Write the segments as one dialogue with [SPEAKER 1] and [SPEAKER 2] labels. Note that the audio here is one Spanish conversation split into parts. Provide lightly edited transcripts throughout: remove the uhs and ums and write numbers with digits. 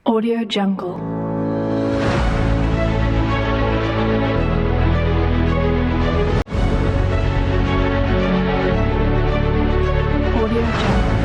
[SPEAKER 1] Audio Jungle. Audio Jungle.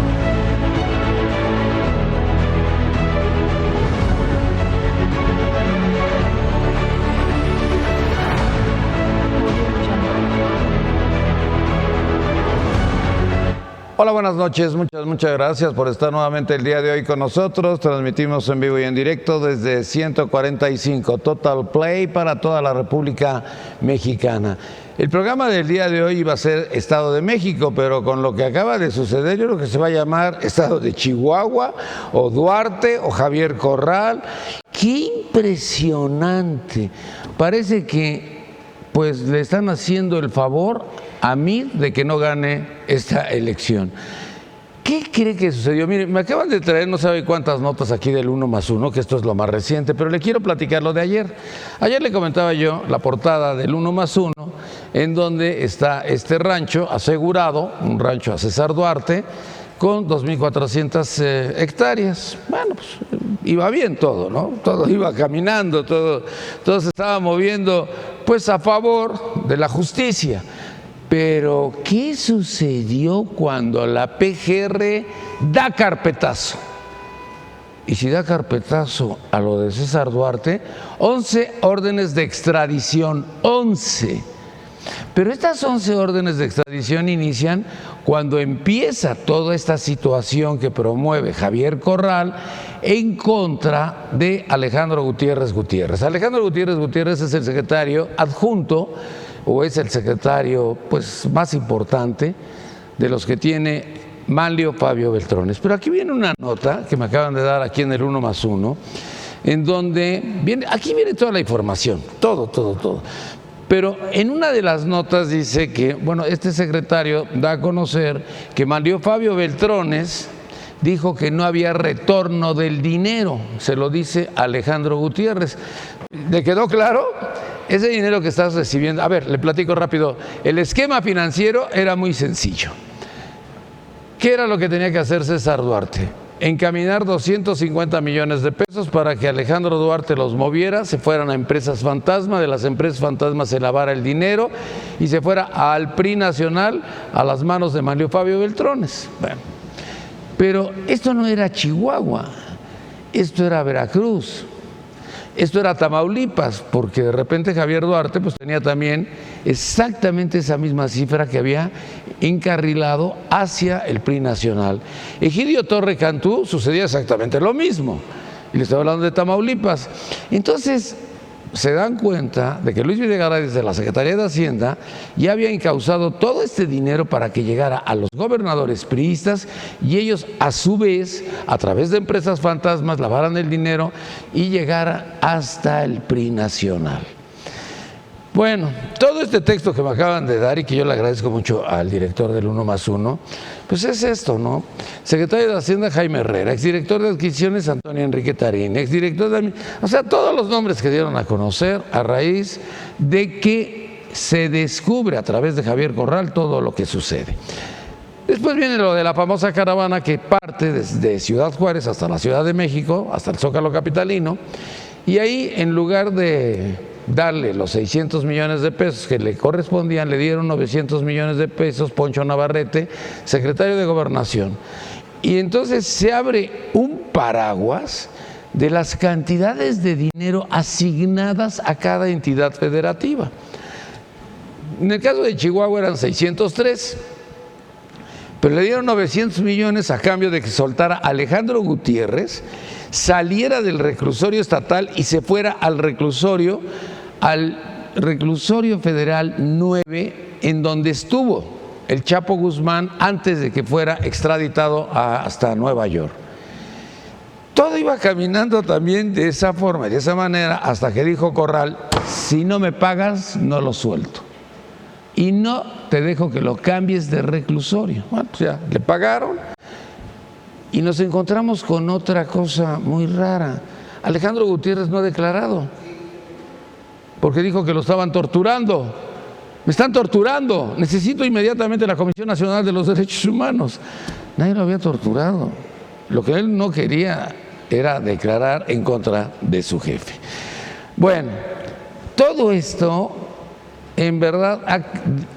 [SPEAKER 2] Hola, buenas noches, muchas gracias por estar nuevamente el día de hoy con nosotros. Transmitimos en vivo y en directo desde 145 Total Play para toda la República Mexicana. El programa del día de hoy iba a ser Estado de México, pero con lo que acaba de suceder, yo creo que se va a llamar Estado de Chihuahua, o Duarte, o Javier Corral. ¡Qué impresionante! Parece que pues le están haciendo el favor a mí de que no gane esta elección. ¿Qué cree que sucedió? Mire, me acaban de traer no sabe cuántas notas aquí del 1+1, que esto es lo más reciente, pero le quiero platicar lo de ayer. Ayer le comentaba yo la portada del 1+1, en donde está este rancho asegurado, un rancho a César Duarte, con 2.400 hectáreas. Bueno, pues iba bien todo, ¿no? Todo iba caminando, todo se estaba moviendo pues a favor de la justicia. Pero, ¿qué sucedió cuando la PGR da carpetazo? Y si da carpetazo a lo de César Duarte, 11 órdenes de extradición, 11. Pero estas 11 órdenes de extradición inician cuando empieza toda esta situación que promueve Javier Corral en contra de Alejandro Gutiérrez Gutiérrez. Alejandro Gutiérrez Gutiérrez es el secretario adjunto, o es el secretario pues más importante de los que tiene Manlio Fabio Beltrones. Pero aquí viene una nota que me acaban de dar aquí en el 1+1, en donde aquí viene toda la información, todo. Pero en una de las notas dice que, bueno, este secretario da a conocer que Manlio Fabio Beltrones dijo que no había retorno del dinero, se lo dice Alejandro Gutiérrez. ¿Le quedó claro? Ese dinero que estás recibiendo, a ver, le platico rápido, el esquema financiero era muy sencillo. ¿Qué era lo que tenía que hacer César Duarte? Encaminar 250 millones de pesos para que Alejandro Duarte los moviera, se fueran a empresas fantasma, de las empresas fantasmas se lavara el dinero y se fuera al PRI nacional a las manos de Manlio Fabio Beltrones. Bueno, pero esto no era Chihuahua, esto era Veracruz. Esto era Tamaulipas, porque de repente Javier Duarte pues tenía también exactamente esa misma cifra que había encarrilado hacia el PRI nacional. Egidio Torre Cantú sucedía exactamente lo mismo, y le estoy hablando de Tamaulipas. Entonces se dan cuenta de que Luis Videgaray desde la Secretaría de Hacienda ya había encauzado todo este dinero para que llegara a los gobernadores priistas y ellos a su vez, a través de empresas fantasmas, lavaran el dinero y llegara hasta el PRI nacional. Bueno, todo este texto que me acaban de dar y que yo le agradezco mucho al director del 1+1, pues es esto, ¿no? Secretario de Hacienda Jaime Herrera, exdirector de Adquisiciones Antonio Enrique Tarín, exdirector de... O sea, todos los nombres que dieron a conocer a raíz de que se descubre a través de Javier Corral todo lo que sucede. Después viene lo de la famosa caravana que parte desde Ciudad Juárez hasta la Ciudad de México, hasta el Zócalo capitalino, y ahí en lugar de darle los 600 millones de pesos que le correspondían, le dieron 900 millones de pesos Poncho Navarrete, secretario de Gobernación. Y entonces se abre un paraguas de las cantidades de dinero asignadas a cada entidad federativa. En el caso de Chihuahua eran 603, pero le dieron 900 millones a cambio de que soltara a Alejandro Gutiérrez, saliera del reclusorio estatal y se fuera al reclusorio federal 9, en donde estuvo el Chapo Guzmán antes de que fuera extraditado hasta Nueva York. Todo iba caminando también de esa forma, de esa manera, hasta que dijo Corral: si no me pagas, no lo suelto. Y no te dejo que lo cambies de reclusorio. Bueno, pues ya le pagaron. Y nos encontramos con otra cosa muy rara. Alejandro Gutiérrez no ha declarado, porque dijo que lo estaban torturando. Me están torturando, necesito inmediatamente la Comisión Nacional de los Derechos Humanos. Nadie lo había torturado. Lo que él no quería era declarar en contra de su jefe. Bueno, todo esto en verdad ha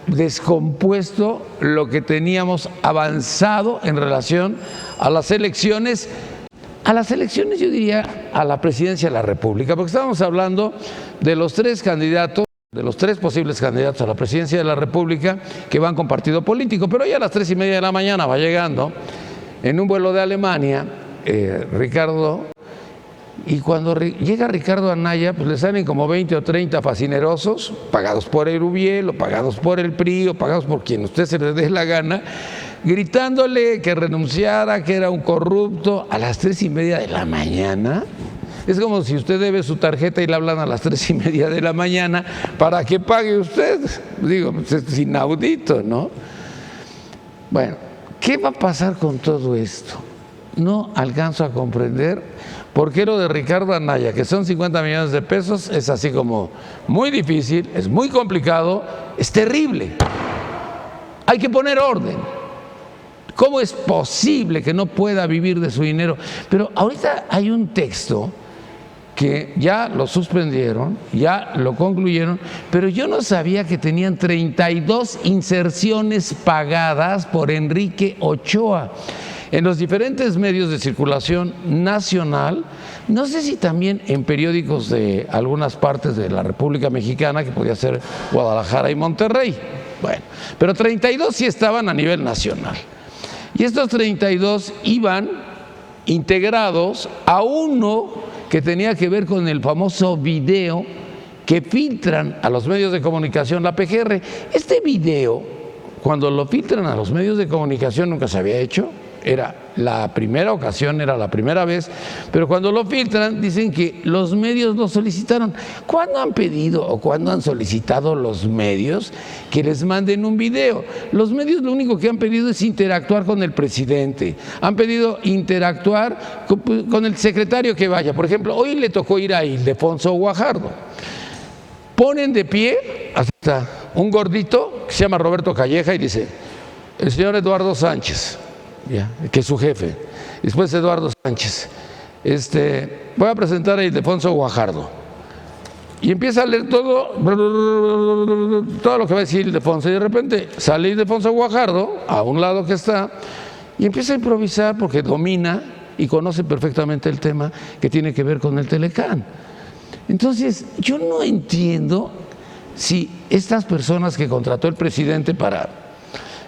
[SPEAKER 2] descompuesto lo que teníamos avanzado en relación a las elecciones. A las elecciones, yo diría, a la presidencia de la República, porque estábamos hablando de los tres candidatos, de los tres posibles candidatos a la presidencia de la República que van con partido político, pero ya a las 3:30 de la mañana va llegando en un vuelo de Alemania Ricardo, y cuando llega Ricardo Anaya, pues le salen como 20 o 30 fascinerosos, pagados por Erubiel, o pagados por el PRI, o pagados por quien usted se le dé la gana, gritándole que renunciara, que era un corrupto, a las 3:30 de la mañana. Es como si usted debe su tarjeta y le hablan a las 3:30 de la mañana para que pague usted. Digo, pues es inaudito, ¿no? Bueno, ¿qué va a pasar con todo esto? No alcanzo a comprender por qué lo de Ricardo Anaya, que son 50 millones de pesos, es así como muy difícil, es muy complicado, es terrible. Hay que poner orden. ¿Cómo es posible que no pueda vivir de su dinero? Pero ahorita hay un texto que ya lo suspendieron, ya lo concluyeron, pero yo no sabía que tenían 32 inserciones pagadas por Enrique Ochoa en los diferentes medios de circulación nacional, no sé si también en periódicos de algunas partes de la República Mexicana, que podía ser Guadalajara y Monterrey. Bueno, pero 32 sí estaban a nivel nacional. Y estos 32 iban integrados a uno que tenía que ver con el famoso video que filtran a los medios de comunicación la PGR. Este video, cuando lo filtran a los medios de comunicación, nunca se había hecho. Era la primera ocasión, era la primera vez, pero cuando lo filtran dicen que los medios lo solicitaron. ¿Cuándo han pedido o cuándo han solicitado los medios que les manden un video? Los medios lo único que han pedido es interactuar con el presidente, han pedido interactuar con el secretario que vaya. Por ejemplo, hoy le tocó ir a Ildefonso Guajardo. Ponen de pie hasta un gordito que se llama Roberto Calleja y dice: el señor Eduardo Sánchez, ya, que es su jefe. Después Eduardo Sánchez, voy a presentar a Ildefonso Guajardo. Y empieza a leer todo lo que va a decir Ildefonso. Y de repente sale Ildefonso Guajardo, a un lado que está, y empieza a improvisar porque domina y conoce perfectamente el tema que tiene que ver con el Telecán. Entonces, yo no entiendo si estas personas que contrató el presidente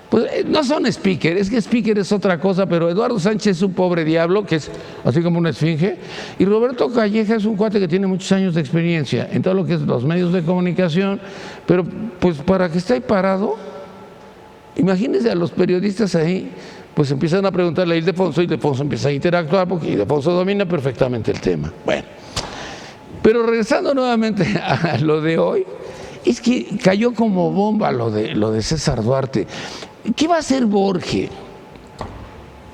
[SPEAKER 2] pues no son speaker, es que speaker es otra cosa, pero Eduardo Sánchez es un pobre diablo que es así como una esfinge, y Roberto Calleja es un cuate que tiene muchos años de experiencia en todo lo que es los medios de comunicación, pero pues para que esté ahí parado, imagínense a los periodistas ahí, pues empiezan a preguntarle a Ildefonso, Ildefonso empieza a interactuar porque Ildefonso domina perfectamente el tema. Bueno, pero regresando nuevamente a lo de hoy, es que cayó como bomba lo de César Duarte. ¿Qué va a hacer Borges?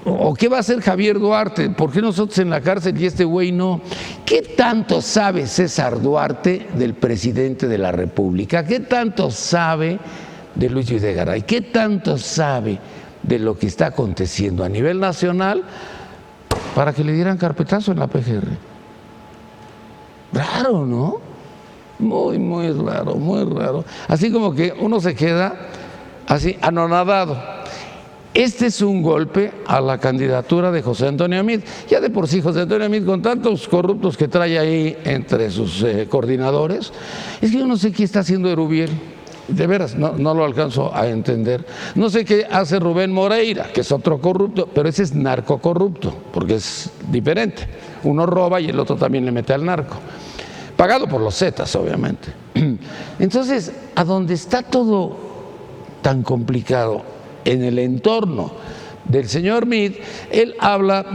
[SPEAKER 2] ¿O qué va a hacer Javier Duarte? ¿Por qué nosotros en la cárcel y este güey no? ¿Qué tanto sabe César Duarte del presidente de la República? ¿Qué tanto sabe de Luis Videgaray? ¿Qué tanto sabe de lo que está aconteciendo a nivel nacional para que le dieran carpetazo en la PGR? Raro, ¿no? Muy, muy raro, muy raro. Así como que uno se queda así anonadado. Este es un golpe a la candidatura de José Antonio Amid. Ya de por sí José Antonio Amid, con tantos corruptos que trae ahí entre sus coordinadores, es que yo no sé qué está haciendo Erubiel. De veras, no lo alcanzo a entender. No sé qué hace Rubén Moreira, que es otro corrupto, pero ese es narcocorrupto, porque es diferente. Uno roba y el otro también le mete al narco. Pagado por los Zetas, obviamente. Entonces, a donde está todo tan complicado, en el entorno del señor Meade, él habla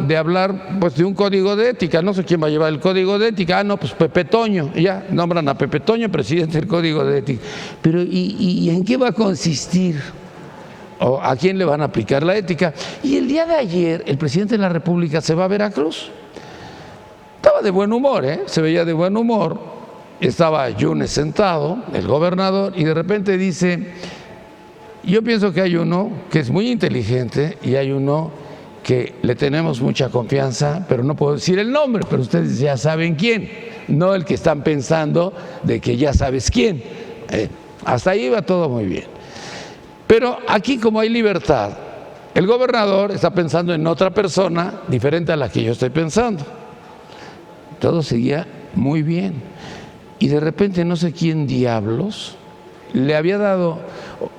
[SPEAKER 2] pues, de un código de ética. No sé quién va a llevar el código de ética. No, pues Pepe Toño. Y ya nombran a Pepe Toño presidente del código de ética. Pero ¿y en qué va a consistir? ¿O a quién le van a aplicar la ética? Y el día de ayer, el presidente de la República se va a Veracruz. Estaba de buen humor, se veía de buen humor. Estaba Yunes sentado, el gobernador, y de repente dice: yo pienso que hay uno que es muy inteligente y hay uno que le tenemos mucha confianza, pero no puedo decir el nombre, pero ustedes ya saben quién, no el que están pensando de que ya sabes quién. Hasta ahí va todo muy bien. Pero aquí, como hay libertad, el gobernador está pensando en otra persona diferente a la que yo estoy pensando. Todo seguía muy bien. Y de repente no sé quién diablos le había dado,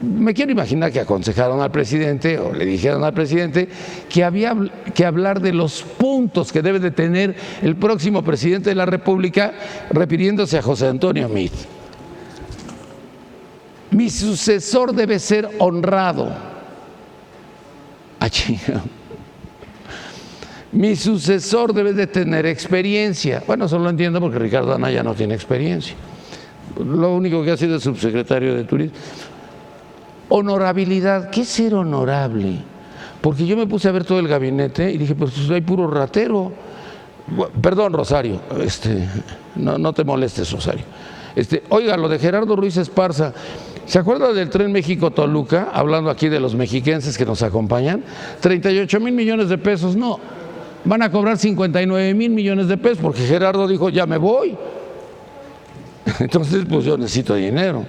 [SPEAKER 2] me quiero imaginar que aconsejaron al presidente o le dijeron al presidente que había que hablar de los puntos que debe de tener el próximo presidente de la República, refiriéndose a José Antonio Meade. Mi sucesor debe ser honrado. Chinga. Mi sucesor debe de tener experiencia. Bueno, eso lo entiendo porque Ricardo Anaya no tiene experiencia. Lo único que ha sido es subsecretario de Turismo. Honorabilidad. ¿Qué es ser honorable? Porque yo me puse a ver todo el gabinete y dije, pues hay puro ratero. Perdón, Rosario, no te molestes, Rosario. Oiga, lo de Gerardo Ruiz Esparza, ¿se acuerda del Tren México-Toluca? Hablando aquí de los mexiquenses que nos acompañan, 38,000 millones de pesos, no, van a cobrar 59,000 millones de pesos, porque Gerardo dijo, ya me voy. Entonces, pues yo necesito dinero.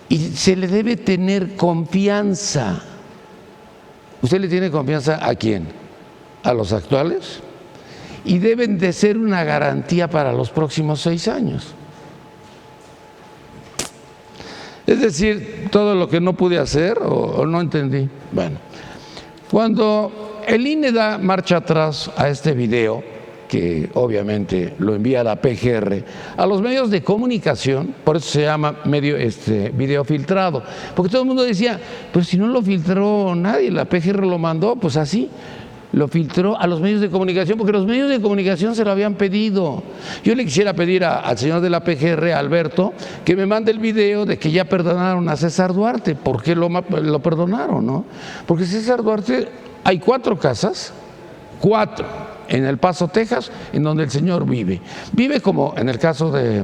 [SPEAKER 2] Y se le debe tener confianza. ¿Usted le tiene confianza a quién? ¿A los actuales? Y deben de ser una garantía para los próximos 6 años. Es decir, todo lo que no pude hacer o no entendí. Bueno, cuando el INE da marcha atrás a este video, que obviamente lo envía a la PGR, a los medios de comunicación, por eso se llama video filtrado, porque todo el mundo decía, pues si no lo filtró nadie, la PGR lo mandó, pues así. Lo filtró a los medios de comunicación, porque los medios de comunicación se lo habían pedido. Yo le quisiera pedir al señor de la PGR, a Alberto, que me mande el video de que ya perdonaron a César Duarte. ¿Por qué lo perdonaron, no? Porque César Duarte, hay 4 casas, 4, en El Paso, Texas, en donde el señor vive. Vive como en el caso de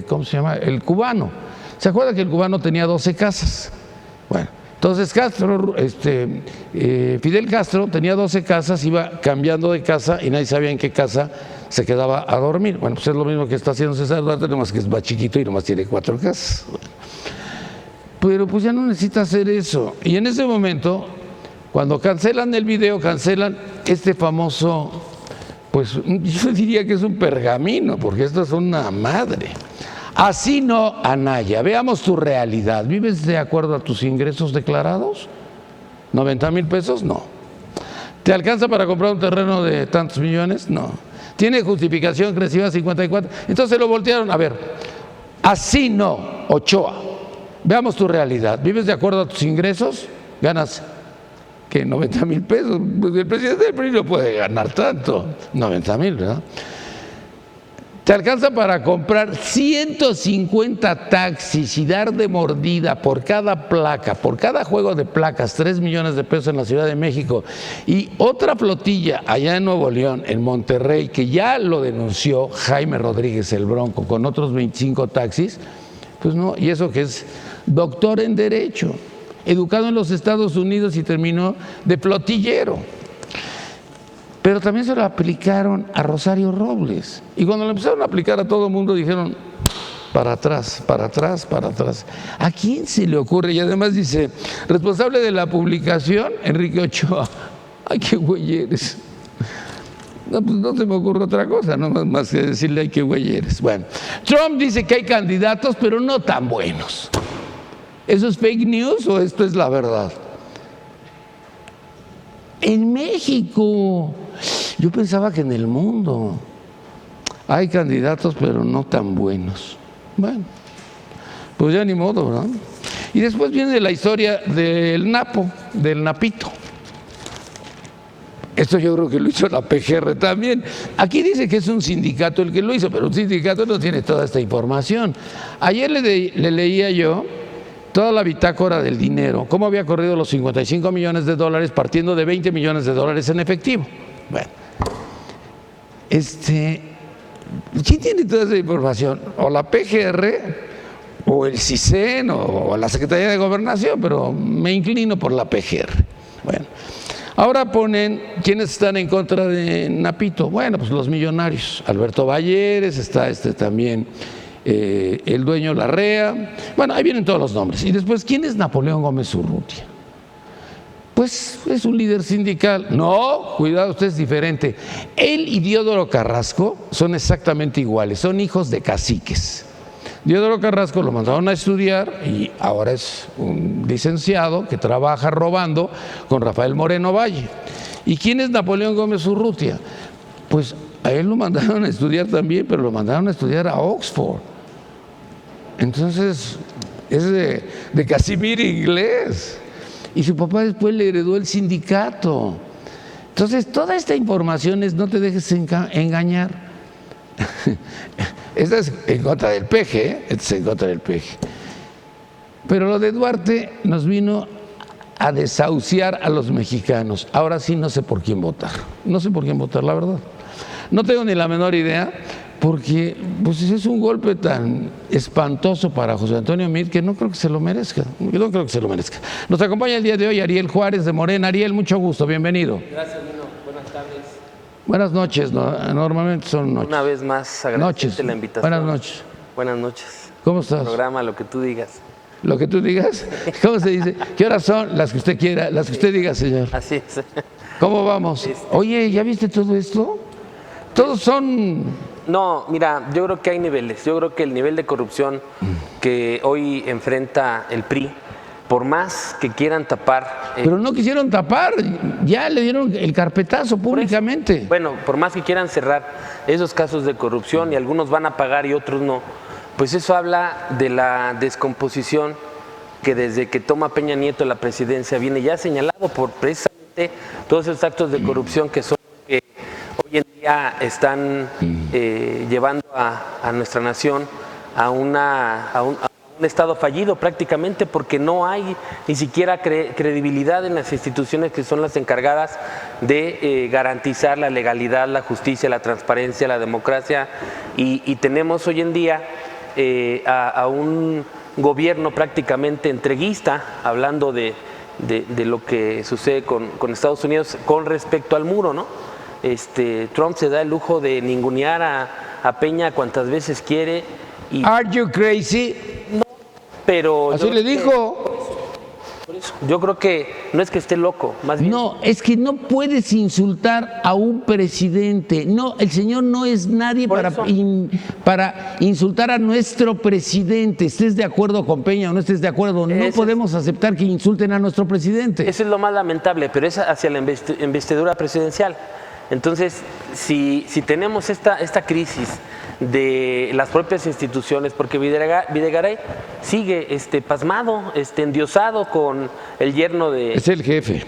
[SPEAKER 2] ¿cómo se llama? El cubano. ¿Se acuerda que el cubano tenía 12 casas? Bueno. Entonces Fidel Castro tenía 12 casas, iba cambiando de casa y nadie sabía en qué casa se quedaba a dormir. Bueno, pues es lo mismo que está haciendo César Duarte, nomás que es más chiquito y nomás tiene 4 casas. Pero pues ya no necesita hacer eso. Y en ese momento, cuando cancelan el video, cancelan este famoso, pues yo diría que es un pergamino, porque esto es una madre. Así no, Anaya, veamos tu realidad. ¿Vives de acuerdo a tus ingresos declarados? ¿90,000 pesos? No. ¿Te alcanza para comprar un terreno de tantos millones? No. ¿Tiene justificación que reciba 54? Entonces lo voltearon. A ver, así no, Ochoa. Veamos tu realidad. ¿Vives de acuerdo a tus ingresos? ¿Ganas qué? 90,000 pesos. Pues el presidente del PRI no puede ganar tanto. 90,000, ¿verdad? ¿Te alcanza para comprar 150 taxis y dar de mordida por cada placa, por cada juego de placas, 3 millones de pesos en la Ciudad de México? Y otra flotilla allá en Nuevo León, en Monterrey, que ya lo denunció Jaime Rodríguez el Bronco, con otros 25 taxis. Pues no, y eso que es doctor en Derecho, educado en los Estados Unidos y terminó de flotillero. Pero también se lo aplicaron a Rosario Robles. Y cuando lo empezaron a aplicar a todo el mundo, dijeron, para atrás, para atrás, para atrás. ¿A quién se le ocurre? Y además dice, responsable de la publicación, Enrique Ochoa. ¡Ay, qué güey eres! No, pues no se me ocurre otra cosa, no más que decirle, ¡ay, qué güey eres! Bueno, Trump dice que hay candidatos, pero no tan buenos. ¿Eso es fake news o esto es la verdad? En México, yo pensaba que en el mundo hay candidatos, pero no tan buenos. Bueno, pues ya ni modo, ¿verdad? Y después viene la historia del Napo, del Napito. Esto yo creo que lo hizo la PGR también. Aquí dice que es un sindicato el que lo hizo, pero un sindicato no tiene toda esta información. Ayer le leía yo toda la bitácora del dinero, cómo había corrido los 55 millones de dólares partiendo de 20 millones de dólares en efectivo. Bueno, ¿quién tiene toda esa información? O la PGR o el CISEN o la Secretaría de Gobernación, pero me inclino por la PGR. Bueno, ahora ponen quienes están en contra de Napito. Bueno, pues los millonarios. Alberto Balleres, está también el dueño Larrea. Bueno, ahí vienen todos los nombres. Y después, ¿quién es Napoleón Gómez Urrutia? Pues es un líder sindical. No, cuidado, usted es diferente. Él y Diodoro Carrasco son exactamente iguales, son hijos de caciques. Diodoro Carrasco lo mandaron a estudiar y ahora es un licenciado que trabaja robando con Rafael Moreno Valle. ¿Y quién es Napoleón Gómez Urrutia? Pues a él lo mandaron a estudiar también, pero lo mandaron a estudiar a Oxford. Entonces, es de Casimir inglés. Y su papá después le heredó el sindicato. Entonces, toda esta información es no te dejes engañar. Esta es en contra del PG, esta es en contra del PG. Pero lo de Duarte nos vino a desahuciar a los mexicanos. Ahora sí no sé por quién votar. No sé por quién votar, la verdad. No tengo ni la menor idea, porque pues es un golpe tan espantoso para José Antonio Meade que no creo que se lo merezca. No creo que se lo merezca. Nos acompaña el día de hoy Ariel Juárez de Morena. Ariel, mucho gusto, bienvenido.
[SPEAKER 3] Gracias, Nino. Buenas tardes.
[SPEAKER 2] Buenas noches, normalmente son noches.
[SPEAKER 3] Una vez más, agradecerte la invitación.
[SPEAKER 2] Buenas noches.
[SPEAKER 3] Buenas noches.
[SPEAKER 2] ¿Cómo estás?
[SPEAKER 3] Programa, lo que tú digas.
[SPEAKER 2] Lo que tú digas. ¿Cómo se dice? ¿Qué horas son? Las que usted quiera, las que usted diga, señor.
[SPEAKER 3] Así es.
[SPEAKER 2] ¿Cómo vamos? Oye, ¿ya viste todo esto? Todos son...
[SPEAKER 3] No, mira, yo creo que hay niveles. Yo creo que el nivel de corrupción que hoy enfrenta el PRI, por más que quieran tapar...
[SPEAKER 2] Pero no quisieron tapar, ya le dieron el carpetazo públicamente.
[SPEAKER 3] Bueno, por más que quieran cerrar esos casos de corrupción y algunos van a pagar y otros no, pues eso habla de la descomposición que desde que toma Peña Nieto la presidencia viene ya señalado por precisamente todos esos actos de corrupción que son los que hoy en día están llevando a nuestra nación a un Estado fallido prácticamente, porque no hay ni siquiera credibilidad en las instituciones que son las encargadas de garantizar la legalidad, la justicia, la transparencia, la democracia, y tenemos hoy en día a un gobierno prácticamente entreguista, hablando de lo que sucede con Estados Unidos con respecto al muro, ¿no? Trump se da el lujo de ningunear a Peña cuantas veces quiere.
[SPEAKER 2] ¿Are you crazy?
[SPEAKER 3] No, pero...
[SPEAKER 2] Así le dijo.
[SPEAKER 3] Por eso, yo creo que no es que esté loco, más bien...
[SPEAKER 2] No, es que no puedes insultar a un presidente. No, el señor no es nadie para insultar a nuestro presidente. Estés de acuerdo con Peña o no estés de acuerdo, no podemos aceptar que insulten a nuestro presidente.
[SPEAKER 3] Eso es lo más lamentable, pero es hacia la investidura presidencial. Entonces, si tenemos esta crisis de las propias instituciones, porque Videgaray sigue pasmado, endiosado con el yerno de...
[SPEAKER 2] Es el jefe.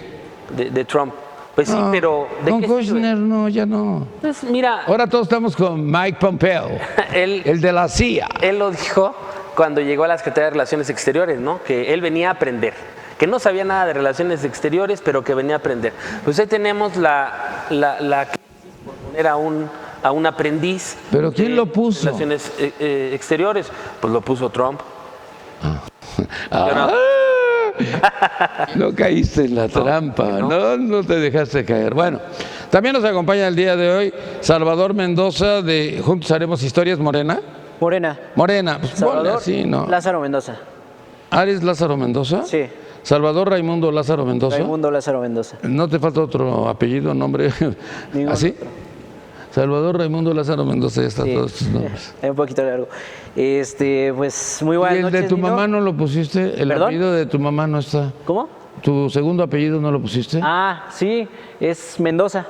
[SPEAKER 3] De Trump. Pues sí, pero...
[SPEAKER 2] Con Kushner no, ya no.
[SPEAKER 3] Pues mira...
[SPEAKER 2] Ahora todos estamos con Mike Pompeo, el de la CIA.
[SPEAKER 3] Él lo dijo cuando llegó a la Secretaría de Relaciones Exteriores, ¿no? Que él venía a aprender. Que no sabía nada de relaciones exteriores, pero que venía a aprender. Pues ahí tenemos la crisis por poner a un aprendiz.
[SPEAKER 2] ¿Pero quién lo puso?
[SPEAKER 3] Relaciones exteriores, pues lo puso Trump.
[SPEAKER 2] No caíste en la trampa, no te dejaste caer. Bueno, también nos acompaña el día de hoy Salvador Mendoza de Juntos Haremos Historias, Morena. Morena, pues
[SPEAKER 4] Salvador,
[SPEAKER 2] sí, ¿no?
[SPEAKER 4] Lázaro Mendoza.
[SPEAKER 2] ¿Eres Lázaro Mendoza?
[SPEAKER 4] Sí.
[SPEAKER 2] Salvador Raimundo Lázaro Mendoza.
[SPEAKER 4] Raimundo Lázaro Mendoza.
[SPEAKER 2] ¿No te falta otro apellido, nombre? ¿Así? Salvador Raimundo Lázaro Mendoza, ya están todos tus nombres.
[SPEAKER 4] Es un poquito largo. Pues muy buenas noches.
[SPEAKER 2] ¿Y el de tu mamá no lo pusiste? ¿El apellido de tu mamá no está?
[SPEAKER 4] ¿Cómo?
[SPEAKER 2] ¿Tu segundo apellido no lo pusiste?
[SPEAKER 4] Sí, es Mendoza.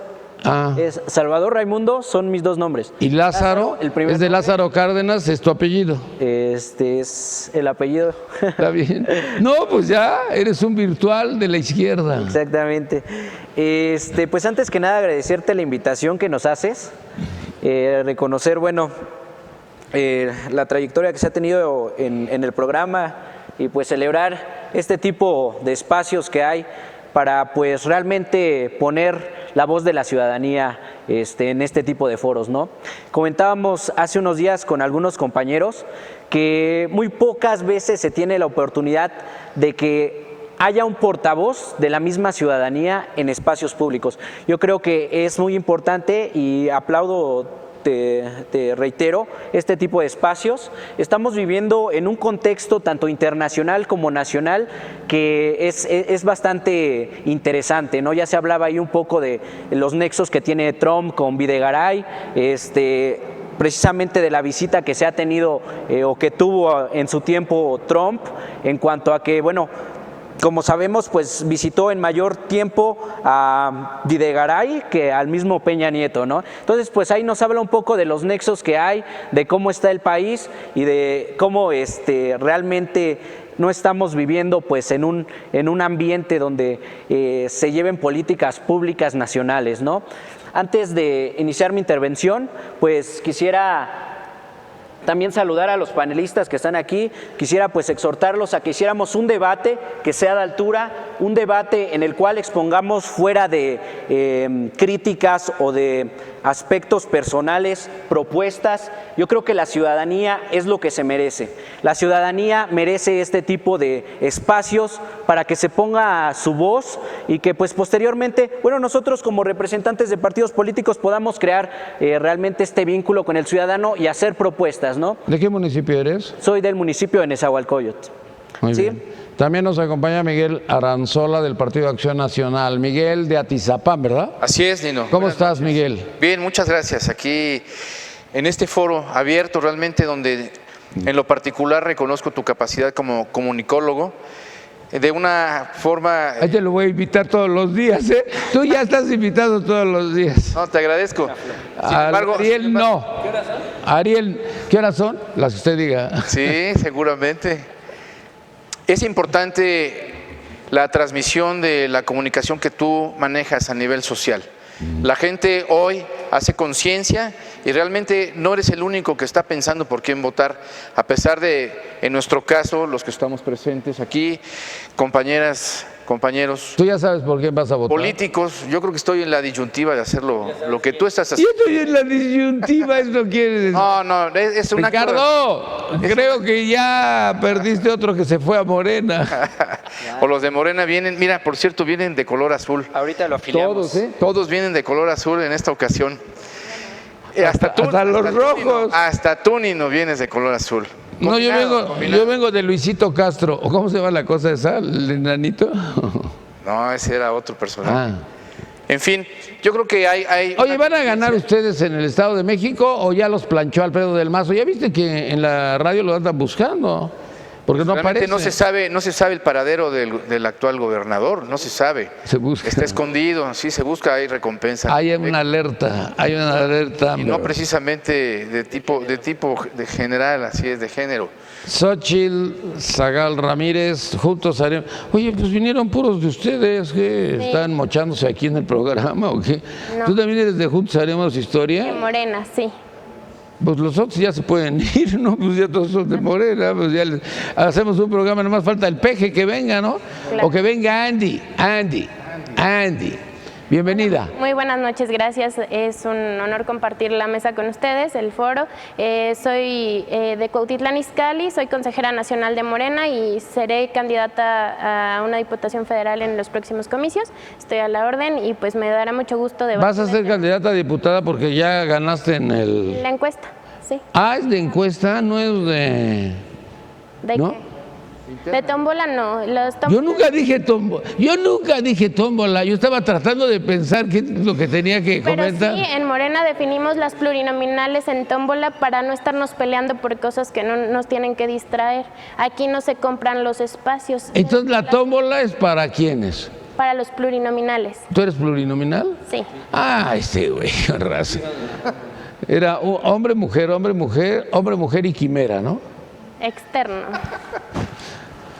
[SPEAKER 4] Es Salvador Raimundo, son mis dos nombres.
[SPEAKER 2] ¿Y Lázaro?
[SPEAKER 4] El primer
[SPEAKER 2] es de Lázaro Cárdenas, es tu apellido.
[SPEAKER 4] Es el apellido.
[SPEAKER 2] Está bien. No, pues ya, eres un virtual de la izquierda.
[SPEAKER 4] Exactamente. Pues antes que nada agradecerte la invitación que nos haces, reconocer, bueno, la trayectoria que se ha tenido en el programa y pues celebrar este tipo de espacios que hay para pues realmente poner la voz de la ciudadanía en este tipo de foros, ¿no? Comentábamos hace unos días con algunos compañeros que muy pocas veces se tiene la oportunidad de que haya un portavoz de la misma ciudadanía en espacios públicos. Yo creo que es muy importante y aplaudo, te reitero, este tipo de espacios. Estamos viviendo en un contexto tanto internacional como nacional que es bastante interesante, ¿no? Ya se hablaba ahí un poco de los nexos que tiene Trump con Videgaray, precisamente de la visita que se ha tenido o que tuvo en su tiempo Trump, en cuanto a que, bueno, como sabemos, pues visitó en mayor tiempo a Videgaray que al mismo Peña Nieto, ¿no? Entonces, pues ahí nos habla un poco de los nexos que hay, de cómo está el país y de cómo realmente no estamos viviendo pues en un ambiente donde se lleven políticas públicas nacionales, ¿no? Antes de iniciar mi intervención, pues quisiera también saludar a los panelistas que están aquí. Quisiera pues exhortarlos a que hiciéramos un debate que sea de altura, un debate en el cual expongamos fuera de críticas o de aspectos personales, propuestas. Yo creo que la ciudadanía es lo que se merece. La ciudadanía merece este tipo de espacios para que se ponga su voz y que pues posteriormente, bueno, nosotros como representantes de partidos políticos podamos crear realmente este vínculo con el ciudadano y hacer propuestas, ¿no?
[SPEAKER 2] ¿De qué municipio eres?
[SPEAKER 4] Soy del municipio de Nezahualcóyotl.
[SPEAKER 2] Muy
[SPEAKER 4] ¿Sí?
[SPEAKER 2] bien. También nos acompaña Miguel Aranzola del Partido Acción Nacional. Miguel de Atizapán, ¿verdad?
[SPEAKER 5] Así es, Nino.
[SPEAKER 2] ¿Cómo
[SPEAKER 5] Buenas
[SPEAKER 2] estás,
[SPEAKER 5] noches.
[SPEAKER 2] Miguel?
[SPEAKER 5] Bien, muchas gracias. Aquí en este foro abierto realmente donde en lo particular reconozco tu capacidad como comunicólogo de una forma...
[SPEAKER 2] Ahí te lo voy a invitar todos los días, ¿eh? Tú ya estás invitado todos los días.
[SPEAKER 5] No, te agradezco. Sin embargo,
[SPEAKER 2] Ariel, no. Ariel, ¿qué horas son? Las que usted diga.
[SPEAKER 5] Sí, seguramente. Es importante la transmisión de la comunicación que tú manejas a nivel social. La gente hoy hace conciencia y realmente no eres el único que está pensando por quién votar, a pesar de, en nuestro caso, los que estamos presentes aquí, compañeras, compañeros,
[SPEAKER 2] Tú ya sabes por quién vas a votar.
[SPEAKER 5] políticos, yo creo que estoy en la disyuntiva de hacer lo que tú estás
[SPEAKER 2] Yo
[SPEAKER 5] haciendo.
[SPEAKER 2] estoy en la disyuntiva, eso quiere decir.
[SPEAKER 5] No, es una...
[SPEAKER 2] Ricardo, creo que ya perdiste otro que se fue a Morena.
[SPEAKER 5] O los de Morena vienen, mira, por cierto, vienen de color azul.
[SPEAKER 4] Ahorita lo afiliamos.
[SPEAKER 2] Todos, ¿eh?
[SPEAKER 5] Todos vienen de color azul en esta ocasión. Hasta tú,
[SPEAKER 2] hasta los rojos.
[SPEAKER 5] Nino, hasta tú, Nino, vienes de color azul.
[SPEAKER 2] No,
[SPEAKER 5] Combinado.
[SPEAKER 2] yo vengo de Luisito Castro. ¿O cómo se llama la cosa esa? ¿El enanito?
[SPEAKER 5] No, ese era otro personaje.
[SPEAKER 2] Ah.
[SPEAKER 5] En fin, yo creo que hay
[SPEAKER 2] Oye, ¿van a ganar ustedes en el Estado de México o ya los planchó Alfredo del Mazo? Ya viste que en la radio lo andan buscando, porque no
[SPEAKER 5] Realmente
[SPEAKER 2] aparece.
[SPEAKER 5] no se sabe el paradero del actual gobernador, no se sabe.
[SPEAKER 2] Se busca.
[SPEAKER 5] Está escondido, sí se busca, hay recompensa.
[SPEAKER 2] Hay una alerta, hay una alerta.
[SPEAKER 5] Y no precisamente de tipo de general, así es, de género.
[SPEAKER 2] Xochitl, Zagal Ramírez, juntos haremos. Oye, pues vinieron puros de ustedes, ¿qué?
[SPEAKER 6] Sí.
[SPEAKER 2] ¿Están mochándose aquí en el programa o qué?
[SPEAKER 6] No.
[SPEAKER 2] ¿Tú también eres de Juntos Haremos
[SPEAKER 6] De
[SPEAKER 2] Historia?
[SPEAKER 6] Morena, sí.
[SPEAKER 2] Pues los otros ya se pueden ir, ¿no? Pues ya todos son de Morena, pues ya hacemos un programa, nomás falta el peje que venga, ¿no?
[SPEAKER 6] Claro.
[SPEAKER 2] O que venga Andy. Bienvenida.
[SPEAKER 6] Muy buenas noches, gracias. Es un honor compartir la mesa con ustedes, el foro. Soy de Cuautitlán Izcalli, soy consejera nacional de Morena y seré candidata a una diputación federal en los próximos comicios. Estoy a la orden y pues me dará mucho gusto debatir.
[SPEAKER 2] Vas a ser candidata a diputada porque ya ganaste en el...
[SPEAKER 6] La encuesta, sí.
[SPEAKER 2] Ah, es de encuesta, no es de...
[SPEAKER 6] ¿De
[SPEAKER 2] ¿No?
[SPEAKER 6] qué? De tómbola no.
[SPEAKER 2] Yo nunca dije tómbola, yo estaba tratando de pensar qué es lo que tenía que
[SPEAKER 6] Pero
[SPEAKER 2] comentar.
[SPEAKER 6] sí, en Morena definimos las plurinominales en tómbola para no estarnos peleando por cosas que no nos tienen que distraer. Aquí no se compran los espacios.
[SPEAKER 2] Entonces la tómbola es para quiénes.
[SPEAKER 6] Para los plurinominales,
[SPEAKER 2] ¿Tú eres plurinominal?
[SPEAKER 6] sí.
[SPEAKER 2] Ah, este güey, raza. Era hombre, mujer, hombre, mujer, hombre, mujer y quimera, ¿no?
[SPEAKER 6] Externo.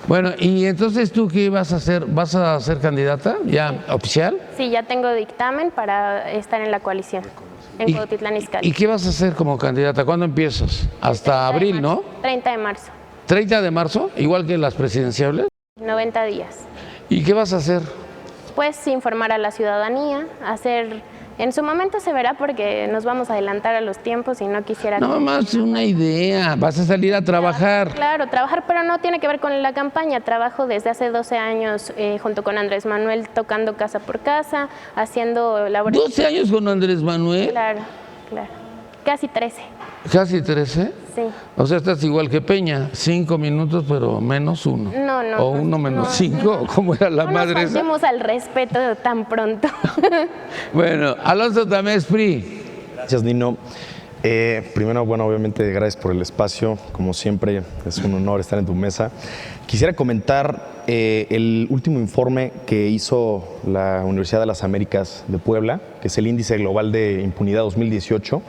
[SPEAKER 2] Bueno, y entonces tú qué vas a hacer? ¿Vas a ser candidata ya oficial?
[SPEAKER 6] Sí, ya tengo dictamen para estar en la coalición en Cuautitlán Izcalli.
[SPEAKER 2] ¿Y qué vas a hacer como candidata? ¿Cuándo empiezas? Hasta abril, ¿no?
[SPEAKER 6] 30 de marzo,
[SPEAKER 2] 30 de marzo, igual que las presidenciales.
[SPEAKER 6] 90 días.
[SPEAKER 2] ¿Y qué vas a hacer?
[SPEAKER 6] después informar a la ciudadanía, en su momento se verá porque nos vamos a adelantar a los tiempos y no quisiera...
[SPEAKER 2] No, más una idea, vas a salir a trabajar.
[SPEAKER 6] Claro, trabajar, pero no tiene que ver con la campaña. Trabajo desde hace 12 años junto con Andrés Manuel, tocando casa por casa, haciendo labores...
[SPEAKER 2] 12 años con Andrés Manuel.
[SPEAKER 6] Claro, claro. Casi 13.
[SPEAKER 2] ¿Casi 13?
[SPEAKER 6] Sí.
[SPEAKER 2] O sea, estás igual que Peña, 5 minutos, pero menos 1.
[SPEAKER 6] No.
[SPEAKER 2] O 1 menos 5, ¿cómo era la
[SPEAKER 6] No
[SPEAKER 2] madre
[SPEAKER 6] nos
[SPEAKER 2] esa?
[SPEAKER 6] faltemos al respeto tan pronto.
[SPEAKER 2] Bueno, Alonso Tamés Pri.
[SPEAKER 7] Gracias, Nino. Primero, bueno, obviamente gracias por el espacio. Como siempre, es un honor estar en tu mesa. Quisiera comentar el último informe que hizo la Universidad de las Américas de Puebla, que es el Índice Global de Impunidad 2018.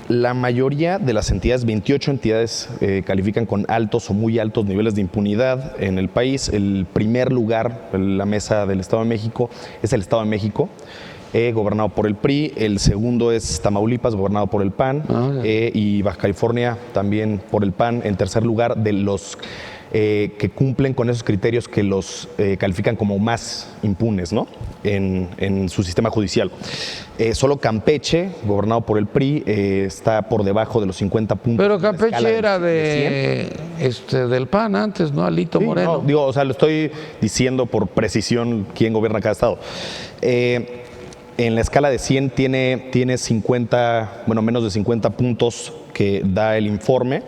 [SPEAKER 7] La mayoría de las entidades, 28 entidades, califican con altos o muy altos niveles de impunidad en el país. El primer lugar, la mesa del Estado de México, es el Estado de México, gobernado por el PRI. El segundo es Tamaulipas, gobernado por el PAN, y Baja California también por el PAN. En tercer lugar, de los que cumplen con esos criterios que los califican como más impunes, ¿no? en su sistema judicial. Solo Campeche, gobernado por el PRI, está por debajo de los 50 puntos.
[SPEAKER 2] Pero Campeche era del PAN antes, ¿no? Alito Moreno.
[SPEAKER 7] No, digo, o sea, lo estoy diciendo por precisión quién gobierna cada estado. En la escala de 100 tiene 50, bueno, menos de 50 puntos que da el informe.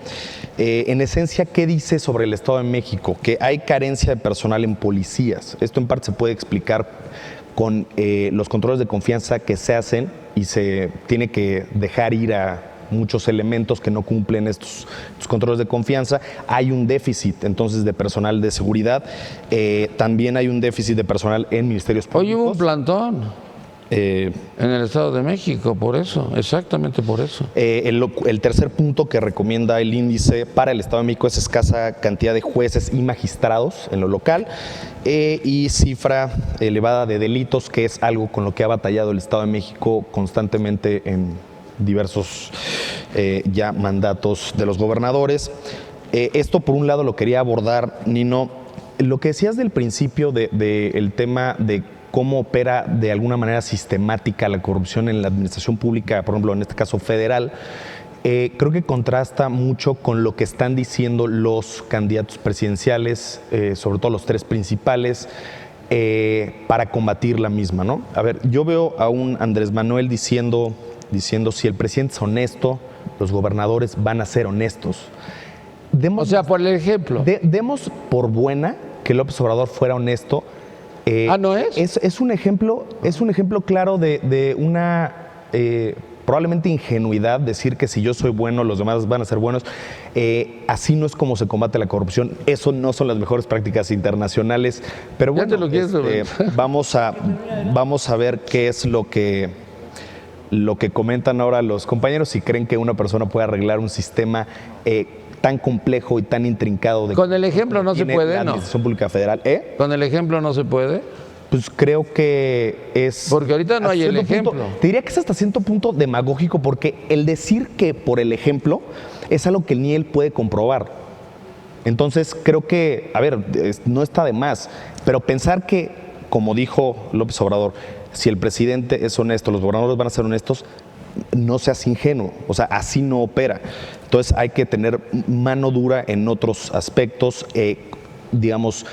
[SPEAKER 7] En esencia, ¿qué dice sobre el Estado de México? Que hay carencia de personal en policías. Esto en parte se puede explicar con los controles de confianza que se hacen y se tiene que dejar ir a muchos elementos que no cumplen estos controles de confianza. Hay un déficit entonces de personal de seguridad. También hay un déficit de personal en ministerios públicos.
[SPEAKER 2] Hoy hubo un plantón. En el Estado de México, por eso, exactamente por eso.
[SPEAKER 7] El tercer punto que recomienda el índice para el Estado de México es escasa cantidad de jueces y magistrados en lo local y cifra elevada de delitos, que es algo con lo que ha batallado el Estado de México constantemente en diversos ya mandatos de los gobernadores. Esto por un lado lo quería abordar, Nino. Lo que decías del principio del tema de cómo opera de alguna manera sistemática la corrupción en la administración pública, por ejemplo, en este caso federal, creo que contrasta mucho con lo que están diciendo los candidatos presidenciales, sobre todo los tres principales, para combatir la misma, ¿no? A ver, yo veo a un Andrés Manuel diciendo si el presidente es honesto, los gobernadores van a ser honestos.
[SPEAKER 2] O sea, por el ejemplo.
[SPEAKER 7] Demos por buena que López Obrador fuera honesto.
[SPEAKER 2] ¿No es?
[SPEAKER 7] Es un ejemplo claro de una probablemente ingenuidad, decir que si yo soy bueno, los demás van a ser buenos. Así no es como se combate la corrupción. Eso no son las mejores prácticas internacionales. Pero bueno,
[SPEAKER 2] ya te lo quieres
[SPEAKER 7] vamos a ver qué es lo que comentan ahora los compañeros, si creen que una persona puede arreglar un sistema tan complejo y tan intrincado.
[SPEAKER 2] Con el ejemplo no se puede,
[SPEAKER 7] la
[SPEAKER 2] ¿no?
[SPEAKER 7] Administración Pública Federal.
[SPEAKER 2] Con el ejemplo no se puede.
[SPEAKER 7] Pues creo que es...
[SPEAKER 2] Porque ahorita no hay el ejemplo.
[SPEAKER 7] Te diría que es hasta cierto punto demagógico, porque el decir que por el ejemplo es algo que ni él puede comprobar. Entonces creo que, a ver, no está de más, pero pensar que, como dijo López Obrador, si el presidente es honesto, los gobernadores van a ser honestos, no seas ingenuo, o sea, así no opera. Entonces hay que tener mano dura en otros aspectos, digamos,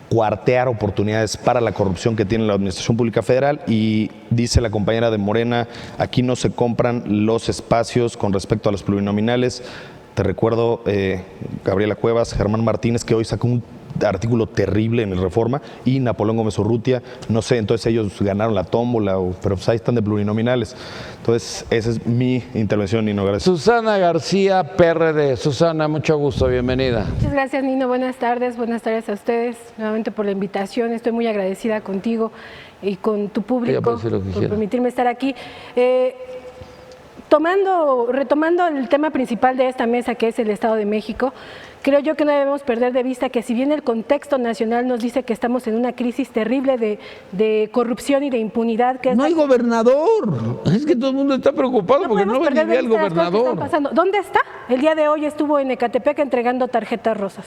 [SPEAKER 7] cuartear oportunidades para la corrupción que tiene la Administración Pública Federal. Y dice la compañera de Morena, aquí no se compran los espacios con respecto a los plurinominales. Te recuerdo, Gabriela Cuevas, Germán Martínez, que hoy sacó un artículo terrible en el Reforma, y Napoleón Gómez Urrutia, no sé, entonces ellos ganaron la tómbola, pero pues ahí están de plurinominales. Entonces, esa es mi intervención, Nino, gracias.
[SPEAKER 2] Susana García, PRD. Susana, mucho gusto, bienvenida.
[SPEAKER 8] Muchas gracias, Nino, buenas tardes a ustedes, nuevamente por la invitación, estoy muy agradecida contigo y con tu público por permitirme estar aquí. Retomando el tema principal de esta mesa, que es el Estado de México, creo yo que no debemos perder de vista que si bien el contexto nacional nos dice que estamos en una crisis terrible de corrupción y de impunidad... que
[SPEAKER 2] no hay gobernador, es que todo el mundo está preocupado porque no va ni el gobernador.
[SPEAKER 8] ¿Dónde está? El día de hoy estuvo en Ecatepec entregando tarjetas rosas.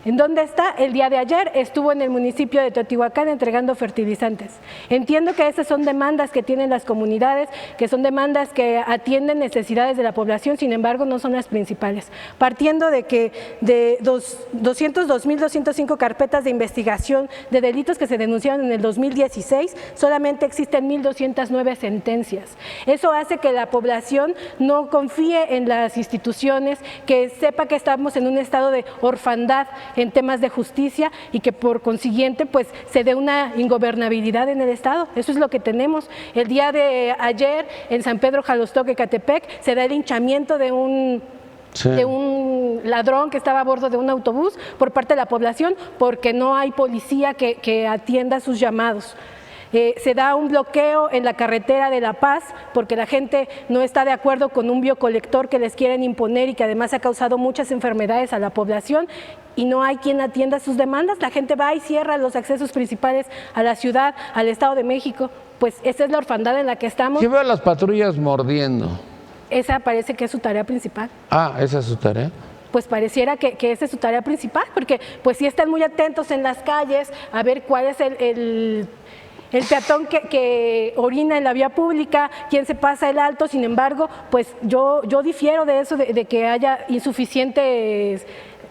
[SPEAKER 8] ¿En dónde está? El día de ayer estuvo en el municipio de Teotihuacán entregando fertilizantes. Entiendo que esas son demandas que tienen las comunidades, que son demandas que atienden necesidades de la población, sin embargo no son las principales. Partiendo de que de 202.205 carpetas de investigación de delitos que se denunciaron en el 2016, solamente existen 1.209 sentencias. Eso hace que la población no confíe en las instituciones, que sepa que estamos en un estado de orfandad en temas de justicia y que por consiguiente pues se dé una ingobernabilidad en el estado. Eso es lo que tenemos. El día de ayer en San Pedro Jalostoc, Ecatepec, se da el linchamiento de un ladrón que estaba a bordo de un autobús por parte de la población porque no hay policía que atienda sus llamados. Se da un bloqueo en la carretera de La Paz porque la gente no está de acuerdo con un biocolector que les quieren imponer y que además ha causado muchas enfermedades a la población y no hay quien atienda sus demandas. La gente va y cierra los accesos principales a la ciudad, al Estado de México. Pues esa es la orfandad en la que estamos.
[SPEAKER 2] Yo veo a las patrullas mordiendo.
[SPEAKER 8] Esa parece que es su tarea principal.
[SPEAKER 2] Ah, esa es su tarea.
[SPEAKER 8] Pues pareciera que esa es su tarea principal, porque pues sí están muy atentos en las calles a ver cuál es el peatón que orina en la vía pública, quién se pasa el alto. Sin embargo, pues yo difiero de eso, de que haya insuficientes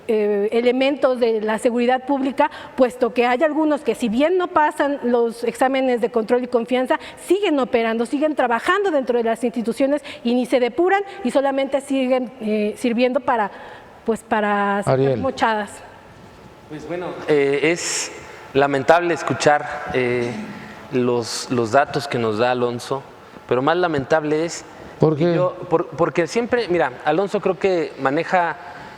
[SPEAKER 8] elementos de la seguridad pública, puesto que hay algunos que si bien no pasan los exámenes de control y confianza, siguen operando, siguen trabajando dentro de las instituciones y ni se depuran y solamente siguen sirviendo para sacar mochadas.
[SPEAKER 3] Pues bueno, es lamentable escuchar los datos que nos da Alonso, pero más lamentable es
[SPEAKER 2] ¿por qué?
[SPEAKER 3] Porque siempre, mira, Alonso creo que maneja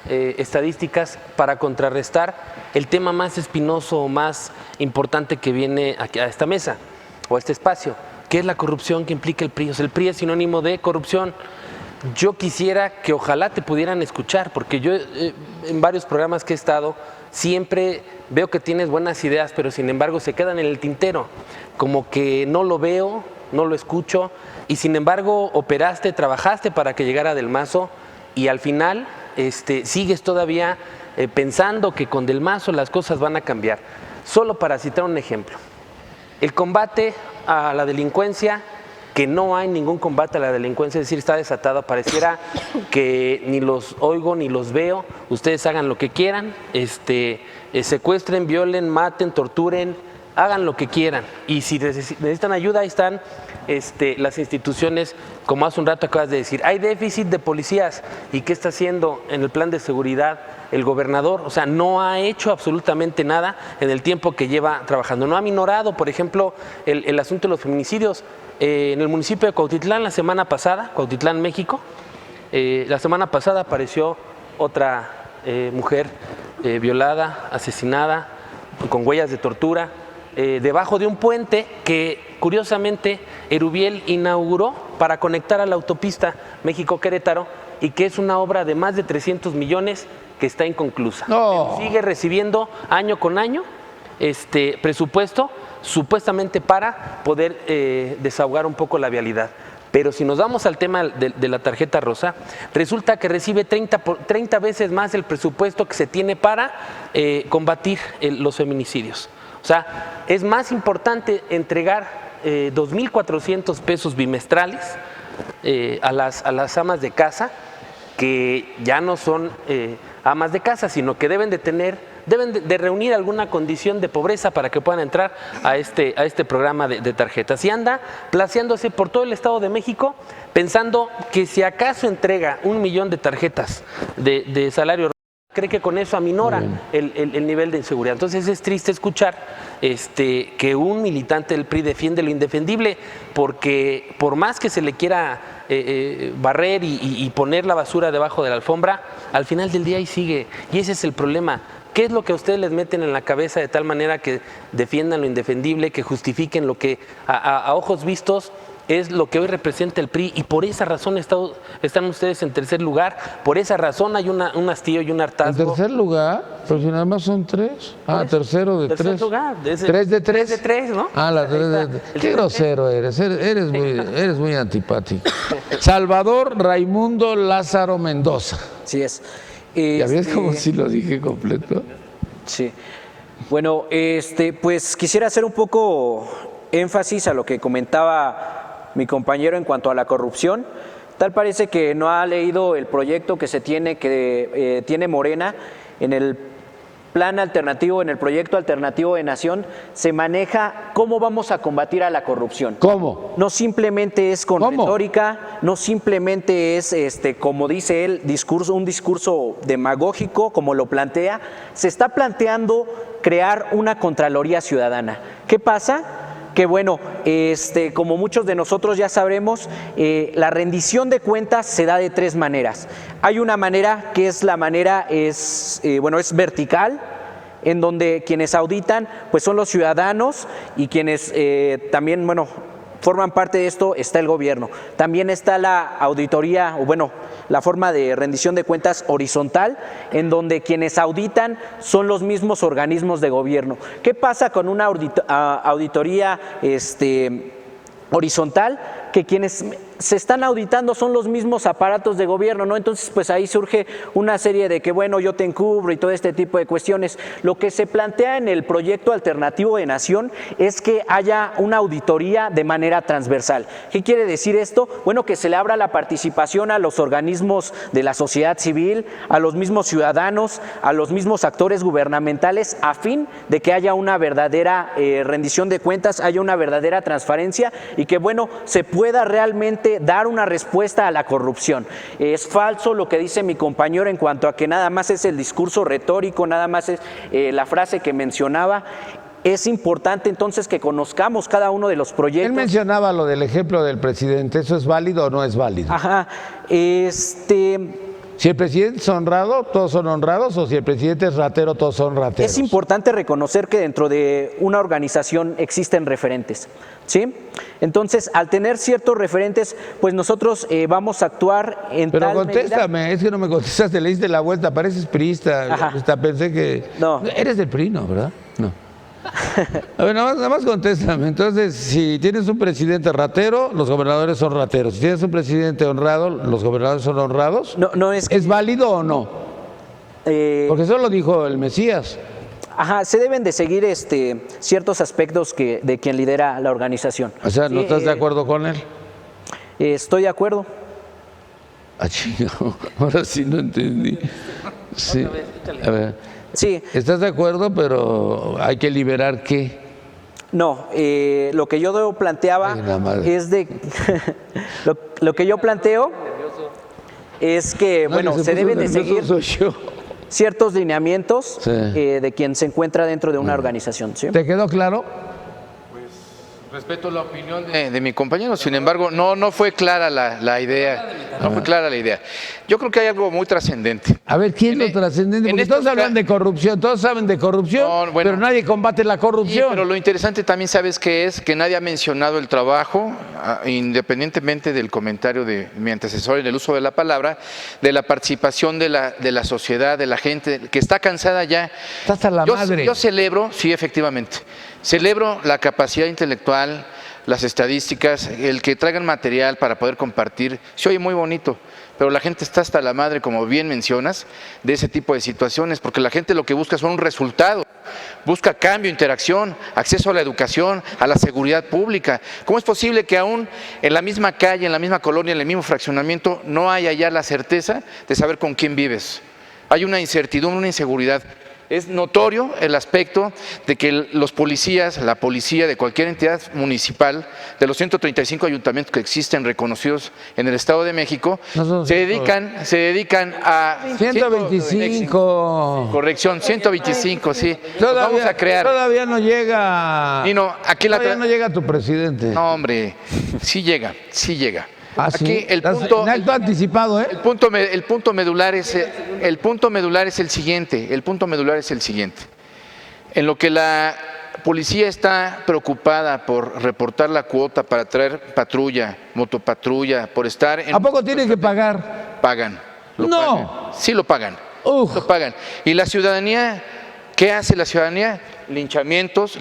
[SPEAKER 3] estadísticas para contrarrestar el tema más espinoso o más importante que viene aquí a esta mesa o a este espacio, que es la corrupción que implica el PRI. O sea, el PRI es sinónimo de corrupción. Yo quisiera que ojalá te pudieran escuchar, porque yo en varios programas que he estado siempre veo que tienes buenas ideas, pero sin embargo se quedan en el tintero, como que no lo veo, no lo escucho, y sin embargo operaste, trabajaste para que llegara Del Mazo y al final sigues todavía pensando que con Del Mazo las cosas van a cambiar. Solo para citar un ejemplo, el combate a la delincuencia, que no hay ningún combate a la delincuencia, es decir, está desatado, pareciera que ni los oigo ni los veo, ustedes hagan lo que quieran, secuestren, violen, maten, torturen, hagan lo que quieran, y si necesitan ayuda, ahí están las instituciones, como hace un rato acabas de decir, hay déficit de policías, ¿y qué está haciendo en el plan de seguridad el gobernador? O sea, no ha hecho absolutamente nada en el tiempo que lleva trabajando, no ha minorado, por ejemplo, el asunto de los feminicidios. En el municipio de Cuautitlán la semana pasada, Cuautitlán, México, la semana pasada apareció otra mujer violada, asesinada, con huellas de tortura, debajo de un puente que curiosamente Erubiel inauguró para conectar a la autopista México-Querétaro y que es una obra de más de 300 millones que está inconclusa.
[SPEAKER 2] No.
[SPEAKER 3] Sigue recibiendo año con año presupuesto supuestamente para poder desahogar un poco la vialidad. Pero si nos vamos al tema de la tarjeta rosa, resulta que recibe 30 veces más el presupuesto que se tiene para combatir los feminicidios. O sea, es más importante entregar 2.400 pesos bimestrales a las amas de casa, que ya no son amas de casa, sino que deben de reunir alguna condición de pobreza para que puedan entrar a este programa de tarjetas. Y anda placeándose por todo el Estado de México pensando que si acaso entrega 1 millón de tarjetas de salario, cree que con eso aminora el nivel de inseguridad. Entonces es triste escuchar que un militante del PRI defiende lo indefendible, porque por más que se le quiera barrer y poner la basura debajo de la alfombra, al final del día ahí sigue. Y ese es el problema. ¿Qué es lo que a ustedes les meten en la cabeza de tal manera que defiendan lo indefendible, que justifiquen lo que a ojos vistos es lo que hoy representa el PRI? Y por esa razón están ustedes en tercer lugar, por esa razón hay un hastío y un hartazgo.
[SPEAKER 2] ¿En tercer lugar? Pero si nada más son 3. Ah, tercero de 3.
[SPEAKER 3] Tercer lugar.
[SPEAKER 2] 3 de 3.
[SPEAKER 3] 3 de 3, ¿no?
[SPEAKER 2] Ah, la 3 de 3. Qué grosero eres. Eres muy antipático. Salvador Raimundo Lázaro Mendoza.
[SPEAKER 4] Así es.
[SPEAKER 2] ¿Ya ves cómo sí lo dije completo?
[SPEAKER 4] Sí. Bueno, pues quisiera hacer un poco énfasis a lo que comentaba mi compañero en cuanto a la corrupción. Tal parece que no ha leído el proyecto que tiene Morena en el plan alternativo, en el proyecto alternativo de nación, se maneja cómo vamos a combatir a la corrupción.
[SPEAKER 2] ¿Cómo?
[SPEAKER 4] No simplemente es con retórica, no simplemente es, como dice él, un discurso demagógico, como lo plantea. Se está planteando crear una Contraloría Ciudadana. ¿Qué pasa? Que bueno, como muchos de nosotros ya sabremos, la rendición de cuentas se da de tres maneras. Hay una manera que es es vertical, en donde quienes auditan pues son los ciudadanos y quienes también, forman parte de esto está el gobierno. También está la auditoría, la forma de rendición de cuentas horizontal, en donde quienes auditan son los mismos organismos de gobierno. ¿Qué pasa con una auditoría horizontal? Que quienes se están auditando son los mismos aparatos de gobierno, ¿no? Entonces, pues ahí surge una serie de que, yo te encubro y todo este tipo de cuestiones. Lo que se plantea en el proyecto alternativo de nación es que haya una auditoría de manera transversal. ¿Qué quiere decir esto? Bueno, que se le abra la participación a los organismos de la sociedad civil, a los mismos ciudadanos, a los mismos actores gubernamentales, a fin de que haya una verdadera rendición de cuentas, haya una verdadera transparencia y que, se pueda realmente dar una respuesta a la corrupción. Es falso lo que dice mi compañero en cuanto a que nada más es el discurso retórico, nada más es la frase que mencionaba. Es importante entonces que conozcamos cada uno de los proyectos.
[SPEAKER 2] Él mencionaba lo del ejemplo del presidente, ¿eso es válido o no es válido?
[SPEAKER 4] Ajá,
[SPEAKER 2] Si el presidente es honrado, todos son honrados, o si el presidente es ratero, todos son rateros.
[SPEAKER 4] Es importante reconocer que dentro de una organización existen referentes, ¿sí? Entonces, al tener ciertos referentes, pues nosotros vamos a actuar en
[SPEAKER 2] Pero
[SPEAKER 4] tal
[SPEAKER 2] contéstame,
[SPEAKER 4] medida.
[SPEAKER 2] es que no me contestaste, le diste la vuelta, pareces priista.
[SPEAKER 4] Ajá.
[SPEAKER 2] Hasta pensé que...
[SPEAKER 4] No.
[SPEAKER 2] Eres del PRI, ¿no? ¿Verdad? No. A ver, nada más contéstame. Entonces, si tienes un presidente ratero, los gobernadores son rateros. Si tienes un presidente honrado, los gobernadores son honrados.
[SPEAKER 4] No es que,
[SPEAKER 2] ¿Es válido o no? Porque eso lo dijo el Mesías.
[SPEAKER 4] Ajá, se deben de seguir ciertos aspectos de quien lidera la organización.
[SPEAKER 2] O sea, ¿no
[SPEAKER 4] Sí,
[SPEAKER 2] estás de acuerdo con él?
[SPEAKER 4] Estoy de acuerdo.
[SPEAKER 2] Ah, chingado. Ahora sí no entendí. Sí. A ver.
[SPEAKER 4] Sí,
[SPEAKER 2] ¿Estás de acuerdo, pero hay que liberar qué?
[SPEAKER 4] no, lo que yo planteaba
[SPEAKER 2] Ay, la madre.
[SPEAKER 4] es de... lo que yo planteo es que,
[SPEAKER 2] No, que
[SPEAKER 4] se
[SPEAKER 2] puso
[SPEAKER 4] deben de
[SPEAKER 2] nervioso
[SPEAKER 4] seguir
[SPEAKER 2] soy yo.
[SPEAKER 4] ciertos lineamientos
[SPEAKER 2] Sí.
[SPEAKER 4] de quien se encuentra dentro de una organización, ¿sí?
[SPEAKER 2] ¿Te quedó claro?
[SPEAKER 5] Respeto la opinión de mi compañero, sin embargo, no fue clara la idea. No fue clara la idea. Yo creo que hay algo muy trascendente.
[SPEAKER 2] A ver, ¿quién es lo trascendente? Porque todos hablan de corrupción, todos saben de corrupción,
[SPEAKER 5] No, bueno.
[SPEAKER 2] pero nadie combate la
[SPEAKER 5] Sí,
[SPEAKER 2] corrupción.
[SPEAKER 5] pero lo interesante también, ¿sabes qué es? Que nadie ha mencionado el trabajo, independientemente del comentario de mi antecesor en el uso de la palabra, de la participación de la sociedad, de la gente, que está cansada ya.
[SPEAKER 2] Está hasta la madre.
[SPEAKER 5] Yo celebro, sí, efectivamente, celebro la capacidad intelectual, las estadísticas, el que traigan material para poder compartir, se oye muy bonito, pero la gente está hasta la madre, como bien mencionas, de ese tipo de situaciones, porque la gente lo que busca son un resultado, busca cambio, interacción, acceso a la educación, a la seguridad pública. ¿Cómo es posible que aún en la misma calle, en la misma colonia, en el mismo fraccionamiento, no haya ya la certeza de saber con quién vives? Hay una incertidumbre, una inseguridad. Es notorio el aspecto de que los policías, la policía de cualquier entidad municipal, de los 135 ayuntamientos que existen reconocidos en el Estado de México,
[SPEAKER 2] No son
[SPEAKER 5] se dedican a...
[SPEAKER 2] 125.
[SPEAKER 5] Corrección, 125, sí. Los vamos a crear.
[SPEAKER 2] Todavía no llega.
[SPEAKER 5] Y no, aquí
[SPEAKER 2] todavía no llega tu presidente.
[SPEAKER 5] No, hombre, sí llega, sí llega.
[SPEAKER 2] Ah, sí.
[SPEAKER 5] Aquí el
[SPEAKER 2] Estás
[SPEAKER 5] punto...
[SPEAKER 2] en acto anticipado, ¿eh?
[SPEAKER 5] El punto medular es el siguiente. En lo que la policía está preocupada por reportar la cuota para traer patrulla, motopatrulla, por estar en...
[SPEAKER 2] ¿A poco tiene que pagar?
[SPEAKER 5] Pagan.
[SPEAKER 2] No.
[SPEAKER 5] Pagan. Sí lo pagan.
[SPEAKER 2] Uf.
[SPEAKER 5] Lo pagan. ¿Y la ciudadanía? ¿Qué hace la ciudadanía? Linchamientos,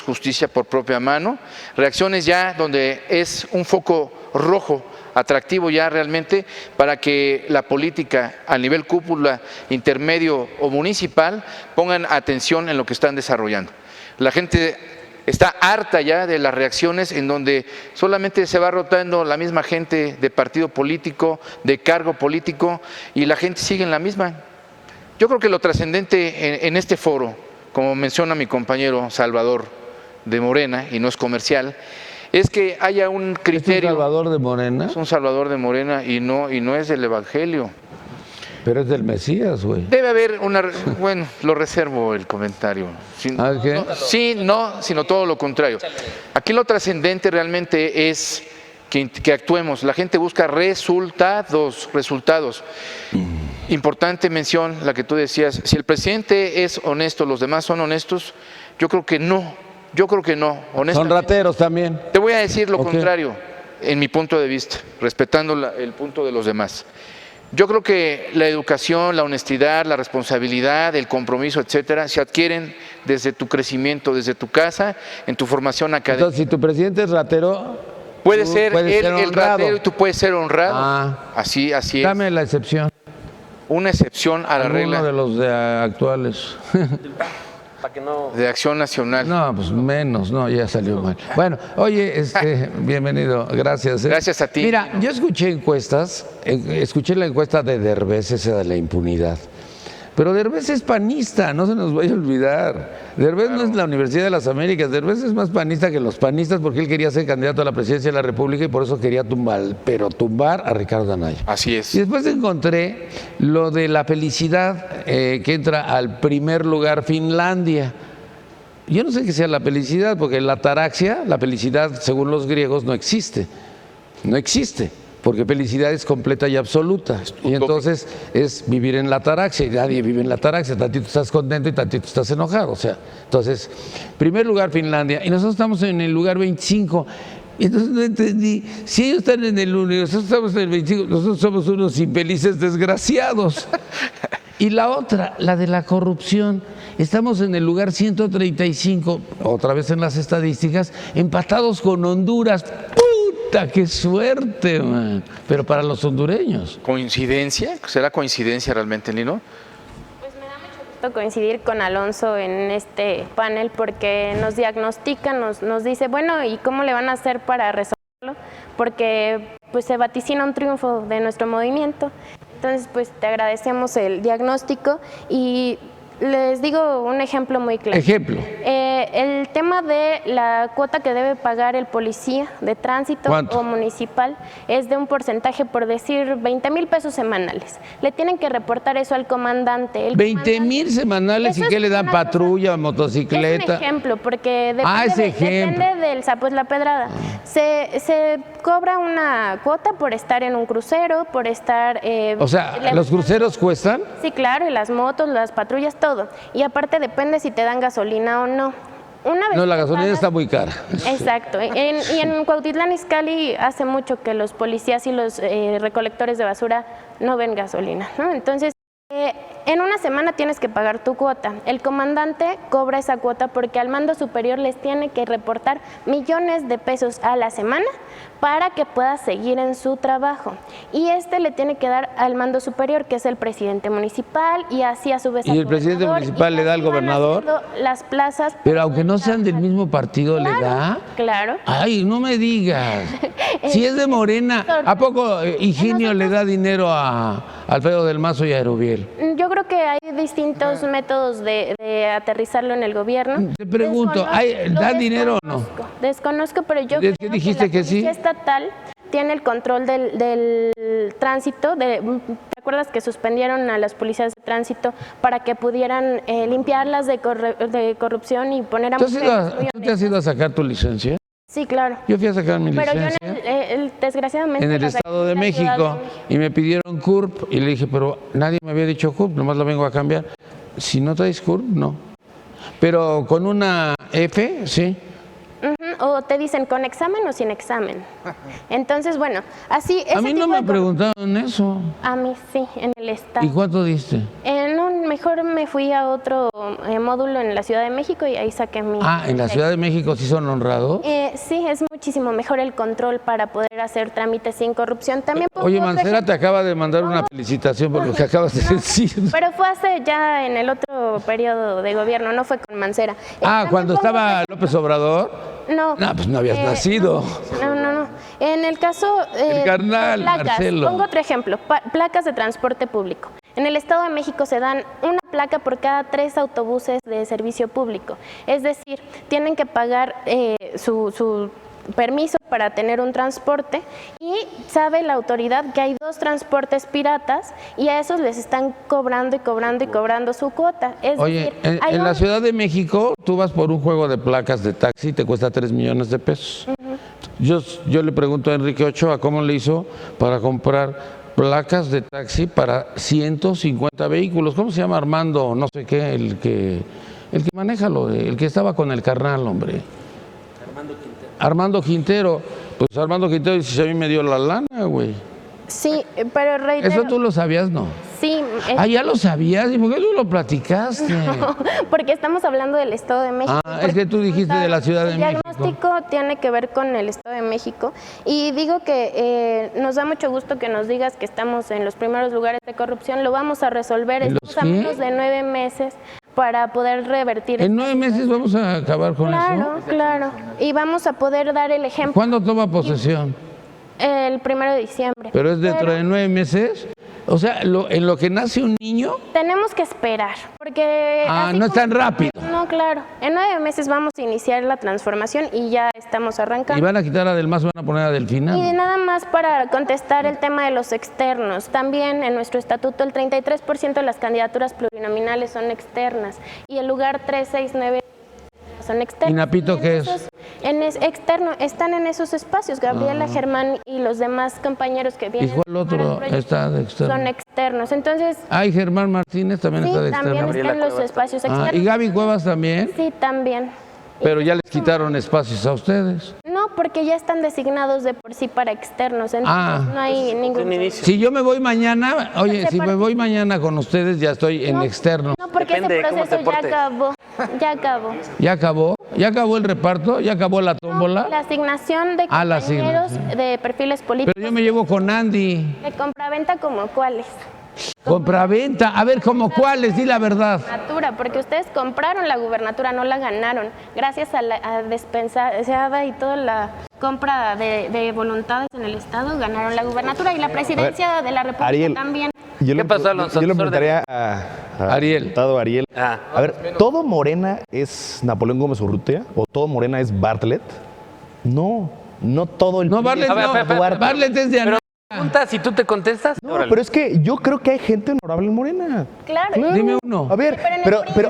[SPEAKER 5] justicia por propia mano, reacciones ya donde es un foco rojo atractivo ya realmente para que la política a nivel cúpula, intermedio o municipal pongan atención en lo que están desarrollando. La gente está harta ya de las reacciones en donde solamente se va rotando la misma gente de partido político, de cargo político, y la gente sigue en la misma. Yo creo que lo trascendente en este foro, como menciona mi compañero Salvador de Morena, y no es comercial, es que haya un criterio.
[SPEAKER 2] ¿Es un Salvador de Morena?
[SPEAKER 5] Es un Salvador de Morena y no es del Evangelio.
[SPEAKER 2] Pero es del Mesías, güey.
[SPEAKER 5] Debe haber una... Bueno, lo reservo el comentario.
[SPEAKER 2] ¿Qué?
[SPEAKER 5] Sí, no, sino todo lo contrario. Aquí lo trascendente realmente es que actuemos. La gente busca resultados. Importante mención, la que tú decías. Si el presidente es honesto, los demás son honestos, yo creo que no. Honestamente.
[SPEAKER 2] Son rateros también.
[SPEAKER 5] Te voy a decir lo contrario, en mi punto de vista, respetando el punto de los demás. Yo creo que la educación, la honestidad, la responsabilidad, el compromiso, etcétera, se adquieren desde tu crecimiento, desde tu casa, en tu formación académica.
[SPEAKER 2] Entonces, si tu presidente es ratero,
[SPEAKER 5] puede ser
[SPEAKER 2] puedes
[SPEAKER 5] él
[SPEAKER 2] ser
[SPEAKER 5] el
[SPEAKER 2] honrado.
[SPEAKER 5] ratero y tú puedes ser honrado. Así es.
[SPEAKER 2] Dame la excepción.
[SPEAKER 5] Una excepción a la regla.
[SPEAKER 2] Uno de los actuales.
[SPEAKER 3] Para que no...
[SPEAKER 5] De Acción Nacional.
[SPEAKER 2] No, pues menos, no, ya salió mal. Bueno, oye, bienvenido, gracias.
[SPEAKER 5] Gracias a ti.
[SPEAKER 2] Mira, yo escuché encuestas, escuché la encuesta de Derbez, esa de la impunidad. Pero Derbez es panista, no se nos vaya a olvidar. Derbez no es la Universidad de las Américas, Derbez es más panista que los panistas porque él quería ser candidato a la presidencia de la República y por eso quería tumbar a Ricardo Anaya.
[SPEAKER 5] Así es.
[SPEAKER 2] Y después encontré lo de la felicidad que entra al primer lugar Finlandia. Yo no sé qué sea la felicidad, porque la ataraxia, la felicidad según los griegos no existe. No existe. Porque felicidad es completa y absoluta. Y entonces es vivir en la ataraxia, y nadie vive en la ataraxia. Tantito estás contento y tantito estás enojado. O sea, entonces, primer lugar Finlandia, y nosotros estamos en el lugar 25. Y entonces no entendí, si ellos están en el 1 y nosotros estamos en el 25, nosotros somos unos infelices desgraciados. Y la otra, la de la corrupción, estamos en el lugar 135, otra vez en las estadísticas, empatados con Honduras. ¡Puta, qué suerte, man! Pero para los hondureños.
[SPEAKER 5] ¿Coincidencia? ¿Será coincidencia realmente, Lino?
[SPEAKER 6] Pues me da mucho gusto coincidir con Alonso en este panel porque nos diagnostica, nos dice, bueno, ¿y cómo le van a hacer para resolverlo? Porque pues se vaticina un triunfo de nuestro movimiento. Entonces, pues te agradecemos el diagnóstico y les digo un ejemplo muy claro.
[SPEAKER 2] Ejemplo.
[SPEAKER 6] El tema de la cuota que debe pagar el policía de tránsito
[SPEAKER 2] ¿Cuánto?
[SPEAKER 6] o municipal es de un porcentaje, por decir, 20,000 pesos semanales. Le tienen que reportar eso al comandante.
[SPEAKER 2] 20,000 semanales, ¿y
[SPEAKER 6] Eso
[SPEAKER 2] qué
[SPEAKER 6] es
[SPEAKER 2] le dan?
[SPEAKER 6] una cosa-
[SPEAKER 2] ¿Patrulla, motocicleta?
[SPEAKER 6] Es un ejemplo, porque
[SPEAKER 2] ese ejemplo.
[SPEAKER 6] depende del sapo es la pedrada. Se cobra una cuota por estar en un crucero, por estar...
[SPEAKER 2] O sea, ¿los cruceros cuestan?
[SPEAKER 6] Sí, claro, y las motos, las patrullas, todo. Y aparte depende si te dan gasolina o no. Una vez
[SPEAKER 2] No, la
[SPEAKER 6] que
[SPEAKER 2] gasolina
[SPEAKER 6] pagas-
[SPEAKER 2] está muy cara.
[SPEAKER 6] Exacto. Y en Cuautitlán Izcalli hace mucho que los policías y los recolectores de basura no ven gasolina, ¿no? Entonces, en una semana tienes que pagar tu cuota. El comandante cobra esa cuota porque al mando superior les tiene que reportar millones de pesos a la semana para que pueda seguir en su trabajo. Y le tiene que dar al mando superior, que es el presidente municipal, y así a su vez
[SPEAKER 2] ¿Y
[SPEAKER 6] al
[SPEAKER 2] el presidente
[SPEAKER 6] gobernador,
[SPEAKER 2] municipal
[SPEAKER 6] y
[SPEAKER 2] le da al
[SPEAKER 6] así van
[SPEAKER 2] gobernador?
[SPEAKER 6] haciendo las plazas.
[SPEAKER 2] Pero aunque no sean del mismo partido, ¿le da?
[SPEAKER 6] Claro.
[SPEAKER 2] Ay, no me digas. Si es de Morena, ¿a poco Higinio le da dinero a Alfredo del Mazo y a Erubiel?
[SPEAKER 6] Yo creo que hay distintos métodos de aterrizarlo en el gobierno.
[SPEAKER 2] Te pregunto,
[SPEAKER 6] Lo
[SPEAKER 2] ¿da dinero o no?
[SPEAKER 6] Desconozco, pero yo
[SPEAKER 2] ¿Es
[SPEAKER 6] creo
[SPEAKER 2] que dijiste
[SPEAKER 6] la
[SPEAKER 2] que sí?
[SPEAKER 6] policía estatal tiene el control del tránsito. ¿Te acuerdas que suspendieron a las policías de tránsito para que pudieran limpiarlas de corrupción y poner a
[SPEAKER 2] ¿Tú
[SPEAKER 6] mujeres muy
[SPEAKER 2] te has ido a sacar tu licencia?
[SPEAKER 6] Sí, claro.
[SPEAKER 2] Yo fui a sacar mi
[SPEAKER 6] Pero yo
[SPEAKER 2] licencia
[SPEAKER 6] desgraciadamente
[SPEAKER 2] en el
[SPEAKER 6] la saqué
[SPEAKER 2] Estado de
[SPEAKER 6] en la Ciudad
[SPEAKER 2] México y me pidieron CURP y le dije, pero nadie me había dicho CURP, nomás lo vengo a cambiar. Si no traes CURP, no. Pero con una F, sí.
[SPEAKER 6] Ujú, o te dicen con examen o sin examen. Entonces, bueno, así...
[SPEAKER 2] A mí no me preguntaron eso.
[SPEAKER 6] A mí sí, en el Estado.
[SPEAKER 2] ¿Y cuánto diste?
[SPEAKER 6] Me mejor me fui a otro módulo en la Ciudad de México y ahí saqué mi...
[SPEAKER 2] ¿En la Ciudad de México sí son honrados?
[SPEAKER 6] Sí, es muchísimo mejor el control para poder hacer trámites sin corrupción. También
[SPEAKER 2] Oye,
[SPEAKER 6] pongo otro
[SPEAKER 2] Mancera
[SPEAKER 6] ejemplo.
[SPEAKER 2] te acaba de mandar una felicitación por lo que acabas de decir.
[SPEAKER 6] Pero fue hace ya en el otro periodo de gobierno, no fue con Mancera.
[SPEAKER 2] Ah,
[SPEAKER 6] También
[SPEAKER 2] cuando
[SPEAKER 6] pongo
[SPEAKER 2] estaba
[SPEAKER 6] otro
[SPEAKER 2] López Obrador.
[SPEAKER 6] No.
[SPEAKER 2] No, pues no habías nacido.
[SPEAKER 6] No. En el caso
[SPEAKER 2] El carnal,
[SPEAKER 6] de placas,
[SPEAKER 2] Marcelo.
[SPEAKER 6] pongo otro ejemplo, placas de transporte público. En el Estado de México se dan una placa por cada 3 autobuses de servicio público. Es decir, tienen que pagar su permiso para tener un transporte y sabe la autoridad que hay 2 transportes piratas y a esos les están cobrando y cobrando y cobrando su cuota. Es
[SPEAKER 2] Oye,
[SPEAKER 6] decir, hay
[SPEAKER 2] en la
[SPEAKER 6] un-
[SPEAKER 2] Ciudad de México tú vas por un juego de placas de taxi y te cuesta 3 millones de pesos. Yo le pregunto a Enrique Ochoa cómo le hizo para comprar placas de taxi para 150 vehículos. ¿Cómo se llama Armando? No sé qué, el que maneja el que estaba con el carnal, hombre. Armando Quintero. Pues Armando Quintero dice, a mí me dio la lana, güey.
[SPEAKER 6] Sí, pero reitero...
[SPEAKER 2] ¿Eso tú lo sabías, no?
[SPEAKER 6] Sí,
[SPEAKER 2] Ya lo sabías. ¿Y por qué tú lo platicaste?
[SPEAKER 6] porque estamos hablando del Estado de México.
[SPEAKER 2] Es que tú dijiste de la Ciudad de
[SPEAKER 6] El
[SPEAKER 2] México.
[SPEAKER 6] diagnóstico tiene que ver con el Estado de México y digo que nos da mucho gusto que nos digas que estamos en los primeros lugares de corrupción. Lo vamos a resolver.
[SPEAKER 2] ¿En los
[SPEAKER 6] Estamos a
[SPEAKER 2] qué?
[SPEAKER 6] menos de 9 meses para poder revertir.
[SPEAKER 2] ¿En 9 meses vamos a acabar con
[SPEAKER 6] Claro,
[SPEAKER 2] eso?
[SPEAKER 6] claro. Y vamos a poder dar el ejemplo
[SPEAKER 2] ¿Cuándo toma posesión?
[SPEAKER 6] el 1 de diciembre.
[SPEAKER 2] ¿Pero es dentro
[SPEAKER 6] Pero
[SPEAKER 2] de 9 meses? O sea, en lo que nace un niño.
[SPEAKER 6] tenemos que esperar, porque... así
[SPEAKER 2] No es tan
[SPEAKER 6] como-
[SPEAKER 2] rápido.
[SPEAKER 6] No, claro. En 9 meses vamos a iniciar la transformación y ya estamos
[SPEAKER 2] Y
[SPEAKER 6] arrancando.
[SPEAKER 2] van a quitar a Del Mazo, van a poner a
[SPEAKER 6] Y
[SPEAKER 2] Delfina.
[SPEAKER 6] nada más para contestar el tema de los externos. También en nuestro estatuto el 33% de las candidaturas plurinominales son externas y el lugar 369 son externos.
[SPEAKER 2] ¿Y Napito qué es?
[SPEAKER 6] Externo, están en esos espacios. Gabriela Germán y los demás compañeros que
[SPEAKER 2] ¿Y
[SPEAKER 6] vienen.
[SPEAKER 2] cuál otro está de externo?
[SPEAKER 6] Son externos. Entonces,
[SPEAKER 2] Y Germán Martínez también
[SPEAKER 6] sí,
[SPEAKER 2] está de
[SPEAKER 6] también
[SPEAKER 2] externo.
[SPEAKER 6] están los espacios externos.
[SPEAKER 2] ¿Y Gaby Cuevas también?
[SPEAKER 6] Sí, también.
[SPEAKER 2] Pero ya les quitaron espacios a ustedes.
[SPEAKER 6] No, porque ya están designados de por sí para externos. Entonces no hay ningún...
[SPEAKER 2] Si yo me voy mañana, oye, si me voy mañana con ustedes, ya estoy en
[SPEAKER 6] No,
[SPEAKER 2] externo.
[SPEAKER 6] No, porque
[SPEAKER 3] Depende de
[SPEAKER 6] ese
[SPEAKER 3] cómo te
[SPEAKER 6] proceso ya
[SPEAKER 3] portes.
[SPEAKER 6] acabó. Ya acabó.
[SPEAKER 2] ¿Ya acabó? ¿Ya acabó el reparto? ¿Ya acabó la tómbola?
[SPEAKER 6] La asignación de
[SPEAKER 2] La
[SPEAKER 6] compañeros
[SPEAKER 2] asignación.
[SPEAKER 6] de perfiles políticos.
[SPEAKER 2] Pero yo me llevo con Andy.
[SPEAKER 6] De compraventa como cuáles.
[SPEAKER 2] Compraventa. A ver, ¿cómo cuáles? Di la verdad.
[SPEAKER 6] Gubernatura, porque ustedes compraron la gubernatura, no la ganaron. Gracias a la despensada y toda la compra de voluntades en el Estado, ganaron la gubernatura y la presidencia de la República
[SPEAKER 7] Ariel,
[SPEAKER 6] también.
[SPEAKER 2] ¿Qué pasó, Alonso?
[SPEAKER 7] Yo le
[SPEAKER 2] A tus
[SPEAKER 7] preguntaría a
[SPEAKER 2] Ariel.
[SPEAKER 7] diputado Ariel.
[SPEAKER 3] Ah.
[SPEAKER 7] A ver, ¿todo Morena es Napoleón Gómez Urrutia o todo Morena es Bartlett? No, no todo el
[SPEAKER 2] No,
[SPEAKER 7] PRI
[SPEAKER 2] Bartlett
[SPEAKER 7] es
[SPEAKER 2] no.
[SPEAKER 7] Duarte.
[SPEAKER 2] Bartlett es de Ana.
[SPEAKER 3] Preguntas y tú te contestas.
[SPEAKER 7] No, pero es que yo creo que hay gente honorable en Morena.
[SPEAKER 6] Claro.
[SPEAKER 2] Dime uno.
[SPEAKER 7] A ver,
[SPEAKER 6] Pero en el
[SPEAKER 7] pero
[SPEAKER 6] PRI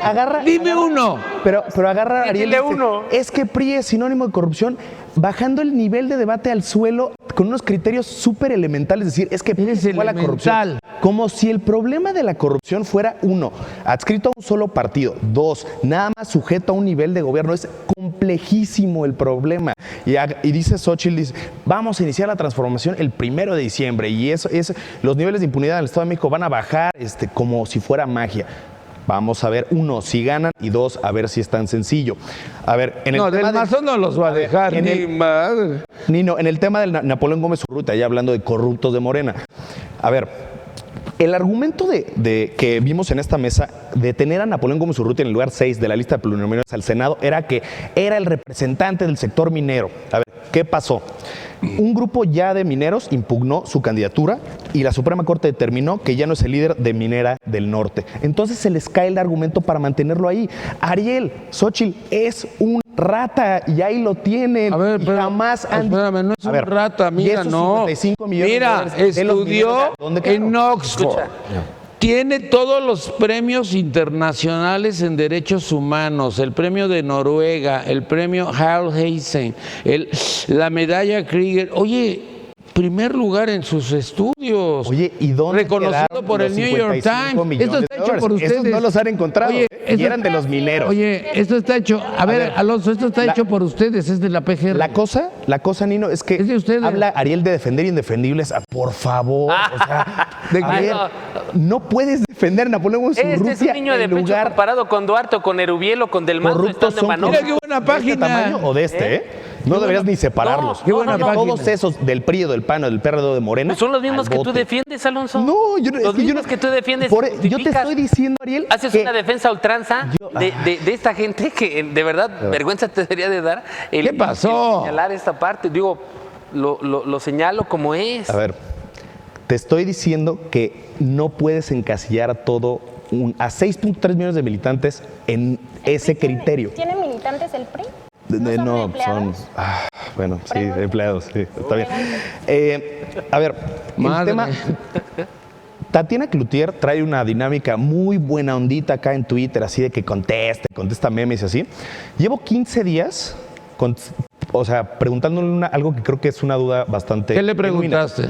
[SPEAKER 7] agarra.
[SPEAKER 2] Dime uno.
[SPEAKER 7] Pero agarra a Ariel.
[SPEAKER 3] Dile
[SPEAKER 7] y dice,
[SPEAKER 3] uno.
[SPEAKER 7] Es que PRI es sinónimo de corrupción, bajando el nivel de debate al suelo con unos criterios súper elementales. Es decir, es que PRI
[SPEAKER 2] Eres
[SPEAKER 7] es igual a corrupción.
[SPEAKER 2] elemental.
[SPEAKER 7] Como si el problema de la corrupción fuera, 1, adscrito a un solo partido. 2, nada más sujeto a un nivel de gobierno. Es complejísimo el problema. Y dice Xóchitl, dice, vamos a iniciar la transformación el 1 de diciembre. Y eso es, los niveles de impunidad en el Estado de México van a bajar como si fuera magia. Vamos a ver, 1, si ganan, y 2, a ver si es tan sencillo. A ver, en el
[SPEAKER 2] No,
[SPEAKER 7] tema
[SPEAKER 2] Del Mazo no los va a dejar.
[SPEAKER 7] en
[SPEAKER 2] Ni
[SPEAKER 7] el-
[SPEAKER 2] madre.
[SPEAKER 7] Nino, en el tema del Napoleón Gómez Urrutia, ya hablando de corruptos de Morena. A ver, el argumento de que vimos en esta mesa de tener a Napoleón Gómez Urrutia en el lugar 6 de la lista de plurinominales al Senado era que era el representante del sector minero. A ver, ¿qué pasó? Un grupo ya de mineros impugnó su candidatura y la Suprema Corte determinó que ya no es el líder de Minera del Norte. Entonces se les cae el argumento para mantenerlo ahí. Ariel, Xóchitl es un rata y ahí lo tienen.
[SPEAKER 2] A ver,
[SPEAKER 7] y
[SPEAKER 2] pero,
[SPEAKER 7] jamás han
[SPEAKER 2] espérame, no es
[SPEAKER 7] A
[SPEAKER 2] un
[SPEAKER 7] ver,
[SPEAKER 2] rata,
[SPEAKER 7] y
[SPEAKER 2] mira,
[SPEAKER 7] esos
[SPEAKER 2] no.
[SPEAKER 7] 55 millones de
[SPEAKER 2] Mira,
[SPEAKER 7] dólares de los
[SPEAKER 2] estudió
[SPEAKER 7] mineros, ¿a dónde quedaron?
[SPEAKER 2] en Oxford. Tiene todos los premios internacionales en derechos humanos, el premio de Noruega, el premio Harold Heisen, la medalla Krieger. Oye, primer lugar en sus estudios.
[SPEAKER 7] Oye, ¿y dónde
[SPEAKER 2] reconocido
[SPEAKER 7] quedaron
[SPEAKER 2] por el
[SPEAKER 7] los
[SPEAKER 2] New York
[SPEAKER 7] 55
[SPEAKER 2] Times.
[SPEAKER 7] millones
[SPEAKER 2] Esto
[SPEAKER 7] de
[SPEAKER 2] está hecho
[SPEAKER 7] dólares?
[SPEAKER 2] por ustedes.
[SPEAKER 7] Esos no los han encontrado.
[SPEAKER 2] Oye, eso-
[SPEAKER 7] Y eran de los mineros.
[SPEAKER 2] Oye, esto está hecho, a ver, Alonso, esto está
[SPEAKER 7] la-
[SPEAKER 2] hecho por ustedes, es de la PGR.
[SPEAKER 7] La cosa, Nino, es que
[SPEAKER 2] Es de ustedes.
[SPEAKER 7] habla Ariel de defender indefendibles. Por favor, o sea,
[SPEAKER 2] ¿De
[SPEAKER 7] a
[SPEAKER 2] qué?
[SPEAKER 7] ver, no puedes defender a Napoleón
[SPEAKER 3] Este es un
[SPEAKER 7] Urrutia
[SPEAKER 3] niño de
[SPEAKER 7] en
[SPEAKER 3] pecho
[SPEAKER 7] lugar
[SPEAKER 3] comparado con Duarte o con Erubiel o con Del Mazo
[SPEAKER 7] corruptos
[SPEAKER 3] estando en
[SPEAKER 7] son
[SPEAKER 2] Mira
[SPEAKER 3] Manolo.
[SPEAKER 2] qué buena
[SPEAKER 7] de este
[SPEAKER 2] página.
[SPEAKER 7] tamaño o de este, ¿eh? No deberías ni separarlos.
[SPEAKER 2] Qué buena
[SPEAKER 7] Porque
[SPEAKER 2] página.
[SPEAKER 7] todos esos del PRI, o del PAN, o del PRD, o de Morena.
[SPEAKER 3] Pues son los mismos
[SPEAKER 7] al
[SPEAKER 3] que tú
[SPEAKER 7] bote.
[SPEAKER 3] defiendes, Alonso.
[SPEAKER 7] No, yo no.
[SPEAKER 3] Los
[SPEAKER 7] es que yo
[SPEAKER 3] mismos
[SPEAKER 7] no-
[SPEAKER 3] que tú defiendes.
[SPEAKER 7] Yo te
[SPEAKER 3] justificas.
[SPEAKER 7] estoy diciendo, Ariel.
[SPEAKER 3] Haces
[SPEAKER 7] que
[SPEAKER 3] una defensa a ultranza
[SPEAKER 7] Yo-
[SPEAKER 3] de esta gente que de verdad vergüenza te debería de dar.
[SPEAKER 2] ¿Qué pasó?
[SPEAKER 3] el señalar esta parte. Digo, lo señalo como es.
[SPEAKER 7] A ver, te estoy diciendo que no puedes encasillar a a 6.3 millones de militantes en ese criterio.
[SPEAKER 6] ¿Tiene militantes el PRI?
[SPEAKER 7] No, son. Bueno, sí, empleados, sí, está bien. A ver, el
[SPEAKER 2] Madre.
[SPEAKER 7] tema. Tatiana Cloutier trae una dinámica muy buena ondita acá en Twitter, así de que contesta memes y así. Llevo 15 días, preguntándole algo que creo que es una duda bastante.
[SPEAKER 2] ¿Qué le
[SPEAKER 7] genuina.
[SPEAKER 2] preguntaste?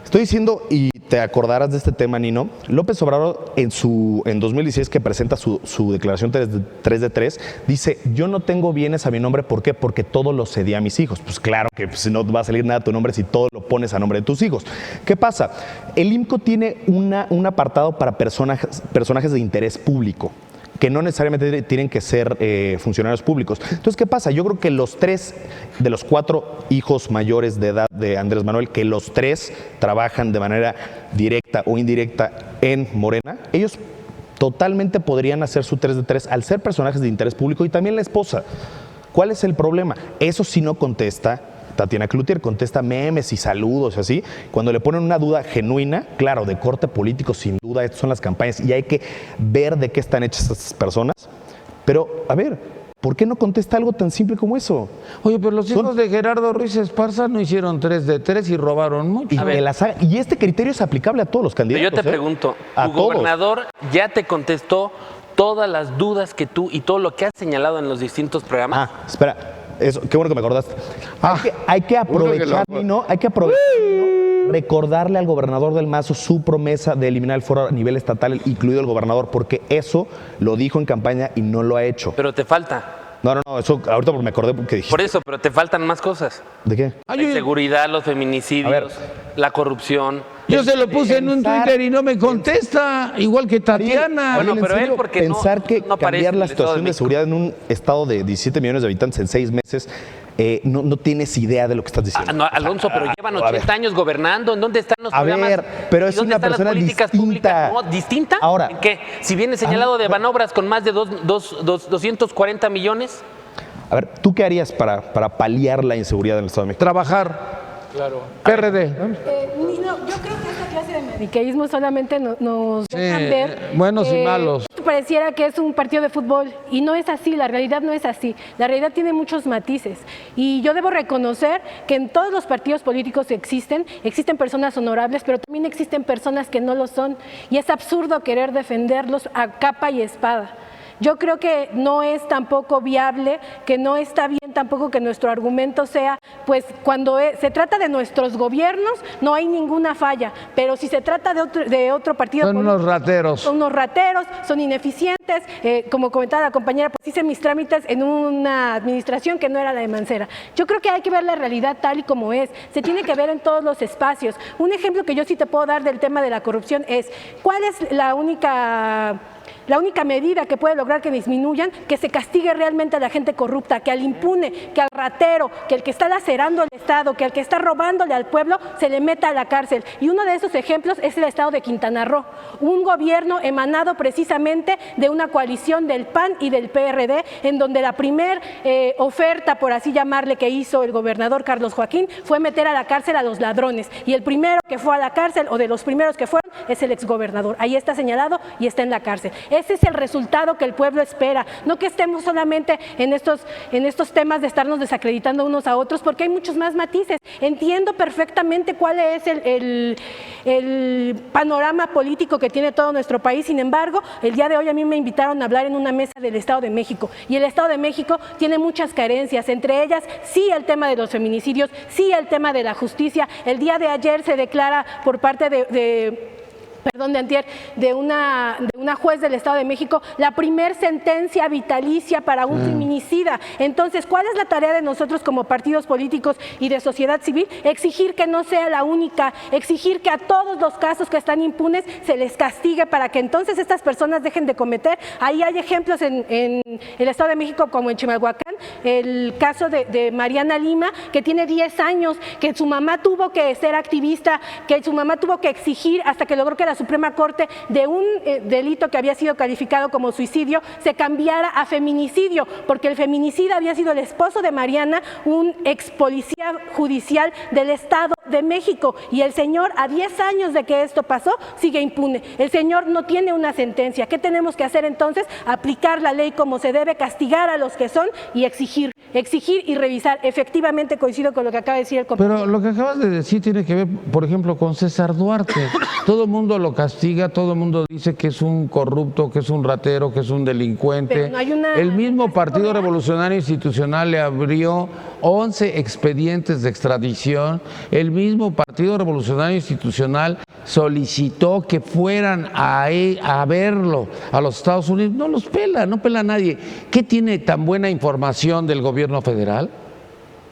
[SPEAKER 7] Estoy diciendo, y te acordarás de este tema, Nino, López Obrador en 2016 que presenta su declaración 3 de 3, dice, yo no tengo bienes a mi nombre, ¿por qué? Porque todo lo cedí a mis hijos. Pues claro que pues, no va a salir nada a tu nombre si todo lo pones a nombre de tus hijos. ¿Qué pasa? El IMCO tiene un apartado para personajes de interés público, que no necesariamente tienen que ser funcionarios públicos. Entonces, ¿qué pasa? Yo creo que los 3 de los 4 hijos mayores de edad de Andrés Manuel, que los 3 trabajan de manera directa o indirecta en Morena, ellos totalmente podrían hacer su 3 de 3 al ser personajes de interés público, y también la esposa. ¿Cuál es el problema? Eso sí no contesta Tatiana Cloutier, contesta memes y saludos y así. Cuando le ponen una duda genuina, claro, de corte político, sin duda, estas son las campañas y hay que ver de qué están hechas estas personas. Pero, a ver, ¿por qué no contesta algo tan simple como eso?
[SPEAKER 2] Oye, pero los hijos de Gerardo Ruiz Esparza no hicieron 3 de 3 y robaron mucho.
[SPEAKER 7] Y este criterio es aplicable a todos los
[SPEAKER 3] Pero
[SPEAKER 7] candidatos.
[SPEAKER 3] yo te pregunto,
[SPEAKER 7] A
[SPEAKER 3] ¿tu
[SPEAKER 7] todos.
[SPEAKER 3] gobernador ya te contestó todas las dudas que tú y todo lo que has señalado en los distintos programas?
[SPEAKER 7] Espera, eso, qué bueno que me acordaste. Hay que aprovechar, Nino, Nino, recordarle al gobernador del Mazo su promesa de eliminar el foro a nivel estatal, incluido el gobernador, porque eso lo dijo en campaña y no lo ha hecho.
[SPEAKER 3] Pero te falta.
[SPEAKER 7] No, eso ahorita me acordé porque dijiste.
[SPEAKER 3] Por eso, pero te faltan más cosas.
[SPEAKER 7] ¿De qué?
[SPEAKER 3] La inseguridad, los feminicidios,
[SPEAKER 7] A ver.
[SPEAKER 3] la corrupción.
[SPEAKER 2] Yo se lo puse en un
[SPEAKER 7] Pensar-
[SPEAKER 2] Twitter y no me contesta, igual que Tatiana.
[SPEAKER 3] Bueno,
[SPEAKER 7] ¿en
[SPEAKER 3] pero él
[SPEAKER 7] serio
[SPEAKER 3] porque no-
[SPEAKER 7] pensar que
[SPEAKER 3] no aparece
[SPEAKER 7] cambiar
[SPEAKER 3] en
[SPEAKER 7] la
[SPEAKER 3] el Estado de
[SPEAKER 7] situación de
[SPEAKER 3] México?
[SPEAKER 7] seguridad en un estado de 17 millones de habitantes en 6 meses, no tienes idea de lo que estás diciendo.
[SPEAKER 3] No, Alonso, pero llevan
[SPEAKER 7] a ver.
[SPEAKER 3] 80 años gobernando. ¿En dónde están los
[SPEAKER 7] A
[SPEAKER 3] programas?
[SPEAKER 7] ver, pero
[SPEAKER 3] ¿Y
[SPEAKER 7] es
[SPEAKER 3] dónde
[SPEAKER 7] una
[SPEAKER 3] están las
[SPEAKER 7] persona
[SPEAKER 3] políticas
[SPEAKER 7] distinta.
[SPEAKER 3] públicas? No, ¿distinta?
[SPEAKER 7] Ahora-
[SPEAKER 3] ¿En qué? Si viene señalado de manobras con más de 240 millones.
[SPEAKER 7] A ver, ¿tú qué harías para paliar la inseguridad en el Estado de México?
[SPEAKER 2] Trabajar. Claro. PRD.
[SPEAKER 8] Nino, yo creo que esta clase de maniqueísmo solamente nos dejan ver
[SPEAKER 2] buenos y malos.
[SPEAKER 8] esto pareciera que es un partido de fútbol y no es así, la realidad no es así. La realidad tiene muchos matices y yo debo reconocer que en todos los partidos políticos existen personas honorables, pero también existen personas que no lo son y es absurdo querer defenderlos a capa y espada. Yo creo que no es tampoco viable, que no está bien tampoco que nuestro argumento sea, pues cuando se trata de nuestros gobiernos no hay ninguna falla, pero si se trata de otro partido
[SPEAKER 2] Son
[SPEAKER 8] político,
[SPEAKER 2] unos rateros.
[SPEAKER 8] son unos rateros, son ineficientes, como comentaba la compañera, pues hice mis trámites en una administración que no era la de Mancera. Yo creo que hay que ver la realidad tal y como es, se tiene que ver en todos los espacios. Un ejemplo que yo sí te puedo dar del tema de la corrupción es, ¿cuál es la única medida que puede lograr que disminuyan? Que se castigue realmente a la gente corrupta, que al impune, que al ratero, que el que está lacerando al Estado, que al que está robándole al pueblo, se le meta a la cárcel. Y uno de esos ejemplos es el Estado de Quintana Roo, un gobierno emanado precisamente de una coalición del PAN y del PRD, en donde la primer oferta, por así llamarle, que hizo el gobernador Carlos Joaquín fue meter a la cárcel a los ladrones. Y el primero que fue a la cárcel, o de los primeros que fueron, es el exgobernador. Ahí está señalado y está en la cárcel. Ese es el resultado que el pueblo espera, no que estemos solamente en estos temas de estarnos desacreditando unos a otros, porque hay muchos más matices. Entiendo perfectamente cuál es el panorama político que tiene todo nuestro país. Sin embargo, el día de hoy a mí me invitaron a hablar en una mesa del Estado de México, y el Estado de México tiene muchas carencias, entre ellas sí el tema de los feminicidios, sí el tema de la justicia. El día de ayer se declara por parte de antier, de una juez del Estado de México, la primer sentencia vitalicia para un feminicida. Entonces, ¿cuál es la tarea de nosotros como partidos políticos y de sociedad civil? Exigir que no sea la única, exigir que a todos los casos que están impunes se les castigue para que entonces estas personas dejen de cometer. Ahí hay ejemplos en el Estado de México como en Chimalhuacán, el caso de Mariana Lima, que tiene 10 años, que su mamá tuvo que ser activista, que su mamá tuvo que exigir hasta que logró que la Suprema Corte de un delito que había sido calificado como suicidio se cambiara a feminicidio, porque el feminicida había sido el esposo de Mariana, un ex policía judicial del Estado de México, y el señor, a 10 años de que esto pasó, sigue impune. El señor no tiene una sentencia. ¿Qué tenemos que hacer entonces? Aplicar la ley como se debe, castigar a los que son y exigir y revisar. Efectivamente coincido con lo que acaba de decir el compañero.
[SPEAKER 2] Pero lo que acabas de decir tiene que ver, por ejemplo, con César Duarte. Todo el mundo lo castiga, todo el mundo dice que es un corrupto, que es un ratero, que es un delincuente.
[SPEAKER 8] Pero no hay una...
[SPEAKER 2] El mismo Partido Revolucionario Institucional le abrió 11 expedientes de extradición. El mismo Partido Revolucionario Institucional solicitó que fueran a verlo a los Estados Unidos. No los pela, no pela a nadie. ¿Qué tiene tan buena información del gobierno federal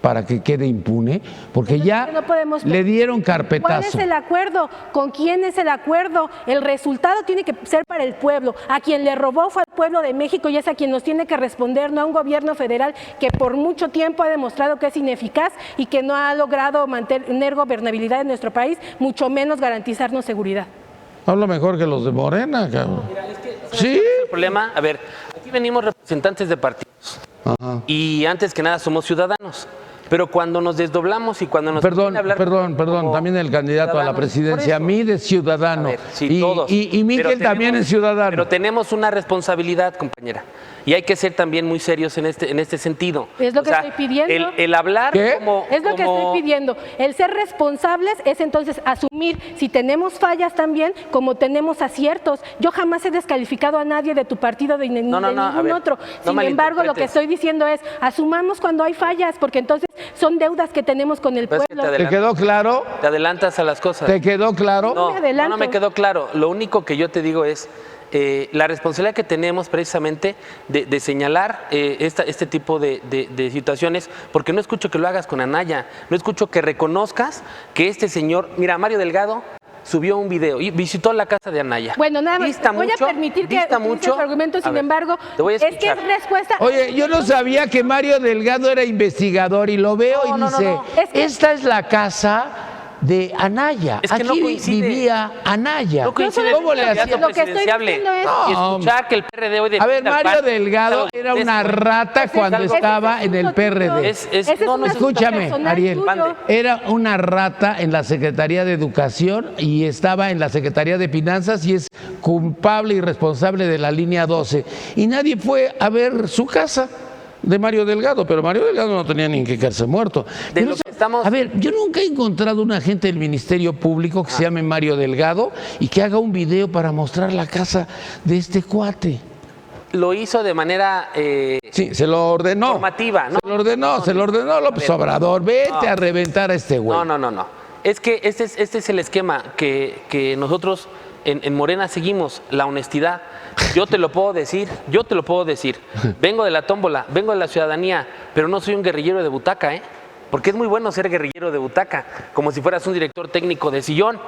[SPEAKER 2] para que quede impune? Porque ya
[SPEAKER 8] no podemos...
[SPEAKER 2] le dieron carpetazo.
[SPEAKER 8] ¿Cuál es el acuerdo? ¿Con quién es el acuerdo? El resultado tiene que ser para el pueblo. A quien le robó fue al pueblo de México y es a quien nos tiene que responder, no a un gobierno federal que por mucho tiempo ha demostrado que es ineficaz y que no ha logrado mantener gobernabilidad en nuestro país, mucho menos garantizarnos seguridad.
[SPEAKER 2] Habla mejor que los de Morena, cabrón.
[SPEAKER 3] Mira, es que,
[SPEAKER 2] ¿Sí?
[SPEAKER 3] El problema, a ver, aquí venimos representantes de partidos.
[SPEAKER 2] Ajá.
[SPEAKER 3] Y antes que nada somos ciudadanos. Pero cuando nos desdoblamos y cuando nos
[SPEAKER 2] Perdón,
[SPEAKER 3] ponen a hablar
[SPEAKER 2] perdón, también el candidato a la
[SPEAKER 3] ciudadanos,
[SPEAKER 2] presidencia, a
[SPEAKER 3] por
[SPEAKER 2] mí
[SPEAKER 3] eso.
[SPEAKER 2] de ciudadano.
[SPEAKER 3] A ver, sí, todos.
[SPEAKER 2] Y Miguel
[SPEAKER 3] Pero
[SPEAKER 2] también
[SPEAKER 3] tenemos-
[SPEAKER 2] es ciudadano.
[SPEAKER 3] Pero tenemos una responsabilidad, compañera. Y hay que ser también muy serios en este sentido.
[SPEAKER 8] Es lo que estoy pidiendo.
[SPEAKER 3] El hablar
[SPEAKER 2] ¿Qué?
[SPEAKER 3] como...
[SPEAKER 8] Es lo que
[SPEAKER 3] como-
[SPEAKER 8] estoy pidiendo. El ser responsables es entonces asumir si tenemos fallas también como tenemos aciertos. Yo jamás he descalificado a nadie de tu partido de
[SPEAKER 3] No, a
[SPEAKER 8] ningún
[SPEAKER 3] ver,
[SPEAKER 8] otro.
[SPEAKER 3] no
[SPEAKER 8] Sin embargo, lo que
[SPEAKER 3] malinterpretes.
[SPEAKER 8] estoy diciendo es asumamos cuando hay fallas, porque entonces son deudas que tenemos con el
[SPEAKER 3] Pues es que
[SPEAKER 8] pueblo.
[SPEAKER 2] ¿Te quedó claro?
[SPEAKER 3] Te adelantas a las cosas.
[SPEAKER 2] ¿Te quedó claro?
[SPEAKER 3] No,
[SPEAKER 8] me adelanto.
[SPEAKER 3] no me quedó claro. Lo único que yo te digo es la responsabilidad que tenemos precisamente de señalar este tipo de situaciones, porque no escucho que lo hagas con Anaya, no escucho que reconozcas que este señor, mira, Mario Delgado subió un video y visitó la casa de Anaya.
[SPEAKER 8] Bueno, nada más,
[SPEAKER 3] Dista
[SPEAKER 8] voy
[SPEAKER 3] mucho,
[SPEAKER 8] a permitir que
[SPEAKER 3] dista
[SPEAKER 8] utilices
[SPEAKER 3] mucho.
[SPEAKER 8] su argumento,
[SPEAKER 3] A
[SPEAKER 8] sin
[SPEAKER 3] ver,
[SPEAKER 8] embargo,
[SPEAKER 3] te voy a
[SPEAKER 8] es que
[SPEAKER 3] escuchar.
[SPEAKER 8] es respuesta...
[SPEAKER 2] Oye, yo no sabía que Mario Delgado era investigador y lo veo y
[SPEAKER 3] No,
[SPEAKER 2] dice,
[SPEAKER 3] no.
[SPEAKER 8] Es que-
[SPEAKER 2] esta es la casa de Anaya.
[SPEAKER 3] Es que
[SPEAKER 2] Aquí
[SPEAKER 3] no coincide.
[SPEAKER 2] vivía Anaya.
[SPEAKER 3] No coincide
[SPEAKER 2] ¿Cómo
[SPEAKER 3] con
[SPEAKER 2] le
[SPEAKER 3] el
[SPEAKER 2] hacía?
[SPEAKER 3] candidato
[SPEAKER 8] Lo que estoy
[SPEAKER 3] presidenciable.
[SPEAKER 8] diciendo es-
[SPEAKER 3] Y
[SPEAKER 2] No,
[SPEAKER 3] escuchar que el PRD hoy
[SPEAKER 2] A ver,
[SPEAKER 3] defiende al
[SPEAKER 2] Mario
[SPEAKER 3] PAN,
[SPEAKER 2] Delgado
[SPEAKER 3] es
[SPEAKER 2] era
[SPEAKER 3] algo
[SPEAKER 2] una
[SPEAKER 3] grotesco.
[SPEAKER 2] rata cuando
[SPEAKER 3] algo-
[SPEAKER 2] estaba en el
[SPEAKER 8] asunto
[SPEAKER 2] PRD.
[SPEAKER 8] tuyo.
[SPEAKER 3] Es-
[SPEAKER 8] Ese es
[SPEAKER 3] no,
[SPEAKER 8] un
[SPEAKER 3] no es-
[SPEAKER 8] asunto
[SPEAKER 2] Escúchame,
[SPEAKER 8] personal
[SPEAKER 2] Ariel.
[SPEAKER 8] tuyo.
[SPEAKER 3] Mande.
[SPEAKER 2] Era una rata en la Secretaría de Educación y estaba en la Secretaría de Finanzas y es culpable y responsable de la línea 12. Y nadie fue a ver su casa de Mario Delgado, pero Mario Delgado no tenía ni que quedarse muerto.
[SPEAKER 3] De
[SPEAKER 2] Yo
[SPEAKER 3] lo
[SPEAKER 2] no sé-
[SPEAKER 3] que estamos-
[SPEAKER 2] A ver, yo nunca he encontrado un agente del Ministerio Público que se llame Mario Delgado y que haga un video para mostrar la casa de este cuate.
[SPEAKER 3] Lo hizo de manera
[SPEAKER 2] Sí, se lo ordenó.
[SPEAKER 3] formativa, ¿no?
[SPEAKER 2] Se lo ordenó López
[SPEAKER 3] A ver,
[SPEAKER 2] Obrador. Vete
[SPEAKER 3] no.
[SPEAKER 2] a reventar a este güey.
[SPEAKER 3] No. Es que este es el esquema que nosotros en Morena seguimos, la honestidad. Yo te lo puedo decir. Vengo de la tómbola, vengo de la ciudadanía, pero no soy un guerrillero de butaca, ¿eh? Porque es muy bueno ser guerrillero de butaca, como si fueras un director técnico de sillón.